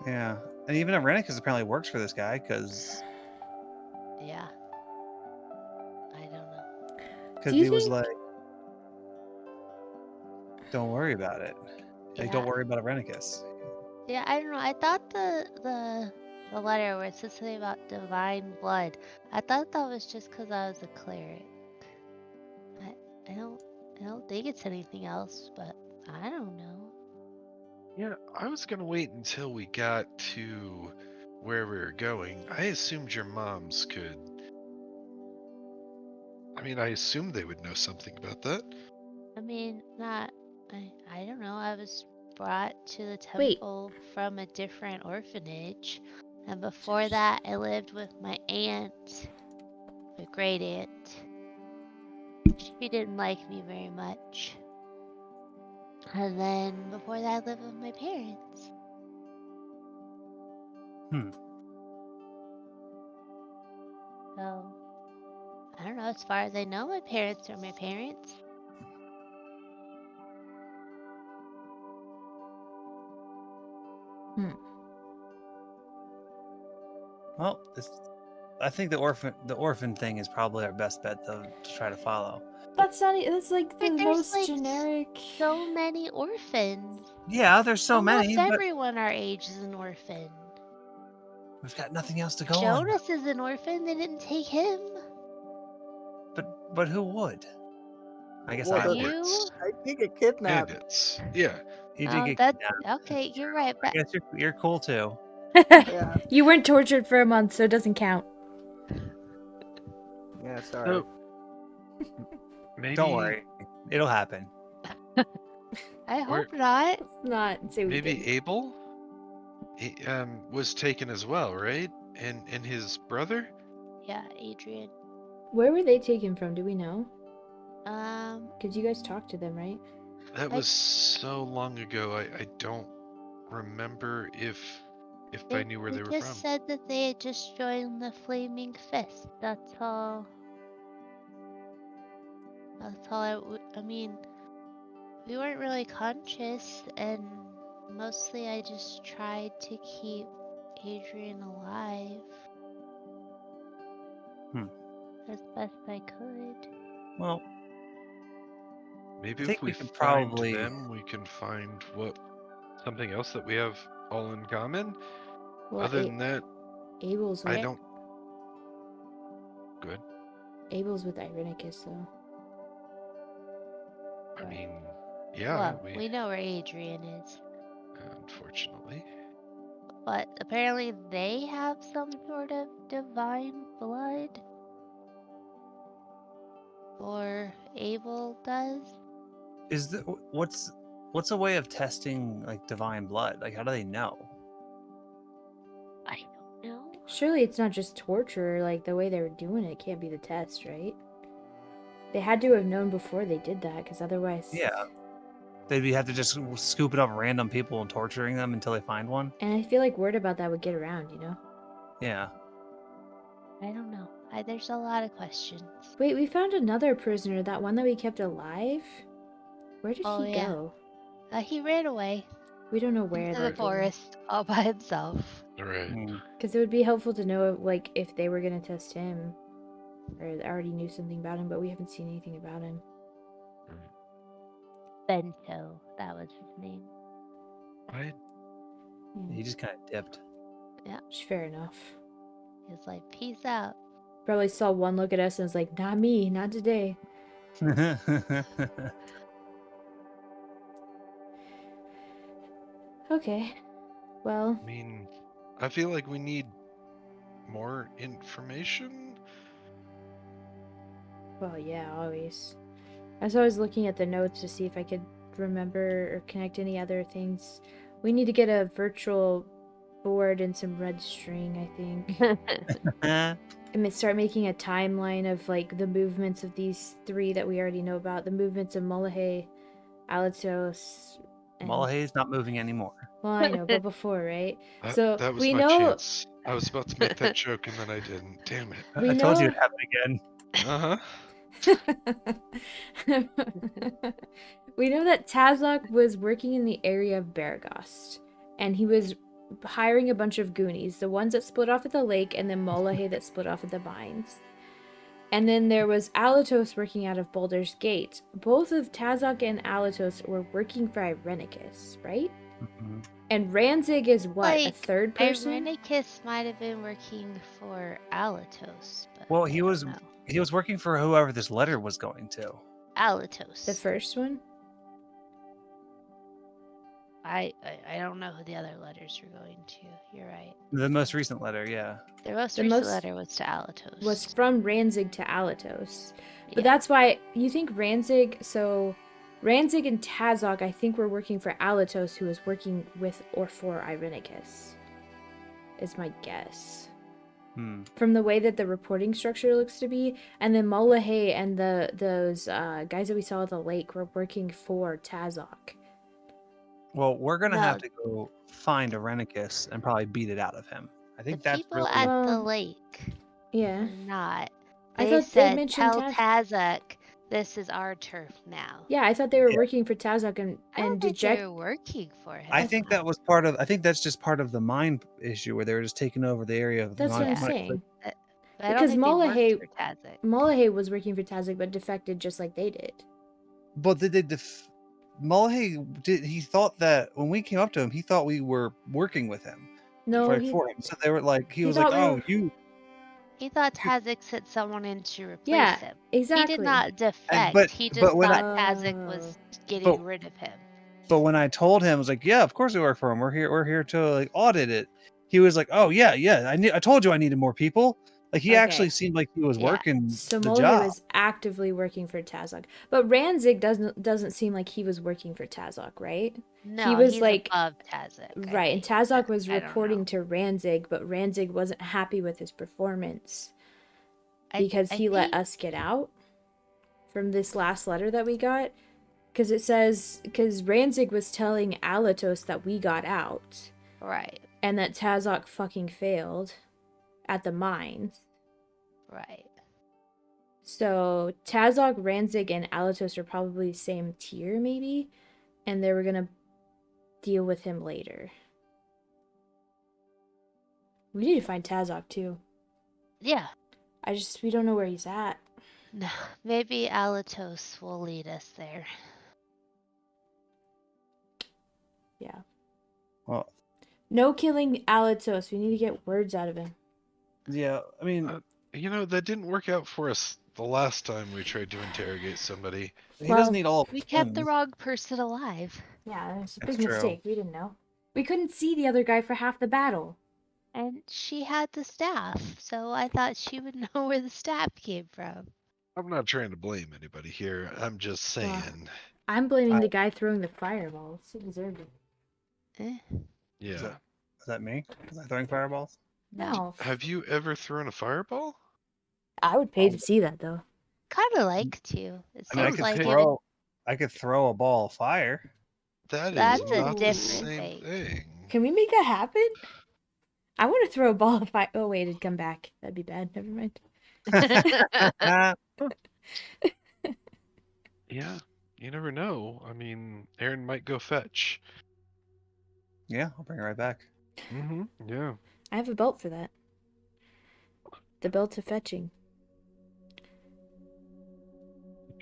yeah, and even Irenicus apparently works for this guy because Yeah. I don't know. Do you he was think- like, "Don't worry about it. Like, Yeah. don't worry about Irenicus." Yeah, I don't know. I thought the letter where it said something about divine blood. I thought that was just because I was a cleric. I don't think it's anything else, but I don't know. Yeah, I was gonna wait until we got to where we were going. I assumed your moms could. I mean, I assumed they would know something about that. I mean, not. I don't know. I was brought to the Wait. temple from a different orphanage, and before that, I lived with my aunt, my great aunt. She didn't like me very much. And then before that, I lived with my parents. So, I don't know. As far as I know, my parents are my parents. Well, I think the orphan thing is probably our best bet to try to follow. That's not. That's like the There's, most like, generic. So many orphans. Yeah, there's so Almost many, but everyone our age is an orphan. we've got nothing else to go on. Jonas is an orphan. They didn't take him. But who would? I guess Well, I would. You? I did get kidnapped. Bandits. Yeah. You Oh, did get that's kidnapped. okay. You're right. I But guess you're cool too. Yeah. You weren't tortured for a month, so it doesn't count. Yeah, sorry. So maybe Don't worry, it'll happen. I Where- hope not. Let's not say we maybe didn't. Abel he, was taken as well, right? And his brother? Yeah, Adrian. Where were they taken from? Do we know? Because you guys talked to them, right? That I- was so long ago. I don't remember if I knew where they were just from. said that they had just joined the Flaming Fist. That's all. That's all. I mean, we weren't really conscious, and mostly I just tried to keep Adrian alive as best I could. Well, Maybe I if think we we could find probably. them, we can find something else that we have all in common. Well, Other than that, Abel's I with don't. Good. Abel's with Irenicus, though. I Right. mean, yeah, Well, we know where Adrian is, unfortunately. but apparently they have some sort of divine blood. Or Abel does. Is the what's a way of testing like divine blood? Like, how do they know? I don't know. Surely it's not just torture, like the way they were doing it can't be the test, right? They had to have known before they did that, because otherwise... Yeah. They'd have to just scooping up random people and torturing them until they find one. And I feel like word about that would get around, you know? Yeah. I don't know. There's a lot of questions. Wait, we found another prisoner, that one that we kept alive? Where did Oh, he yeah. go? He ran away We don't know where into they're the forest all by himself. Right. Because it would be helpful to know, like, if they were going to test him. Or already knew something about him, but we haven't seen anything about him. Bento, that was his name. I He just kind of dipped. Fair enough. He was like, peace out. Probably saw one look at us and was like, not me, not today. Okay. Well, mean, I feel like we need more information. well, yeah, always. I was always looking at the notes to see if I could remember or connect any other things. We need to get a virtual board and some red string, I think. And start making a timeline of like the movements of these three that we already know about. The movements of Molahe, Alatos, and... Malaha's not moving anymore. Well, I know, but before, right? That, So that was we my know... chance. I was about to make that joke and then I didn't. Damn it. We I told you know- it'd happen again. We know that Tazok was working in the area of Baragast, and he was hiring a bunch of Goonies, the ones that split off at the lake, and then Molahe that split off at the mines. And then there was Alatos working out of Baulder's Gate. Both of Tazok and Alatos were working for Irenicus, right? Mhm. And Ranzig is what, a Like, third person? Irenicus might have been working for Alatos. But Well, I he don't was know. working for whoever this letter was going to. Alatos. The first one? I don't know who the other letters were going to. You're right. The most recent letter, yeah. The most The recent most- letter was to Alatos. Was from Ranzig to Alatos. But Yeah. that's why you think Ranzig, so Ranzig and Tazok, I think, were working for Alatos, who was working with or for Irenicus, is my guess. From the way that the reporting structure looks to be. And then Molahe and those guys that we saw at the lake were working for Tazok. Well, we're gonna No. have to go find Irenicus and probably beat it out of him. I think The that's people really at the Well, lake Yeah. were not. I They thought they said, mentioned tell Tazok, this is our turf now. Yeah, I thought they were Yeah. working for Tazok and I don't think Deject. they were working for him. I think that was part of. I think that's just part of the mine issue where they were just taking over the area of the That's what I'm mine. saying. But I don't Because think Molahe- they worked for Tazok. Molahe was working for Tazok, but defected just like they did. But did they Molahe did. He thought that when we came up to him, he thought we were working with him. No, for, he, for him. So they were like, he he was like, thought we "Oh, were- you." He thought Tazok sent someone in to replace Yeah, him. exactly. He did not defect. but- he just but when thought Tazok was getting But- rid of him. But when I told him, I was like, "Yeah, of course we work for him. We're here to like audit it." He was like, "Oh yeah. I told you I needed more people." Like he Okay. actually seemed like he was Yeah. working So the Molahe job. was actively working for Tazok, but Ranzig doesn't seem like he was working for Tazok, right? No, was, he's like- above Tazok. I Right, and think. Tazok was I don't reporting know. to Ranzig, but Ranzig wasn't happy with his performance I- because I he let think- us get out. from this last letter that we got. Because it says, because Ranzig was telling Alatos that we got out. Right. And that Tazok fucking failed at the mines. Right. So Tazok, Ranzig, and Alatos are probably the same tier, maybe. And they were gonna deal with him later. We need to find Tazok too. Yeah. We don't know where he's at. No, maybe Alatos will lead us there. Yeah. Well, No killing Alatos. We need to get words out of him. yeah. I mean, That didn't work out for us the last time we tried to interrogate somebody. he doesn't need all. We kept the things. wrong person alive. Yeah, it's a That's big true. mistake. We didn't know. We couldn't see the other guy for half the battle. And she had the staff, so I thought she would know where the staff came from. I'm not trying to blame anybody here. I'm just saying. I'm blaming the guy throwing the fireballs. He deserved it. Eh, Yeah. Is that me? Was I throwing fireballs? No. Have you ever thrown a fireball? I would pay to see that, though. kind of like to. It I mean, seems like it. I could throw a ball of fire. That That's is a not the different same thing. Can we make that happen? I want to throw a ball of fire. Oh, wait, it'd come back. That'd be bad. Never mind. Yeah, you never know. I mean, Aaron might go fetch. Yeah, I'll bring it right back. Mm-hmm. Yeah. I have a belt for that. The belt of fetching.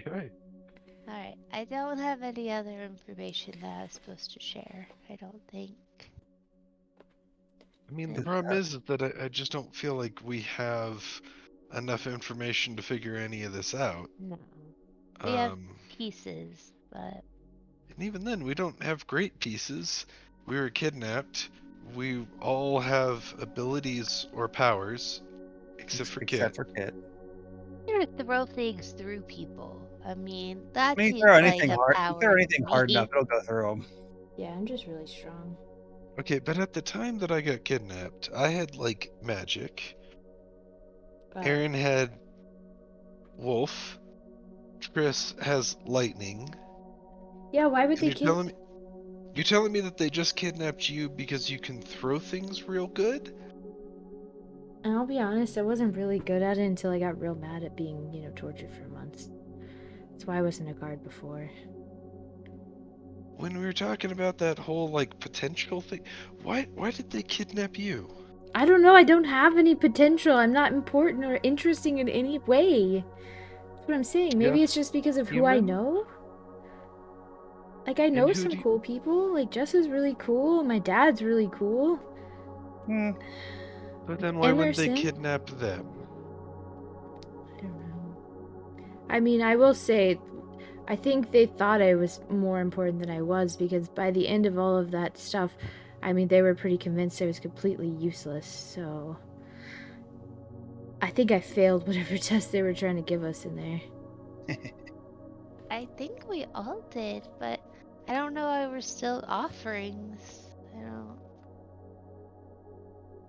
Okay. Alright, I don't have any other information that I was supposed to share, I don't think. I mean, the problem is that I just don't feel like we have enough information to figure any of this out. No. We have Um, pieces, but and even then, we don't have great pieces. We were kidnapped. We all have abilities or powers, except for Kit. Except for Kit. you're gonna throw things through people. I mean, that I mean, seems throw like anything a hard. power Throw to anything hard me. enough, it'll go through them. Yeah, I'm just really strong. Okay, but at the time that I got kidnapped, I had like magic. Aaron had wolf. Chris has lightning. Yeah, why would And they you're telling me that they just kidnapped you because you can throw things real good? And I'll be honest, I wasn't really good at it until I got real mad at being, tortured for months. That's why I wasn't a guard before. When we were talking about that whole like potential thing, why did they kidnap you? I don't know, I don't have any potential. I'm not important or interesting in any way. That's what I'm saying. Maybe it's just because of who I Human? know? Like, I know some cool people. Like, Jess is really cool. My dad's really cool. But then why wouldn't they Emerson? kidnap them? I don't know. I mean, I will say, I think they thought I was more important than I was, because by the end of all of that stuff, I mean, they were pretty convinced I was completely useless, so I think I failed whatever test they were trying to give us in there. I think we all did, but I don't know why we're still offerings.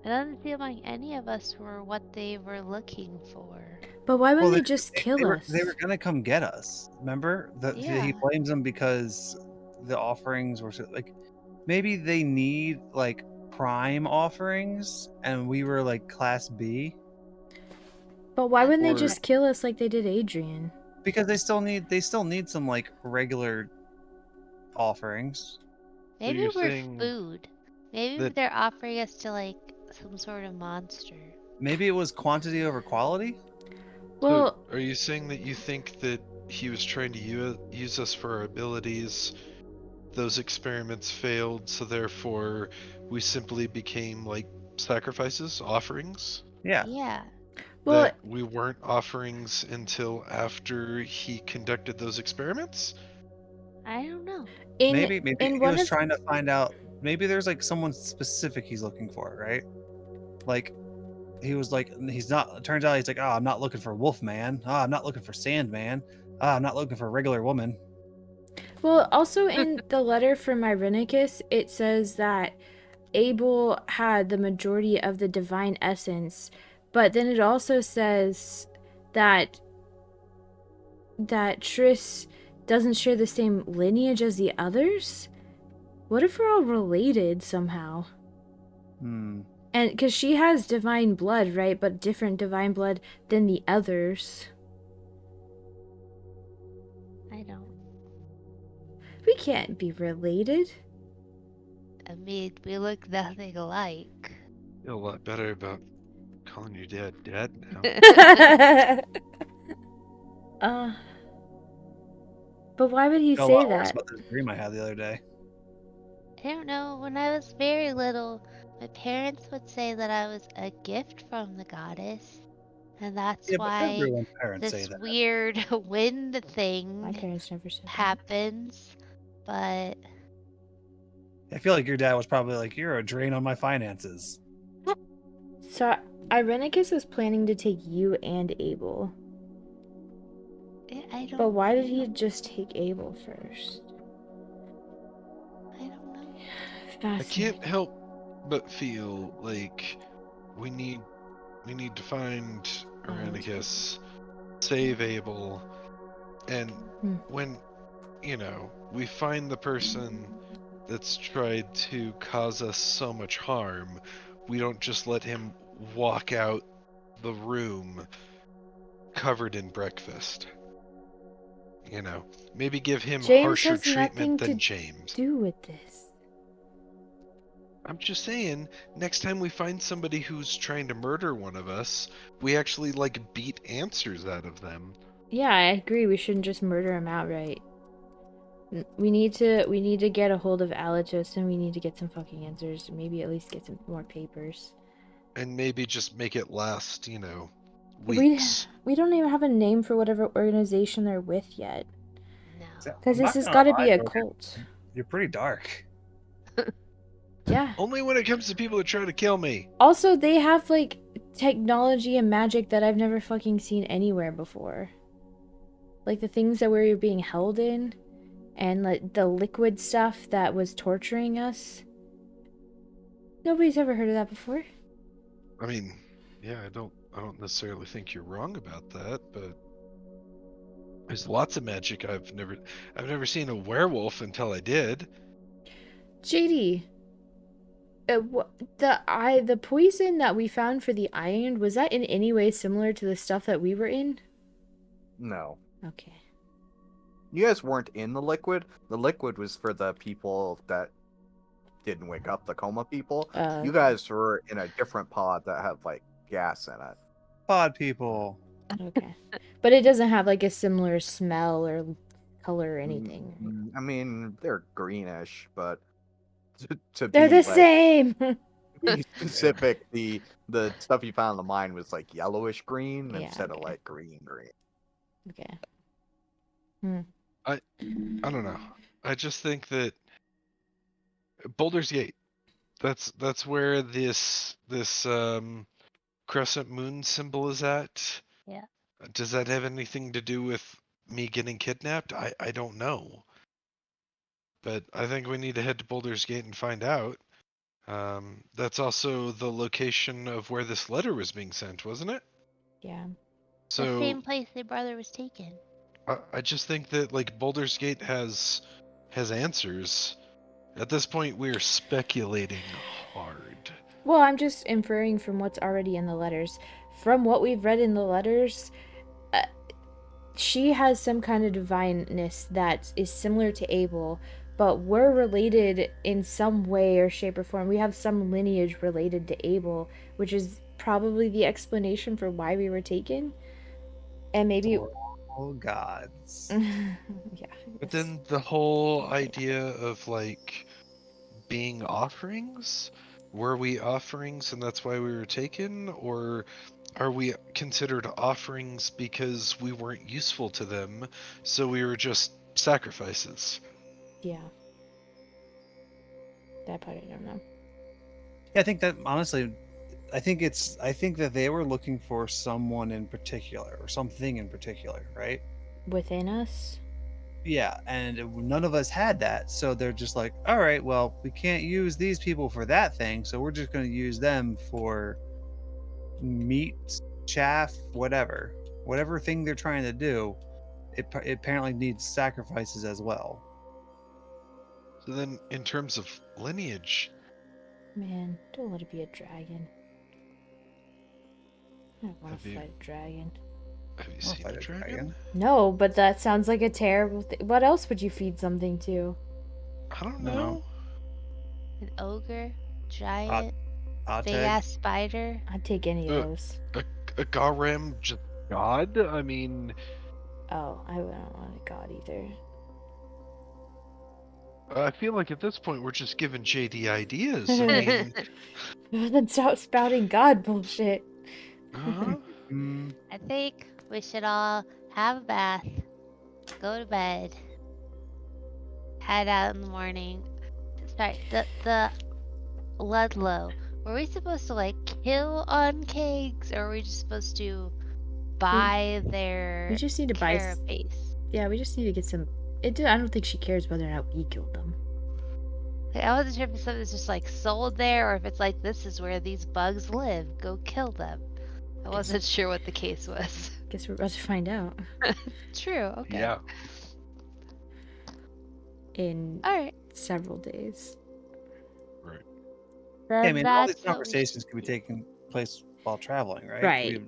It doesn't seem like any of us were what they were looking for. But why wouldn't they just kill us? They were gonna come get us. Remember? He blames them because the offerings were like, maybe they need like prime offerings, and we were like class B. But why wouldn't they just kill us like they did Adrian? Because they still need some like regular offerings. Maybe we're food. Maybe they're offering us to like some sort of monster. Maybe it was quantity over quality? Well, so are you saying that you think that he was trying to use us for our abilities? Those experiments failed, so therefore we simply became like sacrifices, offerings? Yeah. Yeah. Well, that we weren't offerings until after he conducted those experiments? I don't know. Maybe he was trying to find out. Maybe there's like someone specific he's looking for, right? Like he was like, he's not. It turns out he's like, oh, I'm not looking for Wolfman. Oh, I'm not looking for Sandman. Oh, I'm not looking for a regular woman. Well, also in the letter from Irenicus, it says that Abel had the majority of the divine essence, but then it also says that that Triss doesn't share the same lineage as the others? What if we're all related somehow? Hmm. And because she has divine blood, right? But different divine blood than the others. I don't. We can't be related. I mean, we look nothing alike. Feel a lot better about calling your dad dad now. uh, but why would he Feel a say lot worse that? about this dream I had the other day. I don't know. When I was very little, my parents would say that I was a gift from the goddess. And that's Yeah, but why everyone's parents say this that. weird wind My thing parents never said that. happens. But I feel like your dad was probably like, "You're a drain on my finances." So, Irenicus was planning to take you and Abel. I don't. But why did he just take Abel first? I don't know. I Fascinating. can't help but feel like we need to find Irenicus, save Abel, and when we find the person that's tried to cause us so much harm, we don't just let him walk out the room covered in breakfast. Maybe give him James harsher has nothing treatment than to James. do with this. I'm just saying, next time we find somebody who's trying to murder one of us, we actually beat answers out of them. Yeah, I agree. We shouldn't just murder him outright. We need to get a hold of Alatos, and we need to get some fucking answers. Maybe at least get some more papers. And maybe just make it last, weeks. We don't even have a name for whatever organization they're with yet. No. Because I'm this not has gonna got to lie, be a Jordan. cult. You're pretty dark. Yeah. Only when it comes to people that try to kill me. Also, they have technology and magic that I've never fucking seen anywhere before. Like the things that we were being held in, and the liquid stuff that was torturing us. Nobody's ever heard of that before. I mean, yeah, I don't necessarily think you're wrong about that, but there's lots of magic I've never seen a werewolf until I did. JD, the poison that we found for the iron, was that in any way similar to the stuff that we were in? No. Okay. You guys weren't in the liquid. The liquid was for the people that didn't wake up, the coma people. You guys were in a different pod that had gas in it. Pod people. Okay. But it doesn't have a similar smell or color or anything. Right? I mean, they're greenish, but They're the same. To be specific, the stuff you found in the mine was yellowish green instead of green. Okay. I don't know. I just think that Boulder's Gate. That's where this crescent moon symbol is at. Yeah. Does that have anything to do with me getting kidnapped? I don't know. But I think we need to head to Boulder's Gate and find out. That's also the location of where this letter was being sent, wasn't it? Yeah. So The same place their brother was taken. I just think that Boulder's Gate has answers. At this point, we're speculating hard. Well, I'm just inferring from what's already in the letters. From what we've read in the letters, she has some kind of divineness that is similar to Abel, but we're related in some way or shape or form. We have some lineage related to Abel, which is probably the explanation for why we were taken. And maybe... Oh, gods. Yeah. But then the whole idea of being offerings, were we offerings and that's why we were taken, or are we considered offerings because we weren't useful to them, so we were just sacrifices? Yeah. That part I don't know. Yeah, I think that honestly, I think that they were looking for someone in particular or something in particular, right? Within us? Yeah, and none of us had that, so they're just like, all right, well, we can't use these people for that thing, so we're just going to use them for meat, chaff, whatever thing they're trying to do. it apparently needs sacrifices as well. So then, in terms of lineage, Man, don't let it be a dragon. I don't want Have to you- fight a dragon. have you I'll seen fight a a dragon? dragon. No, but that sounds like a terrible thing. What else would you feed something to? I don't No. know. An ogre, giant, big Ateg. ass spider. I'd take any of Uh, those. A Garam just god? I mean, Oh, I wouldn't want a god either. I feel like at this point we're just giving JD ideas. I mean, Then stop spouting god bullshit. huh? Mm, I think we should all have a bath, go to bed, head out in the morning. Sorry, the Ludlow. Were we supposed to like kill on kegs, or were we just supposed to buy their We just need to buy. carapace? Yeah, we just need to get some. I don't think she cares whether or not we killed them. Like, I wasn't sure if something's just like sold there, or if it's like this is where these bugs live. Go kill them. I wasn't sure what the case was. Guess we're about to find out True. Okay. Yeah. in All right. several days. Then yeah, I mean, all these that's what we conversations should could be do. taking place while traveling, right? Right.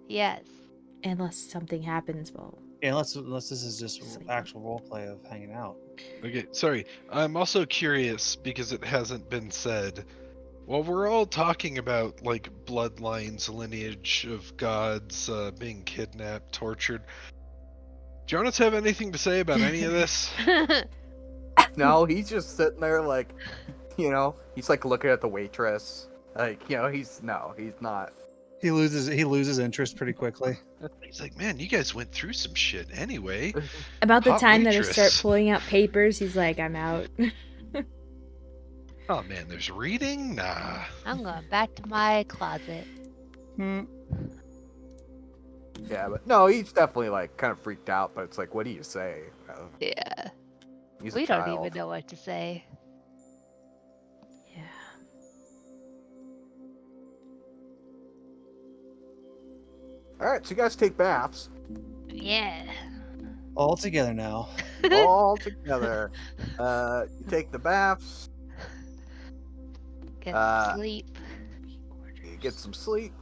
Yes. Unless something happens, well, Yeah, unless this is just It's like- actual role play of hanging out. Okay, sorry. I'm also curious because it hasn't been said. While we're all talking about like bloodlines, lineage of gods being kidnapped, tortured, do Jonas have anything to say about any of this? No, he's just sitting there like, he's like looking at the waitress. Like, he's not. He loses interest pretty quickly. He's like, man, you guys went through some shit anyway. about the Hot time that I waitress. start pulling out papers, he's like, I'm out. Oh man, there's reading? Nah. I'm going back to my closet. Hmm. Yeah, but no, he's definitely like kind of freaked out. But it's like, what do you say? Yeah. He's We a don't child. even know what to say. Yeah. All right, so you guys take baths Yeah. All together now. all together. You take the baths. Get Uh, sleep. You get some sleep,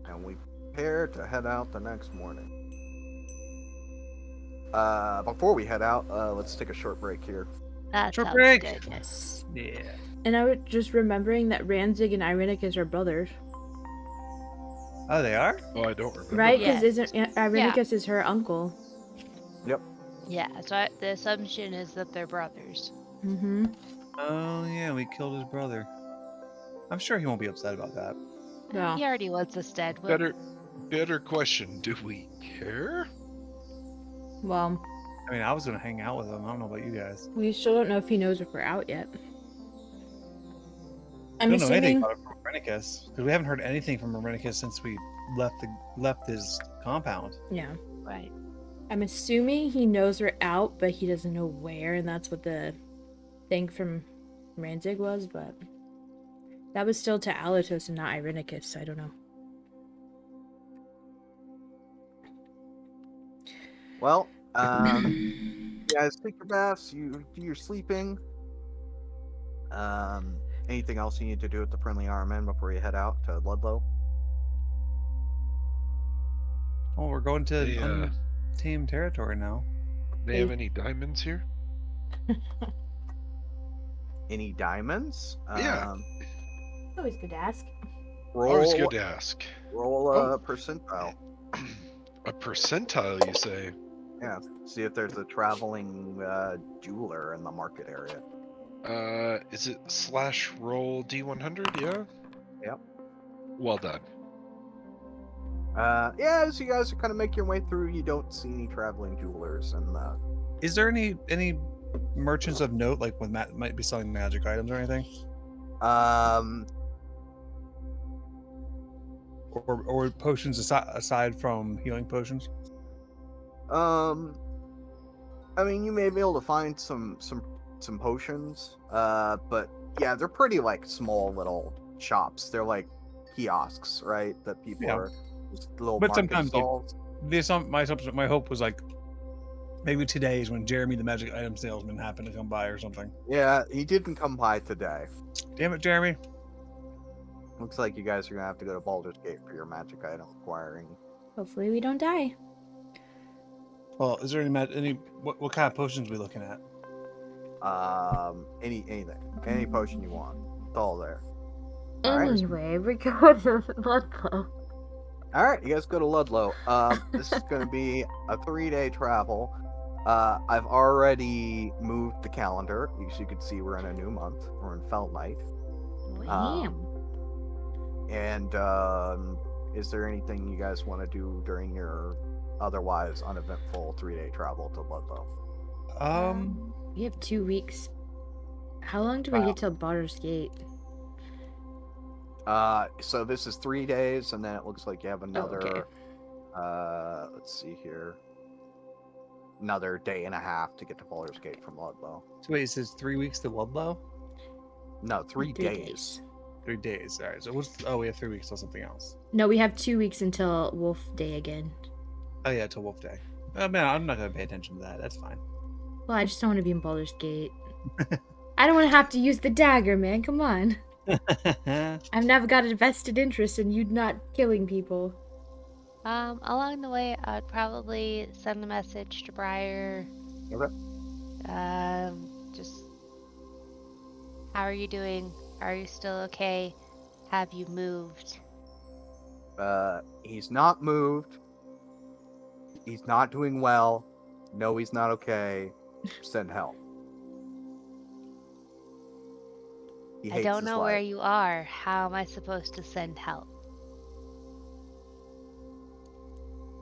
and we prepare to head out the next morning. Before we head out, let's take a short break here. That Short sounds break. good. Yes. Yeah. And I was just remembering that Ranzig and Irenicus are brothers, Oh, they are? Oh, I don't remember. right? Yes. Because isn't Irenicus is her uncle? Yeah, so the assumption is that they're brothers. Mm-hmm. Oh, yeah, we killed his brother. I'm sure he won't be upset about that. Yeah. He already wants us dead. Better question. Do we care? Well, I mean, I was going to hang out with him. I don't know about you guys. we still don't know if he knows if we're out yet. I I'm don't know anything assuming. about it from Rennicus, because we haven't heard anything from Rennicus since we left his compound. Yeah. Right. I'm assuming he knows we're out, but he doesn't know where, and that's what the thing from Ranzig was, but that was still to Alatos and not Irenicus, so I don't know. Well, you guys take your baths. You do your sleeping. Anything else you need to do with the friendly Armen before you head out to Ludlow? Oh, we're going to They, untamed territory now. They have any diamonds here? Any diamonds? Yeah. Always good to ask. Always Roll, good to ask. roll a percentile. A percentile, you say? Yeah. See if there's a traveling jeweler in the market area. Is it /roll D100? Yeah. Yep. Well done. Yeah, as you guys kind of make your way through, you don't see any traveling jewelers, and Is there any merchants of note, like with might be selling magic items or anything, or potions aside from healing potions? I mean, you may be able to find some potions, but yeah, they're pretty like small little shops. They're like kiosks, right? That people Yeah. are Just little But market sometimes, like, stalls. my hope was like maybe today is when Jeremy, the magic item salesman, happened to come by or something. Yeah, he didn't come by today. Damn it, Jeremy! Looks like you guys are gonna have to go to Baldur's Gate for your magic item acquiring. Hopefully we don't die. Well, is there any what kind of potions are we looking at? Anything, any potion you want, it's all there. All right. Anyway, we go to Ludlow. All right, you guys go to Ludlow. This is going to be a 3-day travel. I've already moved the calendar. As you can see, we're in a new month. We're in Fell Night. Damn. And is there anything you guys want to do during your otherwise uneventful 3-day travel to Ludlow? We have 2 weeks. How long do we get till Baldur's Gate? So this is 3 days, and then it looks like you have another. okay. Let's see here. Another day and a half to get to Baldur's Gate from Ludlow. So wait, it says 3 weeks to Ludlow? No, 3 days. 3 days. All right. So we have 3 weeks till something else. No, we have 2 weeks until Wolf Day again. Oh yeah, till Wolf Day. Oh man, I'm not gonna pay attention to that. That's fine. Well, I just don't want to be in Baldur's Gate. I don't want to have to use the dagger, man. Come on. I've never got a vested interest in you not killing people. Along the way, I'd probably send a message to Briar. Okay. Just, how are you doing? Are you still okay? Have you moved? He's not moved. He's not doing well. No, he's not okay. Send help. He I hates don't his know where life. you are. How am I supposed to send help?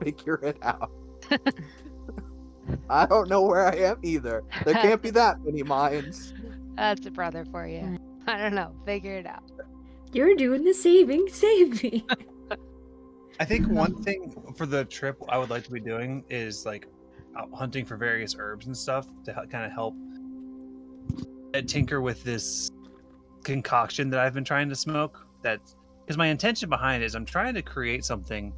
Figure it out. I don't know where I am either. There can't be that many mines. That's a brother for you. I don't know. Figure it out. You're doing the saving. Save me. I think one thing for the trip I would like to be doing is like out hunting for various herbs and stuff to kind of help tinker with this concoction that I've been trying to smoke. That's because my intention behind it is I'm trying to create something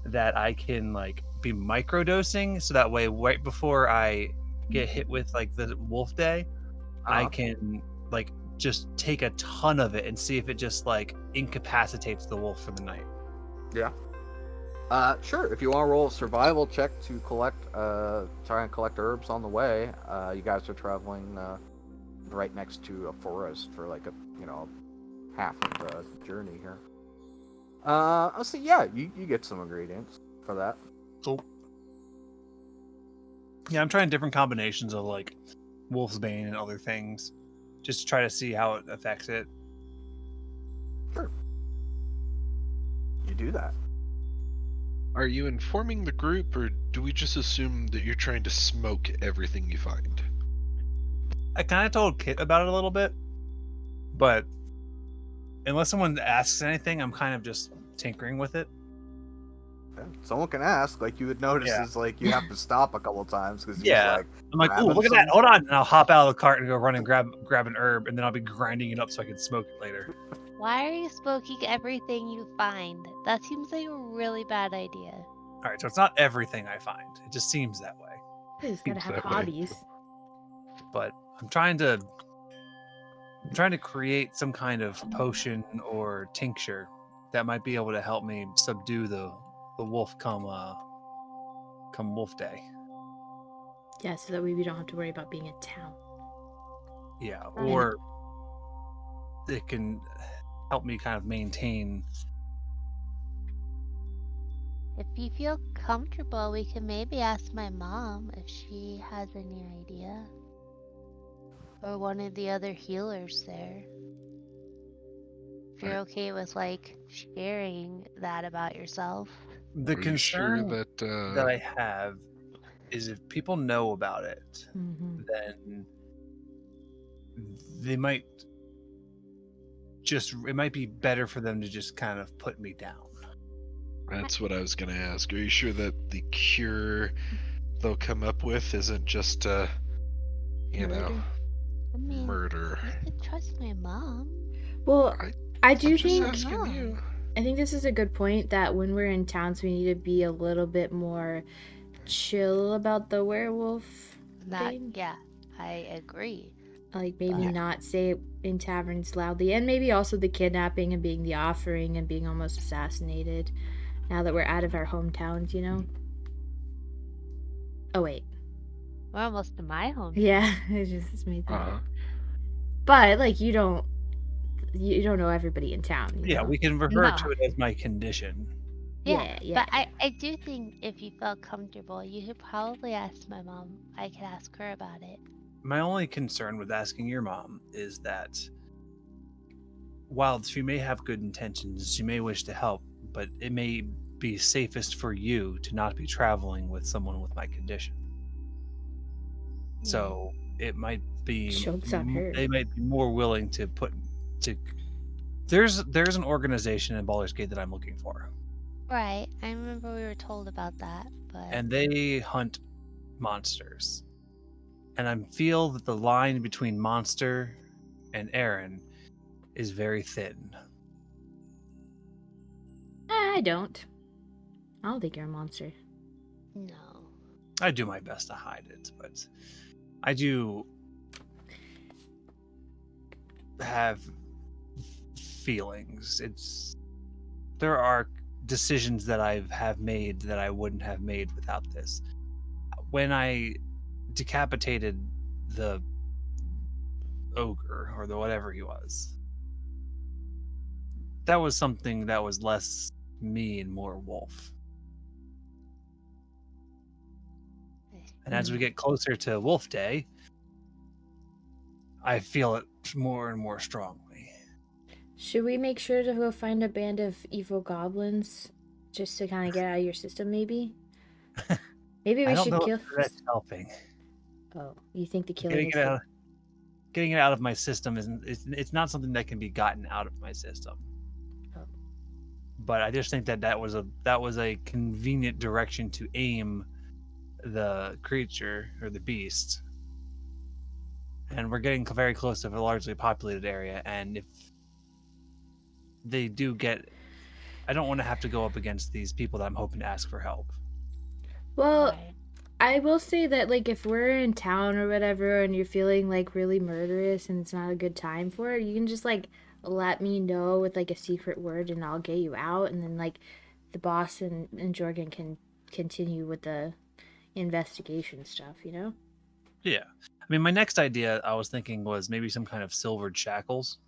that I can like be microdosing, so that way right before I get hit with like the wolf day, I can like just take a ton of it and see if it just like incapacitates the wolf for the night. Yeah. Sure. If you want to roll a survival check to collect, try and collect herbs on the way. You guys are traveling right next to a forest for like half of the journey here. I'll say yeah, you get some ingredients for that. Cool. Yeah, I'm trying different combinations of like wolf's bane and other things, just to try to see how it affects it. Sure. You do that. Are you informing the group, or do we just assume that you're trying to smoke everything you find? I kind of told Kit about it a little bit, but unless someone asks anything, I'm kind of just tinkering with it. Yeah. Someone can ask, like you would notice, is like you have to stop a couple times because I'm like, oh, look at that! Hold on, and I'll hop out of the cart and go run and grab an herb, and then I'll be grinding it up so I can smoke it later. Why are you smoking everything you find? That seems like a really bad idea. All right, so it's not everything I find; it just seems that way. He's gotta Seems have that way. hobbies. But I'm trying to create some kind of potion or tincture that might be able to help me subdue the wolf come wolf day. Yeah, so that way we don't have to worry about being in town. Yeah, Right. or it can help me kind of maintain. If you feel comfortable, we can maybe ask my mom if she has any idea. Or one of the other healers there. If you're okay with like sharing that about yourself. The Are you sure concern that I have is if people know about it, Mm-hmm. then they might it might be better for them to just kind of put me down. That's what I was going to ask. Are you sure that the cure they'll come up with isn't just, Murder? I mean, murder? you can trust my mom. Well, I do I'm just think asking No. you. I think this is a good point that when we're in towns, we need to be a little bit more chill about the werewolf thing. Yeah, I agree. Like maybe But not say it in taverns loudly, and maybe also the kidnapping and being the offering and being almost assassinated. Now that we're out of our hometowns, you know. Oh wait, we're almost to my home. yeah, I just made that. Uh-huh. But like you don't know everybody in town. You Yeah, know? we can refer No. to it as my condition. Yeah, Yeah. but I do think if you felt comfortable, you should probably ask my mom. I could ask her about it. My only concern with asking your mom is that while she may have good intentions, she may wish to help, but it may be safest for you to not be traveling with someone with my condition. So it might be Joke's on her. they might be more willing to there's an organization in Baldur's Gate that I'm looking for, Right. I remember we were told about that, but and they hunt monsters. And I feel that the line between monster and Aaron is very thin. I don't. I don't think you're a monster. no. I do my best to hide it, but I do have feelings. There are decisions that I have made that I wouldn't have made without this. When I decapitated the ogre or the whatever he was, that was something that was less me and more wolf. And as we get closer to Wolf Day, I feel it more and more strongly. Should we make sure to go find a band of evil goblins just to kind of get out of your system, maybe? Maybe I we don't should know kill. if that's helping. Oh, you think the killing is Getting it out of my system it's not something that can be gotten out of my system. Oh. But I just think that was a convenient direction to aim the creature or the beast. And we're getting very close to a largely populated area, and if they do get, I don't want to have to go up against these people that I'm hoping to ask for help. Well, Right. I will say that, like, if we're in town or whatever and you're feeling, like, really murderous and it's not a good time for it, you can just, like, let me know with, like, a secret word and I'll get you out. And then, like, the boss and Jorgen can continue with the investigation stuff, you know? Yeah. I mean, my next idea I was thinking was maybe some kind of silvered shackles.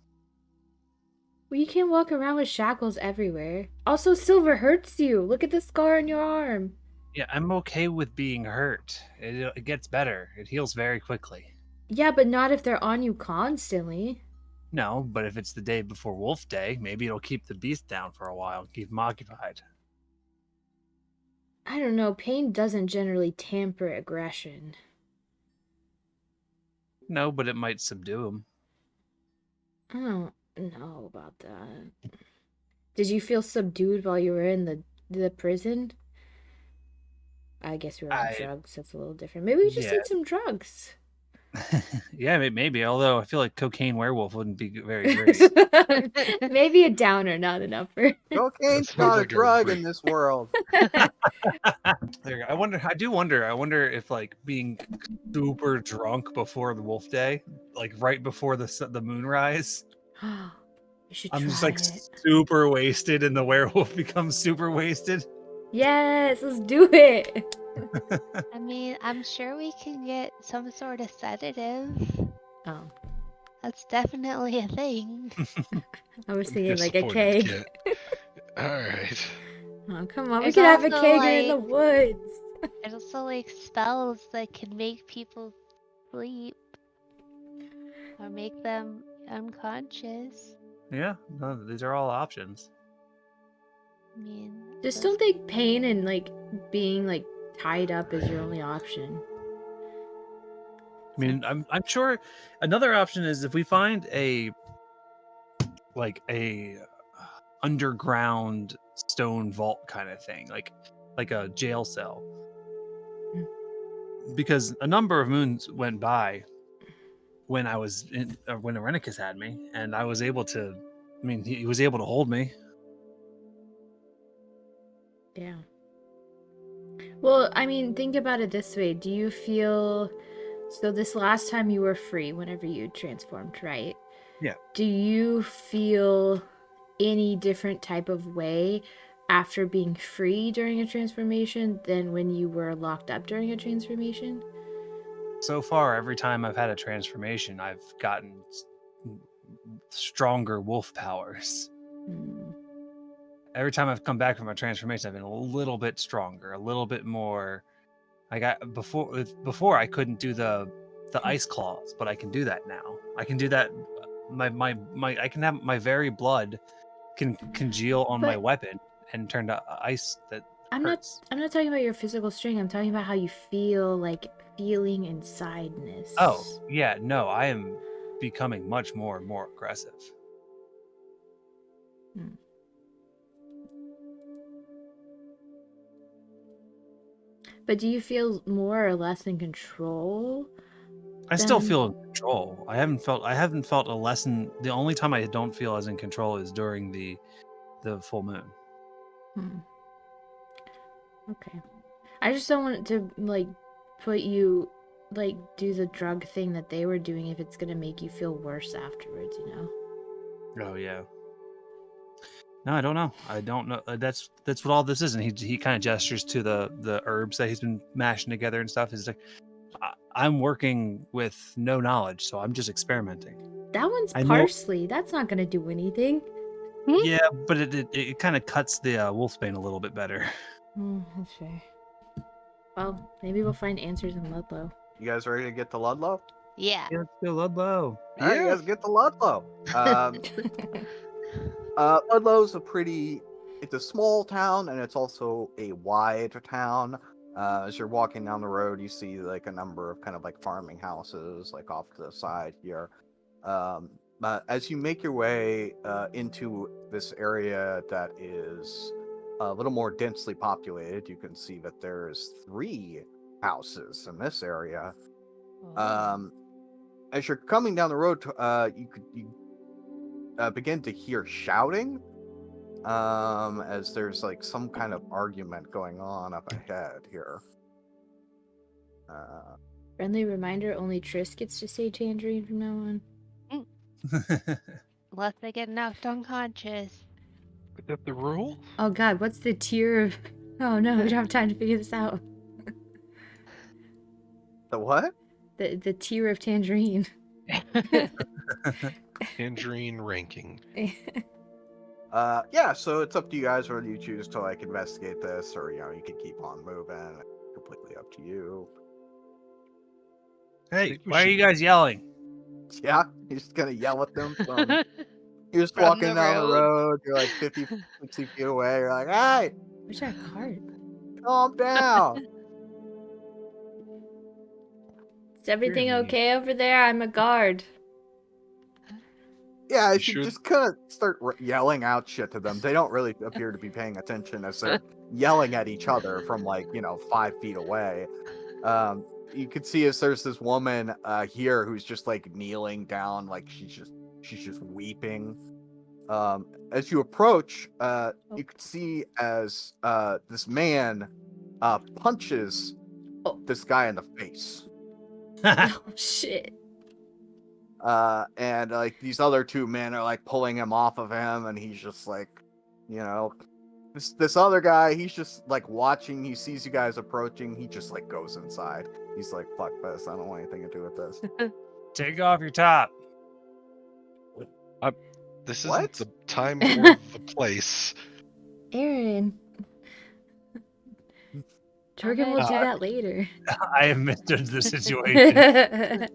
Well, you can't walk around with shackles everywhere. Also, silver hurts you. Look at the scar on your arm. Yeah, I'm okay with being hurt. It gets better. It heals very quickly. Yeah, but not if they're on you constantly. No, but if it's the day before Wolf Day, maybe it'll keep the beast down for a while and keep him occupied. I don't know. Pain doesn't generally temper aggression. No, but it might subdue him. I don't know about that. Did you feel subdued while you were in the prison? I guess we were on drugs. That's a little different. Maybe we just need some drugs. Yeah, maybe. Although I feel like cocaine werewolf wouldn't be very great. Maybe a downer, not enough for. Cocaine's sounds not a like a drug re- in this world. There you go. I wonder if like being super drunk before the Wolf Day, like right before the moonrise, You should I'm try just like it. super wasted and the werewolf becomes super wasted. Yes, let's do it. I mean, I'm sure we can get some sort of sedative. Oh, That's definitely a thing. I was thinking like a Disappointed keg. kid. All right. Oh, come on. There's We could have a also, kegger in the woods. There's also like spells that can make people sleep or make them unconscious. Yeah, no, these are all options. I mean, Just those- don't think pain and like being like tied up is your only option. I mean, I'm sure another option is if we find a underground stone vault kind of thing, like a jail cell. Because a number of moons went by when I was when Arenicus had me, and I was able to. I mean, he was able to hold me. Yeah. Well, I mean, think about it this way. Do you feel... So this last time you were free, whenever you transformed, right? Yeah. Do you feel any different type of way after being free during a transformation than when you were locked up during a transformation? So far, every time I've had a transformation, I've gotten stronger wolf powers. Hmm. Every time I've come back from a transformation, I've been a little bit stronger, a little bit more. I got before I couldn't do the ice claws, but I can do that now. I can do that. My I can have my very blood can congeal on my But- weapon and turn to ice that I'm hurts. not talking about your physical strength. I'm talking about how you feel, like feeling insideness. Oh, yeah, no, I am becoming much more and more aggressive. But do you feel more or less in control? I still Then- feel in control. I haven't felt a lesson. The only time I don't feel as in control is during the full moon. Hmm. Okay. I just don't want it to, like, put you, like, do the drug thing that they were doing if it's gonna make you feel worse afterwards, you know? Oh yeah. No, I don't know. I don't know. That's what all this is, and he kind of gestures to the herbs that he's been mashing together and stuff. He's like, I'm working with no knowledge, so I'm just experimenting. That one's I know- parsley. That's not gonna do anything. Yeah, but it kind of cuts the wolfsbane a little bit better. That's fair. Well, maybe we'll find answers in Ludlow. You guys ready to get to Ludlow? Yeah. Yeah, let's go Ludlow. All right, you guys get to Ludlow. Ludlow's it's a small town, and it's also a wide town. As you're walking down the road, you see like a number of kind of like farming houses like off to the side here. But as you make your way into this area that is a little more densely populated, you can see that there's 3 houses in this area. As you're coming down the road, you begin to hear shouting. As there's like some kind of argument going on up ahead here. Friendly reminder, only Triss gets to say tangerine from now on. Unless they get knocked unconscious. Is that the rule? Oh god, what's the tier of... Oh no, we don't have time to figure this out. The what? The tier of tangerine. Tangerine ranking. Yeah, so it's up to you guys whether you choose to like investigate this or you can keep on moving. Completely up to you. Hey, think we why are should- you guys yelling? Yeah, you're just gonna yell at them from you're just From walking the down the road. road, you're like 50, 60 feet away, you're like, hey, Wish I had a cart. calm down. Is everything Really? okay over there? I'm a guard. Yeah, You if you should- just kind of start yelling out shit to them, they don't really appear to be paying attention as they're yelling at each other from like 5 feet away. You could see as there's this woman here who's just like kneeling down, like she's just weeping. As you approach, you could see as this man punches this guy in the face. Oh shit. And like these other 2 men are like pulling him off of him, and he's just like, this other guy, he's just like watching. He sees you guys approaching. He just like goes inside. He's like, fuck this. I don't want anything to do with this. Take off your top. This What? isn't the time or the place. Aaron. Jorgen will do check. that later. I have misunderstood the situation.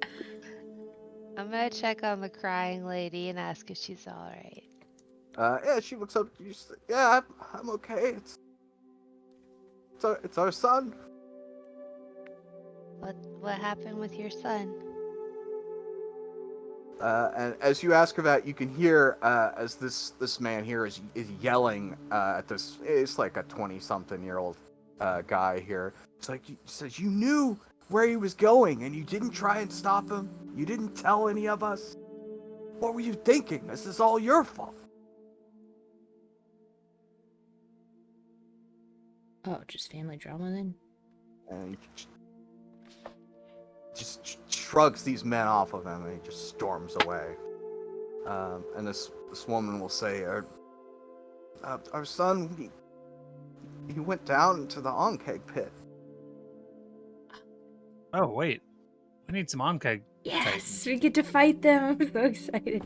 I'm gonna check on the crying lady and ask if she's alright. Yeah, she looks up. She's like, yeah, I'm okay. It's our son. What happened with your son? And as you ask her that, you can hear as this man here is yelling at this. It's like a 20-something-year-old guy here. It's like he says, you knew where he was going, and you didn't try and stop him. You didn't tell any of us. What were you thinking? This is all your fault. Oh, just family drama then? And he just shrugs these men off of him, and he just storms away. And this woman will say, "Our son, he went down into the Onkeg pit." Oh wait, we need some Onkeg. Yes, we get to fight them. I'm so excited.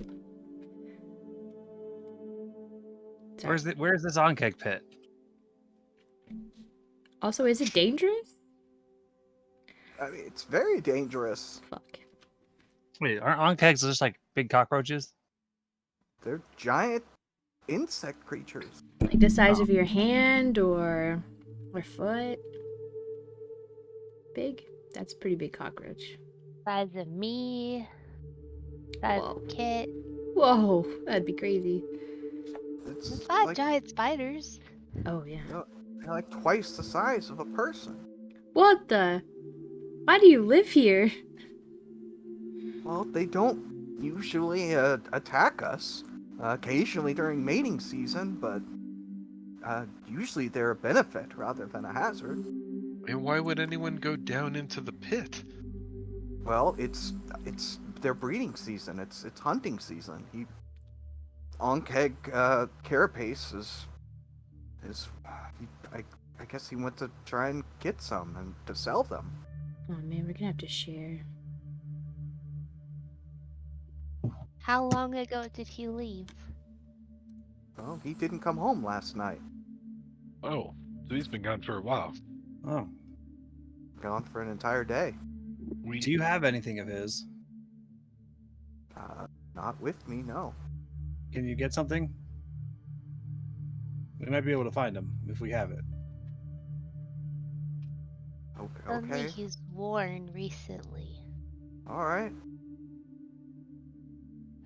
Sorry. Where's this Onkeg pit? Also, is it dangerous? I mean, it's very dangerous. Fuck. Wait, aren't Onkegs just like big cockroaches? They're giant insect creatures. Like the size Oh. of your hand or foot? Big? That's a pretty big cockroach. Size of me. Size Whoa. of Kit. Whoa, that'd be crazy. It's We've got like, giant spiders. Oh, yeah. they're like twice the size of a person. What the? Why do you live here? Well, they don't usually attack us. Occasionally during mating season, but usually they're a benefit rather than a hazard. And why would anyone go down into the pit? Well, it's their breeding season. It's hunting season. Onkeg carapace is I guess he went to try and get some and to sell them. Oh man, we're gonna have to share. How long ago did he leave? Well, he didn't come home last night. Oh, so he's been gone for a while. Oh, Gone for an entire day. do you have anything of his? Not with me, no. Can you get something? We might be able to find him if we have it. Something Okay. he's worn recently. All right.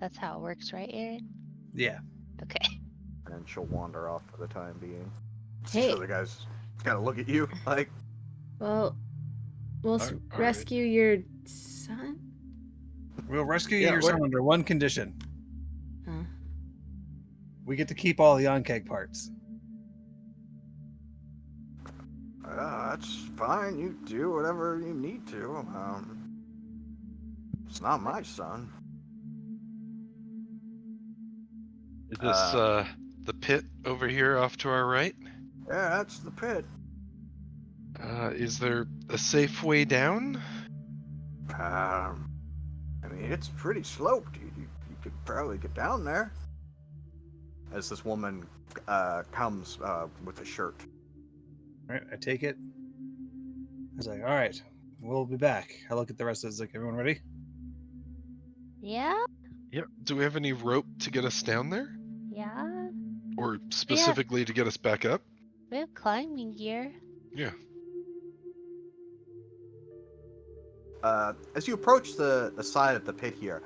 That's how it works, right, Aaron? Yeah. Okay. And she'll wander off for the time being. Hey. So the guys kind of look at you like, Well, we'll All right. rescue your son? We'll rescue Yeah, your what- son under one condition. Huh? We get to keep all the Onkeg parts. that's fine. You do whatever you need to. It's not my son. Is this the pit over here off to our right? Yeah, that's the pit. Is there a safe way down? I mean, it's pretty sloped. You could probably get down there. As this woman comes with a shirt. All right, I take it. I was like, all right, we'll be back. I look at the rest of it. Like, everyone ready? Yeah? Yep. Do we have any rope to get us down there? Yeah? Or specifically to get us back up? We have climbing gear. Yeah. As you approach the side of the pit here,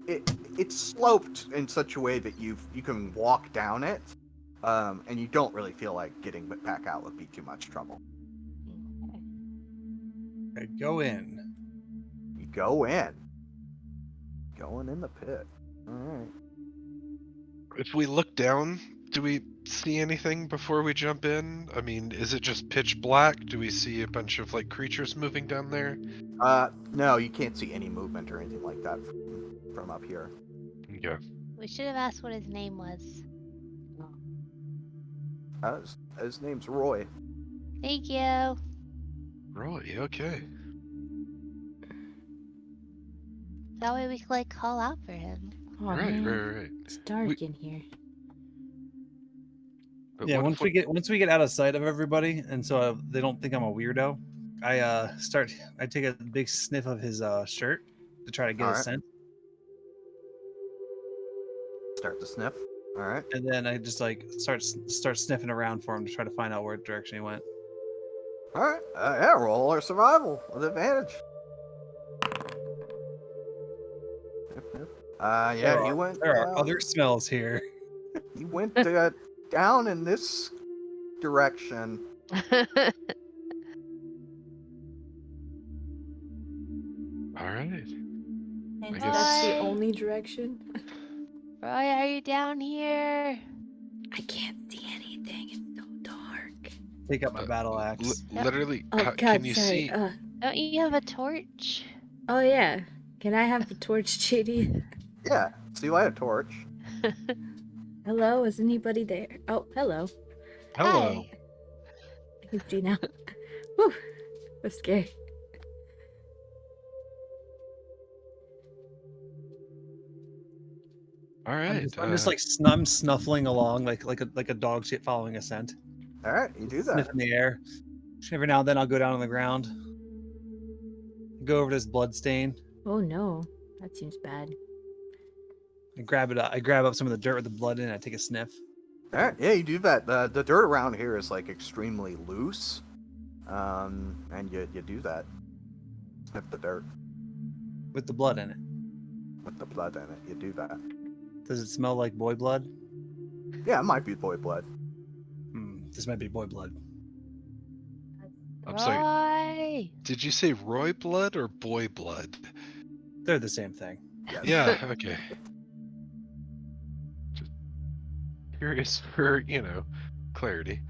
it's sloped in such a way that you can walk down it, and you don't really feel like getting back out would be too much trouble. I go in. You go in. Going in the pit. All right. If we look down, do we see anything before we jump in? I mean, is it just pitch black? Do we see a bunch of like creatures moving down there? No, you can't see any movement or anything like that from up here. Yeah. We should have asked what his name was. His name's Roy. Thank you. Roy, okay. That way we could like call out for him. Oh, Right, man. right. It's dark in here. But Yeah, what once if we get out of sight of everybody, and so they don't think I'm a weirdo, I take a big sniff of his shirt to try to get a Alright. scent, Start to sniff. All right. and then I just like start sniffing around for him to try to find out where direction he went. All right. Yeah, roll or survival with advantage. Yeah, you went. There are other smells here. You went down in this direction. All right. And I Roy, guess- that's the only direction? Roy, are you down here? I can't see anything. It's so dark. Take up my battle axe. Yep. Literally, Oh can God, you sorry. see? Don't you have a torch? Oh yeah. Can I have the torch, JD? Yeah. So you light a torch. Hello, is anybody there? Oh, hello. Hello. Hi. I can see now. Whew. Was scary. All right. I'm just like I'm snuffling along like a dog shit following a scent. All right, you do that. Sniffing the air. Every now and then I'll go down on the ground. Go over this blood stain. Oh no, that seems bad. I grab it up. I grab up some of the dirt with the blood in it. I take a sniff. All right, yeah, you do that. The dirt around here is like extremely loose, and you do that. Sniff the dirt With the blood in it. with the blood in it. You do that. Does it smell like boy blood? Yeah, it might be boy blood. This might be boy blood. I'm sorry. Roy! Did you say Roy blood or boy blood? They're the same thing. Yes. Yeah. Okay. Just curious for clarity.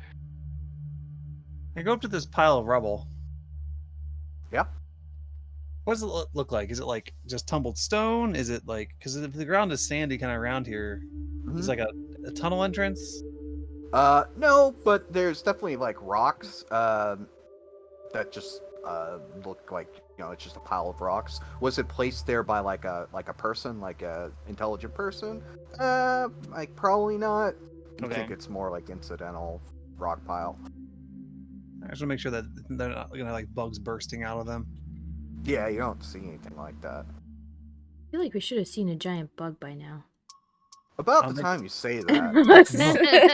I go up to this pile of rubble. Yeah. What does it look like? Is it like just tumbled stone? Is it like, because if the ground is sandy kind of around here, is like a tunnel entrance? No, but there's definitely like rocks that just look like it's just a pile of rocks. Was it placed there by like a person, like a intelligent person? Like probably not. I Okay. think it's more like incidental rock pile. I just want to make sure that they're not gonna like bugs bursting out of them. Yeah, you don't see anything like that. I feel like we should have seen a giant bug by now. About I'll the make- time you say that,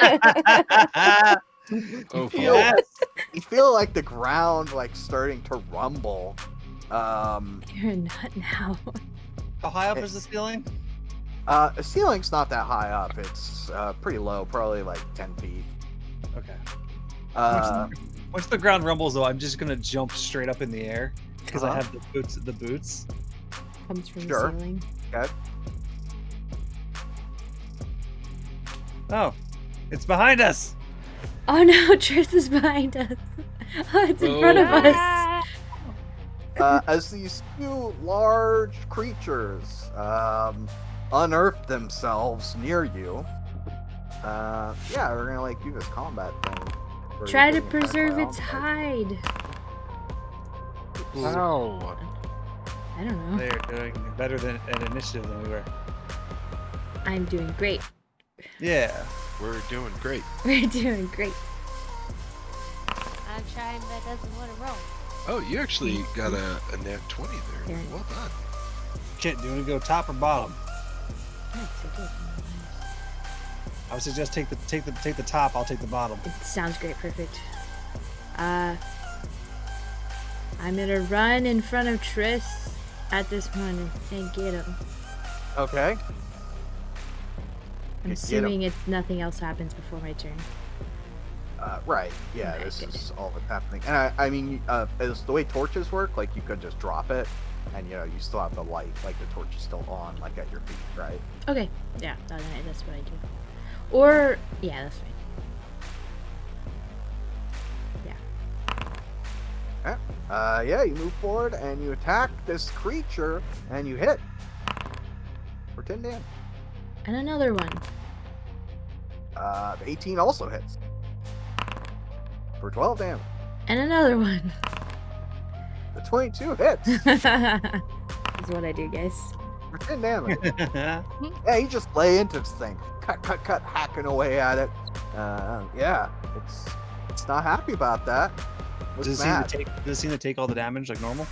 Oh, you feel fuck. you feel like the ground like starting to rumble. You're a nut now. How high up is the ceiling? The ceiling's not that high up. It's pretty low, probably like 10 feet. Okay. Uh, Once the ground rumbles, though, I'm just gonna jump straight up in the air because I Uh-huh. have the boots. The boots. Comes from Sure. the ceiling. okay. Oh, it's behind us. Oh no, Triss is behind us. Oh, it's in front of us. As these two large creatures unearth themselves near you, yeah, we're gonna like do this combat thing. where Try you're to getting attacked preserve by its all- hide. Ow. I don't know. They're doing better than an initiative than we were. I'm doing great. Yeah. We're doing great. We're doing great. I'm trying, but it doesn't want to roll. Oh, you actually got a nat 20 there. Yeah. Well done. Kit, do you want to go top or bottom? That's so good. I would suggest take the top. I'll take the bottom. It sounds great. Perfect. I'm gonna run in front of Triss at this one and get him. Okay. I'm Get 'em. assuming it's nothing else happens before my turn. Right. Yeah, Okay, this good. is all that's happening. And I mean, as the way torches work, like you could just drop it, and you still have the light, like the torch is still on, like at your feet, right? Okay. Yeah, that's what I do. Or yeah, that's fine. Yeah, you move forward and you attack this creature, and you hit for 10 damage. And another one. The 18 also hits for 12 damage. And another one. The 22 hits That's what I do, guys. for 10 damage. Yeah, you just lay into this thing, cut, hacking away at it. Yeah, it's not happy about that. Does it seem to take all the damage like normal?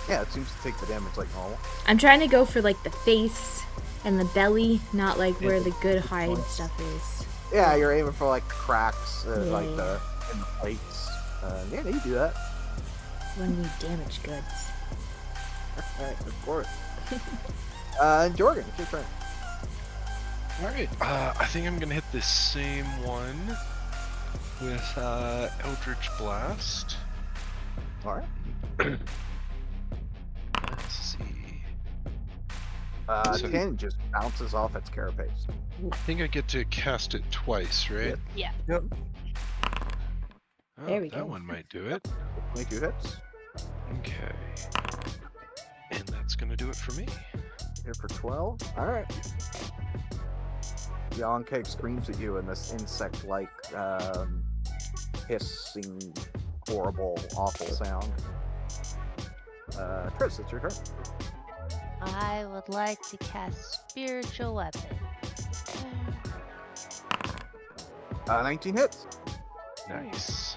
Yeah, it seems to take the damage like normal. I'm trying to go for like the face and the belly, not like Yeah, where the good hide points. stuff is. Yeah, you're aiming for like cracks, like Yeah. in the plates. Yeah, you do that. When we damage goods. Right, of course. Jorgen, it's your turn. All right. I think I'm gonna hit this same one with Eldritch Blast. All right. Let's see. 10 just bounces off its carapace. I think I get to cast it twice, right? Yeah. Yep. Oh, There we that go. one might do it. 22 hits. Okay. And that's gonna do it for me. Hit for 12. All right. The Ankeg screams at you in this insect-like, hissing, horrible, awful sound. Tris, it's your turn. I would like to cast Spiritual Weapon. 19 hits. Nice.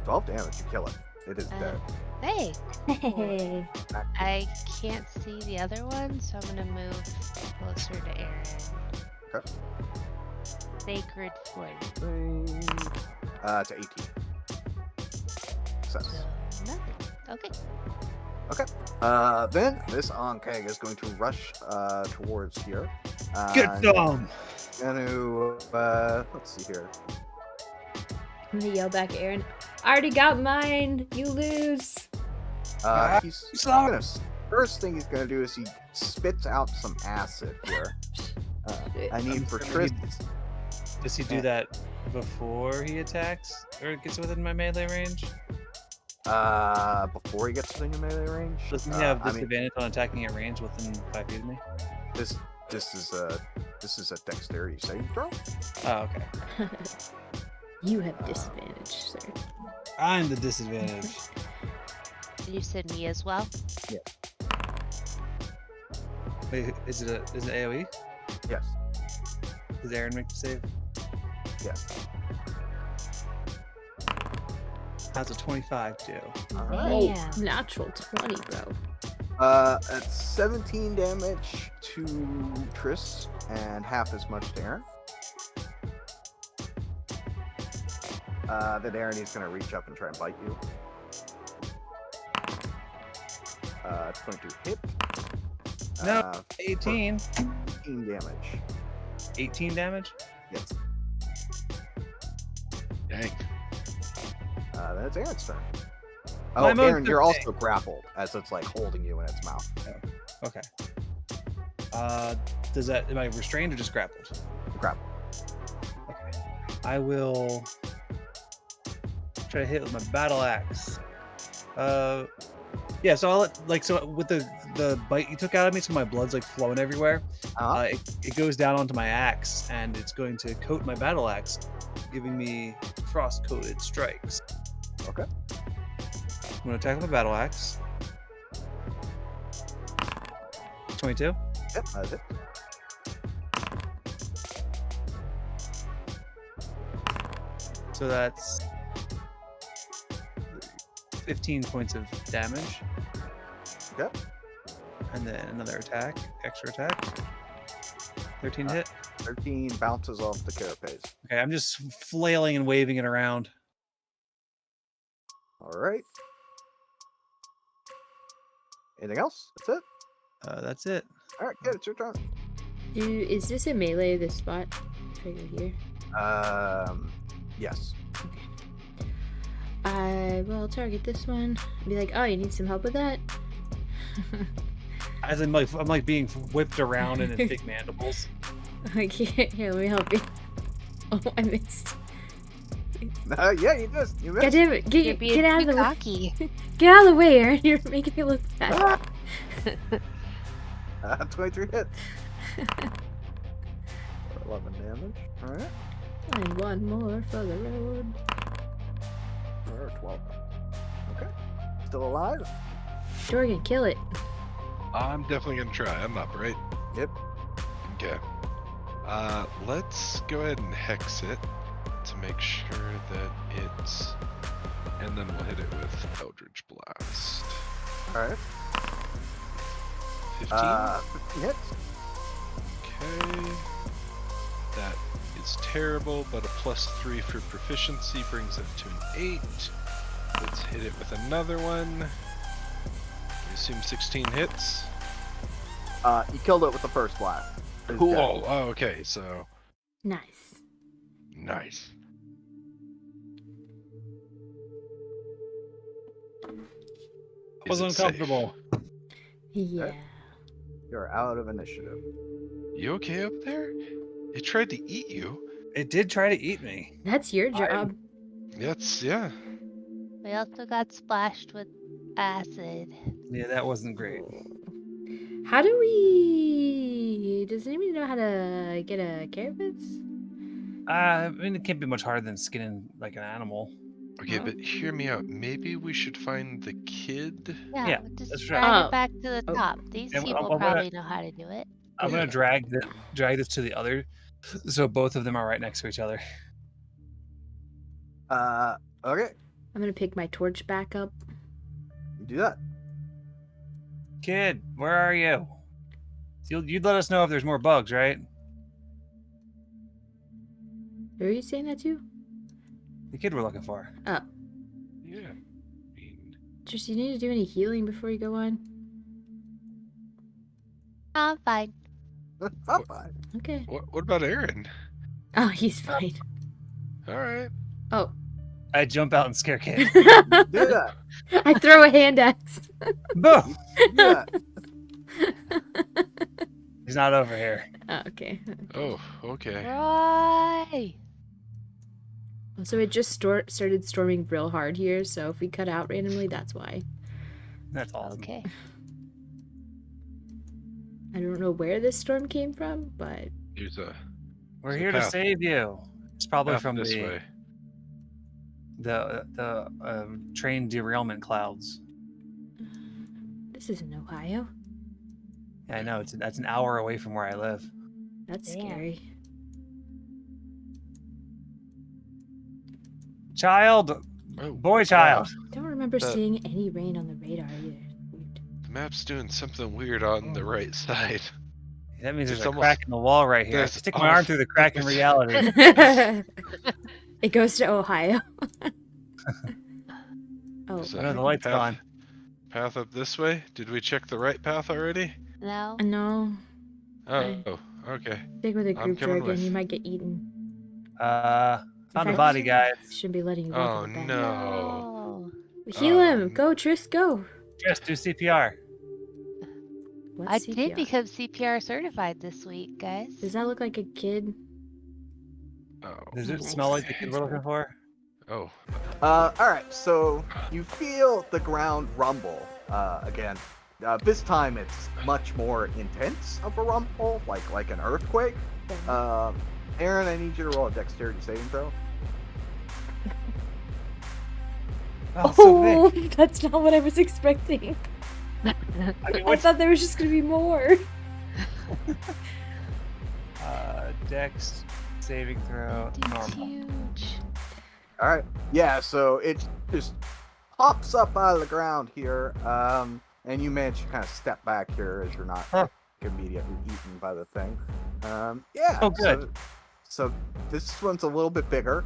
12 damage. You kill it. It is dead. Hey, Hey. I can't see the other one, so I'm gonna move closer to Aaron. Okay. Sacred Flame. It's 18. So Success. nothing. Okay. Then this Ankeg is going to rush towards here. Get and some. Gonna let's see here. I'm gonna yell back at Aaron. I already got mine. You lose. He's Stop. gonna first thing he's gonna do is he spits out some acid here. I need for Tris. Does he do that before he attacks or gets within my melee range? Before he gets within your melee range. Doesn't he have I mean, disadvantage on attacking at range within 5 feet of me? this is a dexterity saving throw. Oh, okay. You have disadvantage, sir. I'm the disadvantage. You said me as well? Wait, is it AoE? Yes. Does Aaron make the save? Yes. How's a 25 do? All right. Oh, Damn. natural 20, bro. It's 17 damage to Tris and half as much to Aaron. Then Aaron is going to reach up and try and bite you. It's going to hit. No. 18. 18 damage. 18 damage? Yes. Dang. Then it's Aaron's turn. My Oh, move's Aaron, you're okay. also grappled as it's like holding you in its mouth. Okay. Am I restrained or just grappled? Grappled. Okay. I will try to hit with my battle axe. Yeah, so I'll so with the bite you took out of me, so my blood's like flowing everywhere. It goes down onto my axe, and it's going to coat my battle axe, giving me frost-coated strikes. Okay. I'm gonna attack with my battle axe. 22. Yep, that's it. So that's 15 points of damage. Yep. And then another attack, extra attack. 13 hit. 13 bounces off the carapace. Okay, I'm just flailing and waving it around. All right. Anything else? That's it. That's it. All right, good. It's your turn. Is this a melee, this spot? Right here. Yes. I will target this one. Be like, oh, you need some help with that? As I'm like being whipped around in its big mandibles. Like, here, let me help you. Oh, I missed. Yeah, you missed. You God missed. damn it. You're being Get out too of the way. cocky. Get out of the way, Aaron. You're making me look bad. 23 hits. For 11 damage. All right. And one more for the road. Or 12. Okay. Still alive? Jorgen, kill it. I'm definitely gonna try. I'm up, right? Yep. Okay. Let's go ahead and hex it to make sure that it's, and then we'll hit it with Eldritch Blast. All right. 15. 15 hits. Okay. That is terrible, but a +3 for proficiency brings it to an 8. Let's hit it with another one. I assume 16 hits. You killed it with the first blast. It's Cool. dead. Oh, okay, so Nice. nice. I was Is it safe? uncomfortable. Yeah. You're out of initiative. You okay up there? It tried to eat you. It did try to eat me. That's your job. Yeah. We also got splashed with acid. Yeah, that wasn't great. How do we... Does anybody know how to get a carapace? I mean, it can't be much harder than skinning like an animal. Okay, Oh. but hear me out. Maybe we should find the kid. Yeah, Yeah, just that's drag right. Oh. it back to the Oh. top. These Yeah, people I'm gonna- probably know how to do it. I'm gonna Yeah. drag this to the other, so both of them are right next to each other. Okay, I'm gonna pick my torch back up. you do that. Kid, where are you? You'd let us know if there's more bugs, right? Who are you saying that to? The kid we're looking for. Oh. Yeah. I mean, Just, you need to do any healing before you go on? I'm fine. I'm fine. Okay. what about Aaron? Oh, he's fine. All right. Oh. I jump out and scare kid. Do that. I throw a hand axe. Boom! Do that. He's not over here. Oh, okay. Oh, okay. Roy! So it just started storming real hard here, so if we cut out randomly, that's why. That's awesome. Okay. I don't know where this storm came from, but Here's a We're There's a here to path. save you. It's probably path from this the way. train derailment clouds. this isn't Ohio. Yeah, I know. That's an hour away from where I live. That's Damn. scary. Child, Oh, boy, child. Don't remember The- seeing any rain on the radar either. Weird. The map's doing something weird on the right side. That means there's It's a almost- crack in the wall right here. I That's stick my arm off. through the crack in reality. It goes to Ohio. Oh, Is I that know the light's path, gone. Path up this way? Did we check the right path already? No? no. Oh, okay. Stick with a I'm group coming jargon. with. You might get eaten. Found a fact, body, guys. Shouldn't be letting you walk Oh in the back. no. Heal him. Oh, Go, Tris, go. Just do CPR. What's I CPR? did become CPR certified this week, guys. Does that look like a kid? Oh. Does it Nice. smell like the kid we're looking for? Oh. All right, so you feel the ground rumble again. This time it's much more intense of a rumble, like an earthquake. Aaron, I need you to roll a dexterity saving throw. Oh, so big. That's not what I was expecting. I mean, I what's thought there was just gonna be more. Dex saving throw It's normal. huge. All right, yeah, so it just pops up out of the ground here, and you manage to kind of step back here as you're not Huh. immediately eaten by the thing. Yeah. Oh, good. So this one's a little bit bigger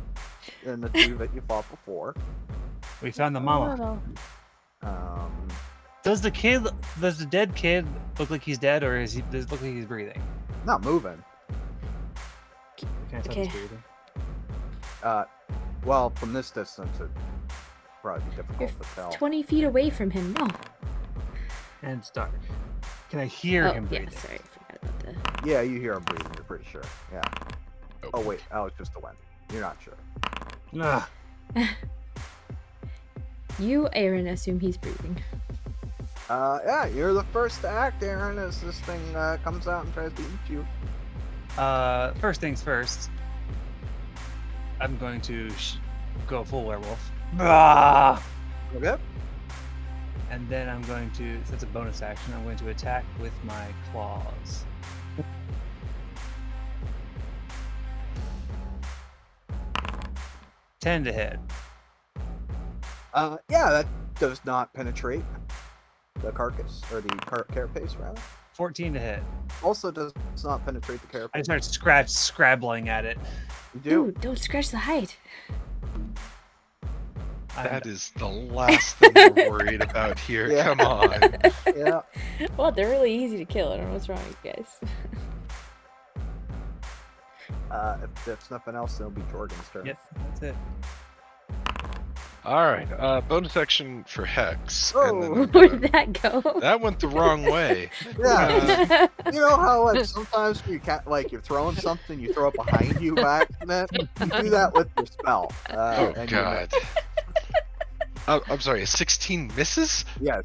than the two that you fought before. We found the mama. Little. Does the dead kid look like he's dead, or does it look like he's breathing? Not moving. Can I tell Okay. he's breathing? Well, from this distance, it'd probably be difficult You're to tell. 20 feet away from him. No. And it's dark. Can I hear Oh, him yeah, breathing? sorry. I forgot about Yeah, you hear him breathing. You're pretty sure. Yeah. Oh wait, it's just the wind. You're not sure. Ugh. that. You, Aaron, assume he's breathing. Yeah, you're the first to act, Aaron, as this thing comes out and tries to eat you. First things first. I'm going to go full werewolf. Ah! Okay. And then I'm going to, so that's a bonus action, I'm going to attack with my claws. Ten to hit. Yeah, that does not penetrate the carcass, or the carapace, rather. 14 to hit. Also does not penetrate the carapace. I start scrabbling at it. You do. Dude, don't scratch the hide. That is the last thing we're worried about here. Yeah. Come on. Yeah. Well, they're really easy to kill. I don't know what's wrong with you guys. If there's nothing else, it'll be Jordan's turn. Yep, that's it. All right. Bonus action for Hex. And then Oh. I'm Where gonna... did that go? That went the wrong way. Yeah. You know how like sometimes you can't like you're throwing something, you throw it behind you by accident. You do that with your spell. Oh and God. I'm sorry. A 16 misses. Yes.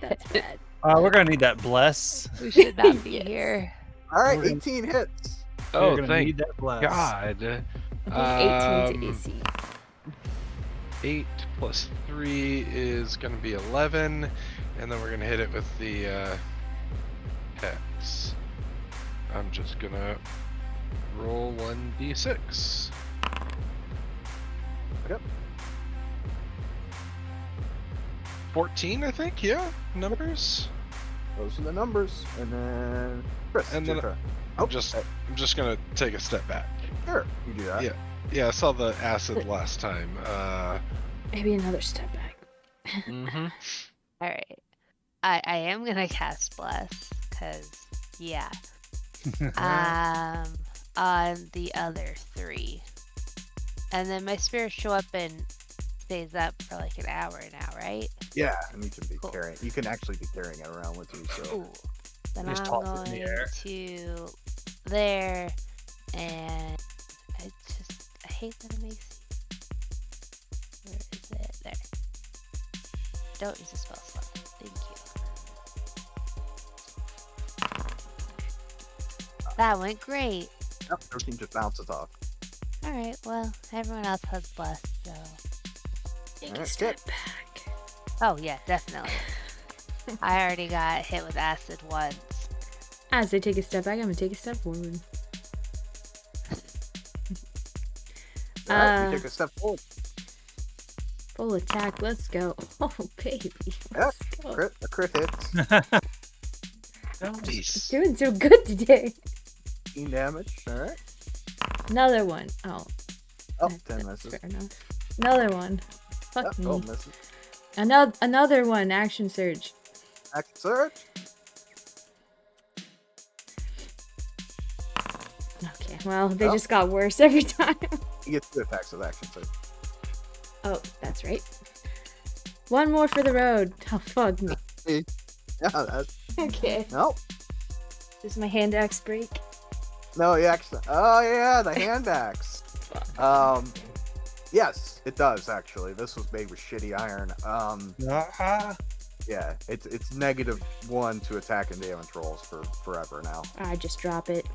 That's bad. We're gonna need that bless. We should not be Yes. here. All right, We're gonna- 18 hits. We're Oh, gonna thank need that bless. God. I think 18 to AC. 8 plus 3 is going to be 11, and then we're going to hit it with the Hex. I'm just going to roll 1d6. Yep. 14, I think, yeah? Numbers? Those are the numbers. And then Chris, And it's your then- turn. I'm just going to take a step back. Sure, you do that. Yeah. Yeah, I saw the acid last time. Maybe another step back. Mm-hmm. All right. I am gonna cast bless, cause yeah. On the other 3, and then my spirits show up and stays up for like an hour now, right? Yeah, and you can be Cool. carrying. You can actually be carrying it around with you. So Cool. Then Just I'm toss it in going the air. to there, and I hate that it makes. Where is it? There. Don't use the spell slot. Thank you. That went great. yep, everything just bounces off. Alright, well, everyone else has blessed, so. Take Alright, a step back. Oh, yeah, definitely. I already got hit with acid once. As I take a step back, I'm gonna take a step forward. All right, you Uh, take a step forward. Full attack, let's go. Oh, baby. Yep, Let's go. a crit hit. Nice. Doing so good today. 18 damage. All right. Another one. Oh, Oh, that's 10 misses. fair enough. Another one. Fuck Yep, me. 12 misses. Another one. Action surge. Action surge. Okay, well, they Oh. just got worse every time. You get 2 attacks of action surge. Oh, that's right. One more for the road. Oh, fuck me. Yeah, that's Okay. no, Does my hand axe break? no. You actually. Oh yeah, the hand axe. Yes, it does actually. This was made with shitty iron. Yeah, it's -1 to attack and damage rolls for forever now. I just drop it.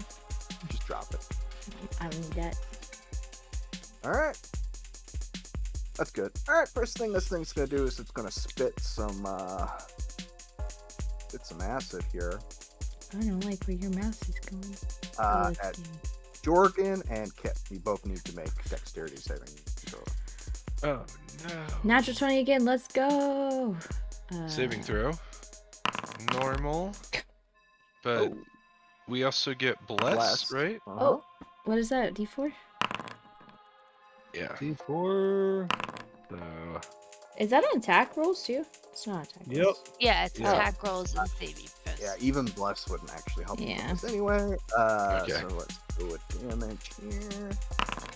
Just drop it. I don't need that. All right. That's good. All right. First thing this thing's gonna do is it's gonna spit some acid here I don't like where your mouse is going. Oh, it's at in. Jorgen and Kit. You both need to make dexterity saving throw. Oh, no. Natural 20 again. Let's go. Saving throw. Normal. But Oh. we also get blessed, right? Uh-huh. What is that? D4? Yeah. D4. So, Is that on attack rolls too? It's not attack Yep. rolls. Yeah, it's Yeah. attack rolls and saving throws. Yeah, even bless wouldn't actually help you Yeah. with this anyway. Okay. So let's go with damage here.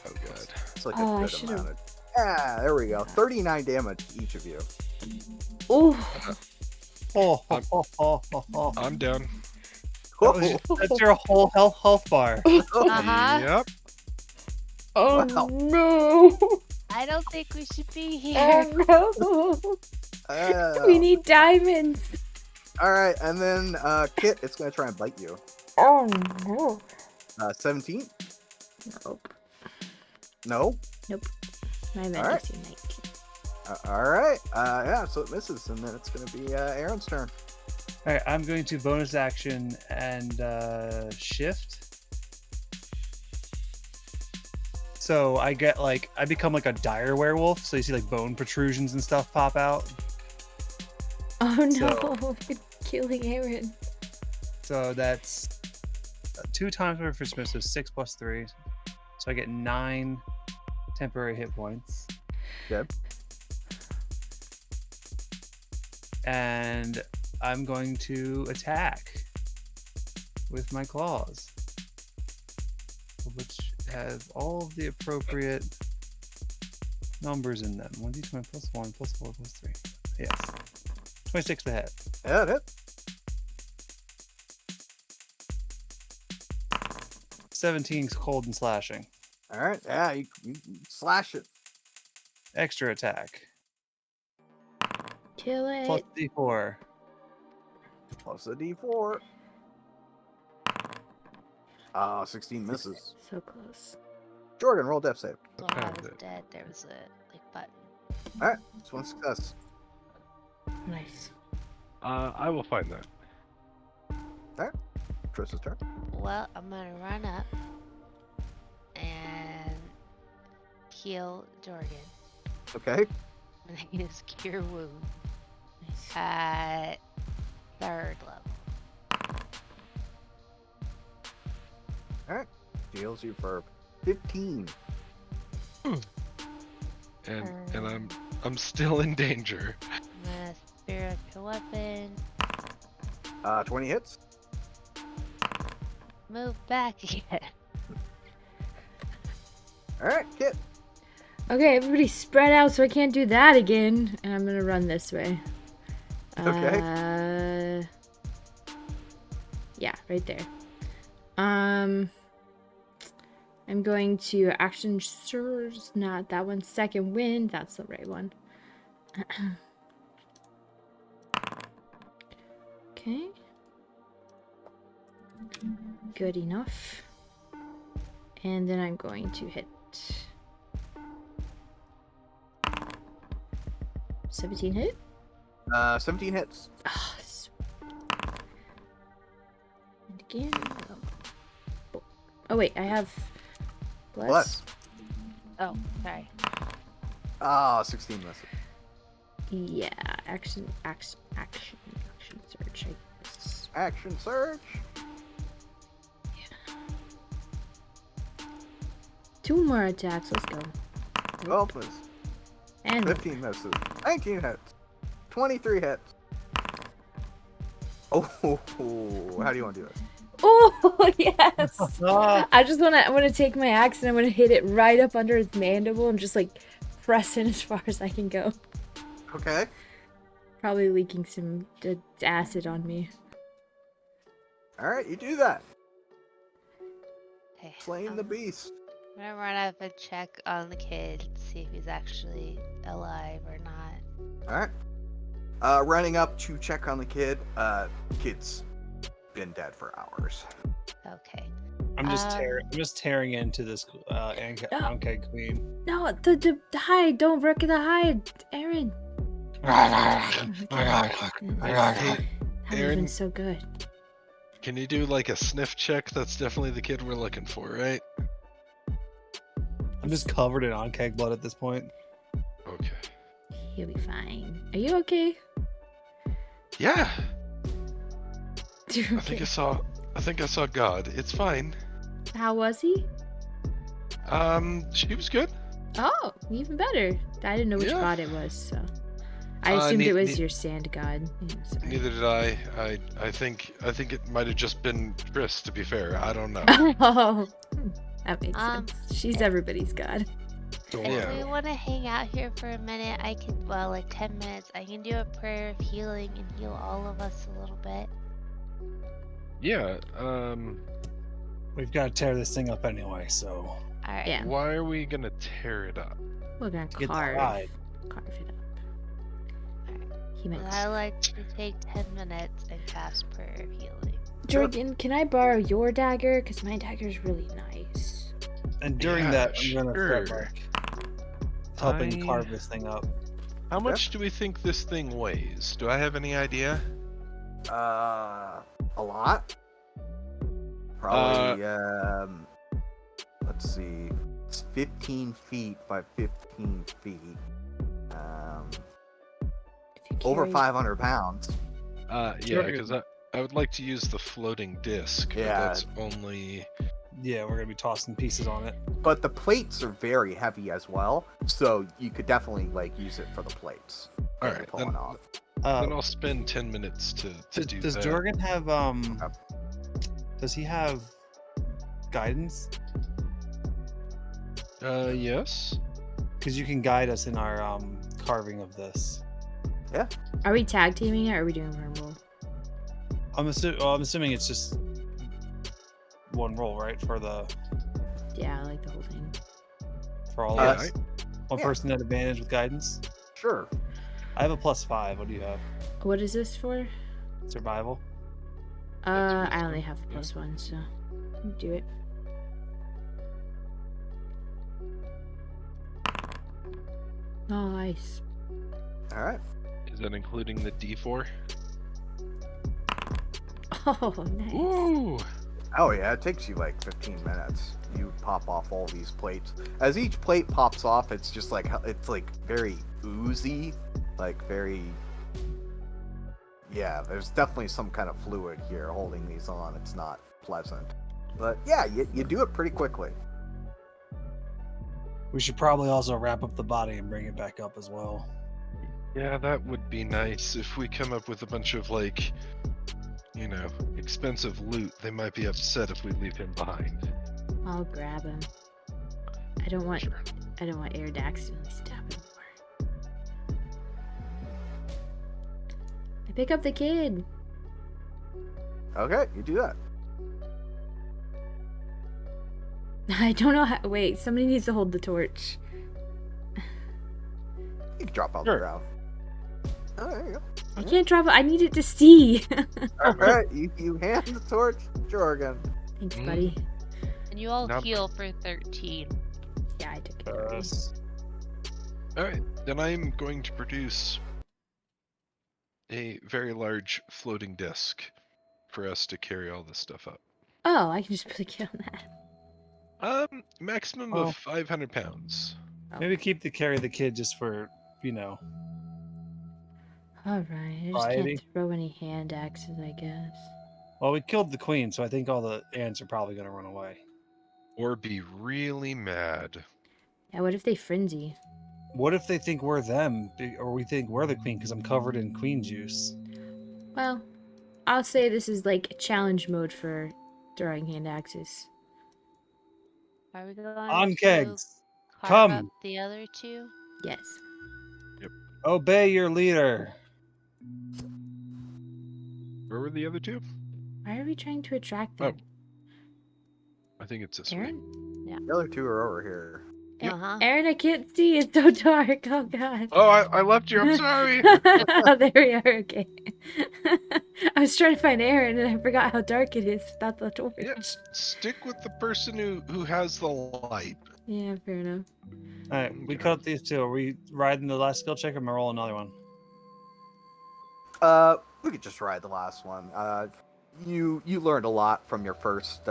oh god. It's like Oh, I a good should've- amount of. Yeah, there we go. 39 damage to each of you. Oh, Oh. I'm down. That's your whole health bar. Uh-huh. Yep. oh Wow. no. I don't think we should be here. Oh no. We need diamonds. All right, and then Kit, it's gonna try and bite you. Oh no. 17? Nope. No. My Alright. medicine night. All right. Yeah, so it misses, and then it's gonna be Aaron's turn. All right, I'm going to bonus action and shift. So I become like a dire werewolf. So you see like bone protrusions and stuff pop out. Oh no. So- You're killing Aaron. So that's 2 times for Smith, so 6 plus 3. So I get 9 temporary hit points. Good. And I'm going to attack with my claws, which has all of the appropriate numbers in them. 1d20 plus 1 plus 4 plus 3. Yes. 26 to hit. Yeah, it hit. 17 cold and slashing. All right. Yeah, you slash it. Extra attack. Kill it. Plus d4. Plus a d4. 16 misses. So close. Jordan, roll death save. While I found was it. dead, there was a button. All right. Just one success. Nice. I will find that. Trish's turn. Well, I'm gonna run up and heal Jorgen. Okay. I'm gonna use Cure Wound Nice. at 3rd level. All right. Heals you for 15. And I'm still in danger. I'm gonna spiritual weapon. 20 hits. Move back again. All right, Kit. Okay, everybody spread out so I can't do that again. And I'm gonna run this way. Okay. Yeah, right there. I'm going to action surge, not that one. Second wind, that's the right one. Okay. Good enough. And then I'm going to hit 17 hit. 17 hits. Ah, and again. Oh wait, I have Bless. Oh, sorry. 16 misses. Yeah, action search. I guess. Action surge. 2 more attacks. Let's go. 12 misses. And 15 misses. 19 hits. 23 hits. Oh, how do you want to do this? oh yes. I just wanna take my axe and I'm gonna hit it right up under his mandible and just like press in as far as I can go. Okay. Probably leaking some acid on me. All right, you do that. Okay. Slaying the beast. I'm gonna run up and check on the kid, see if he's actually alive or not. All right. Running up to check on the kid. Kid's been dead for hours. Okay. I'm just tearing into this Ankeg queen. No, the hide. Don't wreck the hide, Aaron. That would have Aaron- been so good. Can you do like a sniff check? That's definitely the kid we're looking for, right? I'm just covered in Ankeg blood at this point. Okay. He'll be fine. Are you okay? Yeah. You're I think okay. I think I saw God. It's fine. How was he? She was good. Oh, even better. I didn't know which Yeah. god it was, so I assumed it was ne- your sand god. Yeah, sorry. Neither did I. I think it might have just been Triss, to be fair. I don't know. Oh, that makes Um, sense. She's everybody's god. If Yeah. we want to hang out here for a minute, I can, well, like 10 minutes, I can do a prayer of healing and heal all of us a little bit. Yeah. We've got to tear this thing up anyway, so Alright. Yeah, Why are we gonna tear it up? we're gonna get the carve hide. it up. He And makes. I like to take 10 minutes and cast prayer of healing. Jorgen, can I borrow your dagger? Because my dagger's really nice. And during Yeah, that, I'm gonna start sure. like helping I- carve this thing up. How much do we think this thing weighs? Do I have any idea? A lot. Probably. Let's see. It's 15 feet by 15 feet. If you Over carry- 500 pounds. Yeah, Sure. because I would like to use the floating disc. But Yeah. that's only. Yeah, we're gonna be tossing pieces on it. But the plates are very heavy as well, so you could definitely like use it for the plates. that All you're right, pulling then, off. then I'll spend 10 minutes to do Does that. Jorgen have Does he have guidance? Yes. because you can guide us in our carving of this. Are we tag teaming it or are we doing one roll? I'm assuming it's just one roll, right? For Yeah, I like the whole thing. all Yeah, of us. One yeah. person at advantage with guidance. Sure. I have a +5. What do you have? What is this for? Survival. That's I only wisdom, have yeah. +1, so do it. Nice. All right. Is that including the D4? Oh, nice. Ooh. Oh yeah, it takes you like 15 minutes. You pop off all these plates. As each plate pops off, it's just like very oozy, like very. Yeah, there's definitely some kind of fluid here holding these on. It's not pleasant, but yeah, you do it pretty quickly. We should probably also wrap up the body and bring it back up as well. Yeah, that would be nice. If we come up with a bunch of, like, expensive loot, they might be upset if we leave him behind. I'll grab him. I don't want Sure. Air to accidentally stab him more. I pick up the kid. Okay, you do that. I don't know how. Wait, somebody needs to hold the torch. You can drop on Sure. the ground. Oh, there you go. I can't drop it. I need it to see. All right, you hand the torch to Jorgen. Thanks, Mm. buddy. And you all Now- heal for 13. Yeah, I took it already. Alright, then I'm going to produce a very large floating disc for us to carry all this stuff up. Oh, I can just put a kid on that. Maximum Oh. of 500 pounds. Maybe carry the kid just for, All right, I just Variety. can't throw any hand axes, I guess. Well, we killed the queen, so I think all the ants are probably going to run away. Or be really mad. Yeah, what if they frenzy? What if they think we're them, or we think we're the queen because I'm covered in queen juice? Well, I'll say this is like challenge mode for throwing hand axes. Are we going On to kegs, carve come. up the other two? Yes. Obey your leader. Where were the other two? Why are we trying to attract them? I think it's this way. Aaron? The other two are over here. Uh-huh. Aaron, I can't see. It's so dark. Oh, God. Oh, I left you. I'm sorry. Oh, there we are. Okay. I was trying to find Aaron and I forgot how dark it is without the torch. Yeah, stick with the person who has the light. Yeah, fair enough. All right, we Okay. cut these two. Are we riding the last skill check, or am I roll another one? We could just ride the last one. You learned a lot from your first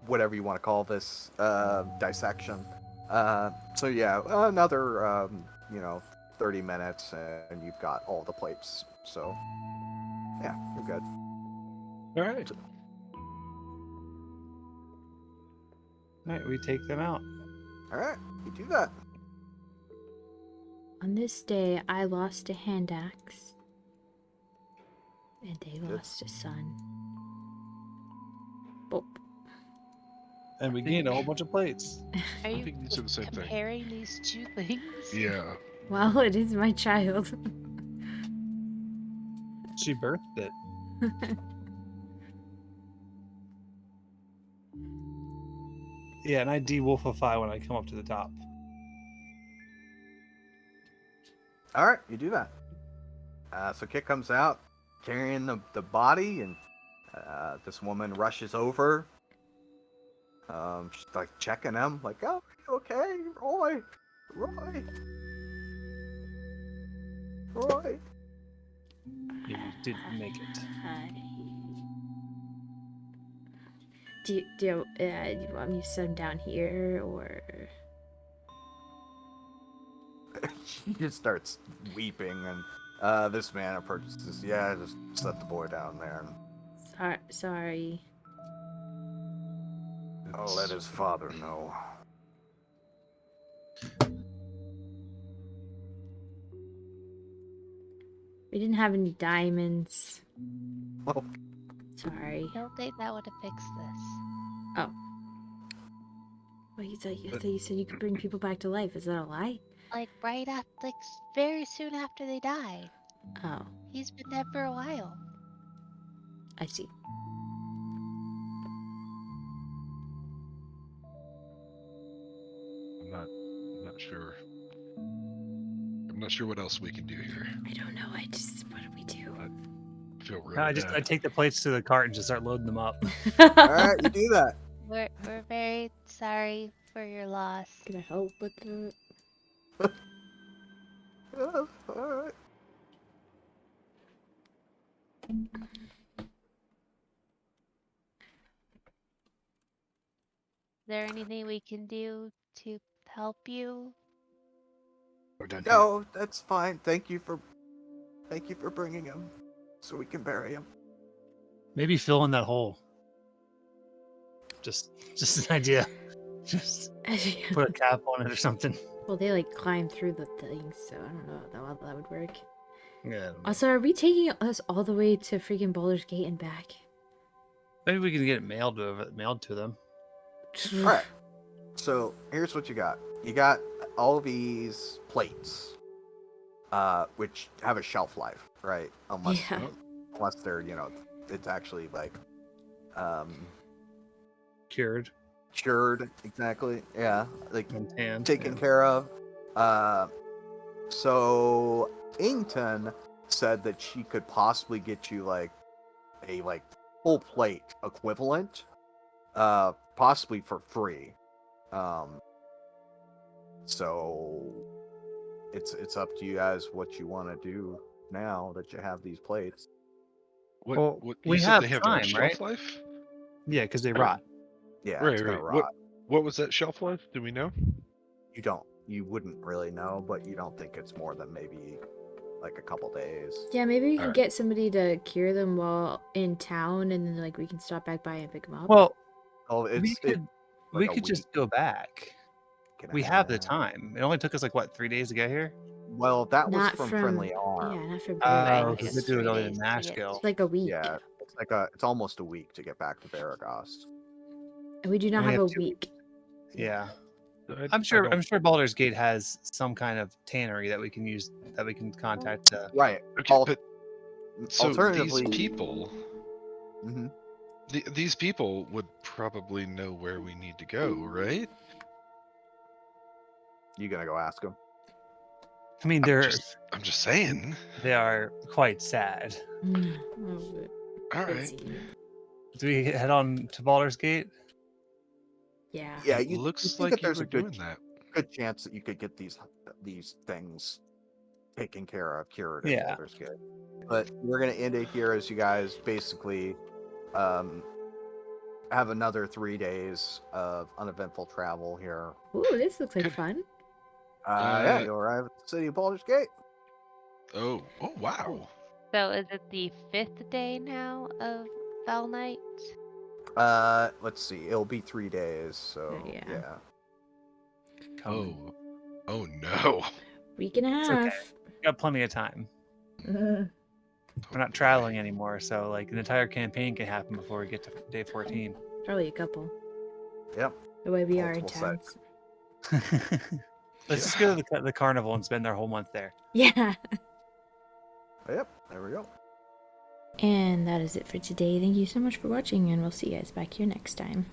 whatever you want to call this dissection. So yeah, another 30 minutes and you've got all the plates. So yeah, you're good. All right. All right, we take them out. All right, you do that. On this day, I lost a hand axe. And they lost a son. Oh, And we gained a whole bunch of plates. Are I you think these are the same thing. comparing these two things? Yeah. well, it is my child. She birthed it. Yeah, and I de-wolfify when I come up to the top. All right, you do that. So Kit comes out carrying the body, and this woman rushes over. She's like checking him, like, "Oh, you okay, Roy? Yeah, you didn't make it. Hi. Do you want me to set him down here, or... She just starts weeping, and this man approaches. Says, "Yeah, just set the boy down there, and Sorry. I'll let his father know." We didn't have any diamonds. Well, Sorry. I don't think that would have fixed this. Well, I thought you said you could bring people back to life. Is that a lie? Like right after, like very soon after they die. Oh, He's been dead for a while. I see. I'm not sure. I'm not sure what else we can do here. I don't know. What do we do? I feel really I bad. take the plates to the cart and just start loading them up. All right, you do that. We're very sorry for your loss. Can I help with the? All right. Is there anything we can do to help you? We're done No, that's fine. Thank you for bringing him, so we can bury him. Maybe fill in that hole. Just an idea. Just put a cap on it or something. Well, they like climb through the things, so I don't know how that would work. Yeah. Also, are we taking us all the way to freaking Boulder's Gate and back? Maybe we can get it mailed to them. All right. So here's what you got. You got all these plates, which have a shelf life, right? Unless they're, it's actually like, Cured cured. Exactly. Yeah. Like and tanned. taken care of. So Ington said that she could possibly get you like a full plate equivalent, possibly for free. So it's up to you guys what you want to do now that you have these plates. Well, What we you said have they have time, a shelf right? life? Yeah, because they rot. Yeah, Right, it's gonna right. rot. What was that shelf life? Do we know? You wouldn't really know, but you don't think it's more than maybe like a couple days. Yeah, maybe we can Alright. get somebody to cure them while in town, and then like we can stop back by and pick them up. Well, Oh, we like a could just week go back. and a We have the half. time. It only took us like what, 3 days to get here? Well, that was Not from from Friendly Arm. Yeah, not from Right, Oh, like because it's they do it 3 only days in to get Nashville. It's like a week. Yeah, it's almost a week to get back to Baragost. And we do not And we have have a 2 week. Yeah. I I'm sure don't- Baldur's Gate has some kind of tannery that we can use, that we can contact. Right. Okay, Al- but so alternatively, these people, Mhm. these people would probably know where we need to go, right? You gonna go ask him? I mean, I'm just saying. they are quite sad. All right. Busy. Do we head on to Baldur's Gate? Yeah. Yeah, It you looks think like that you there's were a good doing that. chance that you could get these things taken care of, cured in Yeah. Baldur's Gate. But we're gonna end it here as you guys basically have another 3 days of uneventful travel here. Ooh, this looks like Good. fun. Yeah, you'll arrive at the city of Baldur's Gate. Oh wow. So is it the 5th day now of Fell Night? Let's see, it'll be 3 days, so Yeah. yeah. Coming. Oh no. Week and a It's half. okay. Got plenty of time. We're not traveling anymore, so like an entire campaign can happen before we get to day 14. Probably a couple. Yep. The way we are in Multiple towns. Let's just go to the carnival and spend our whole month there. Yeah. Yep, there we go. And that is it for today. Thank you so much for watching, and we'll see you guys back here next time.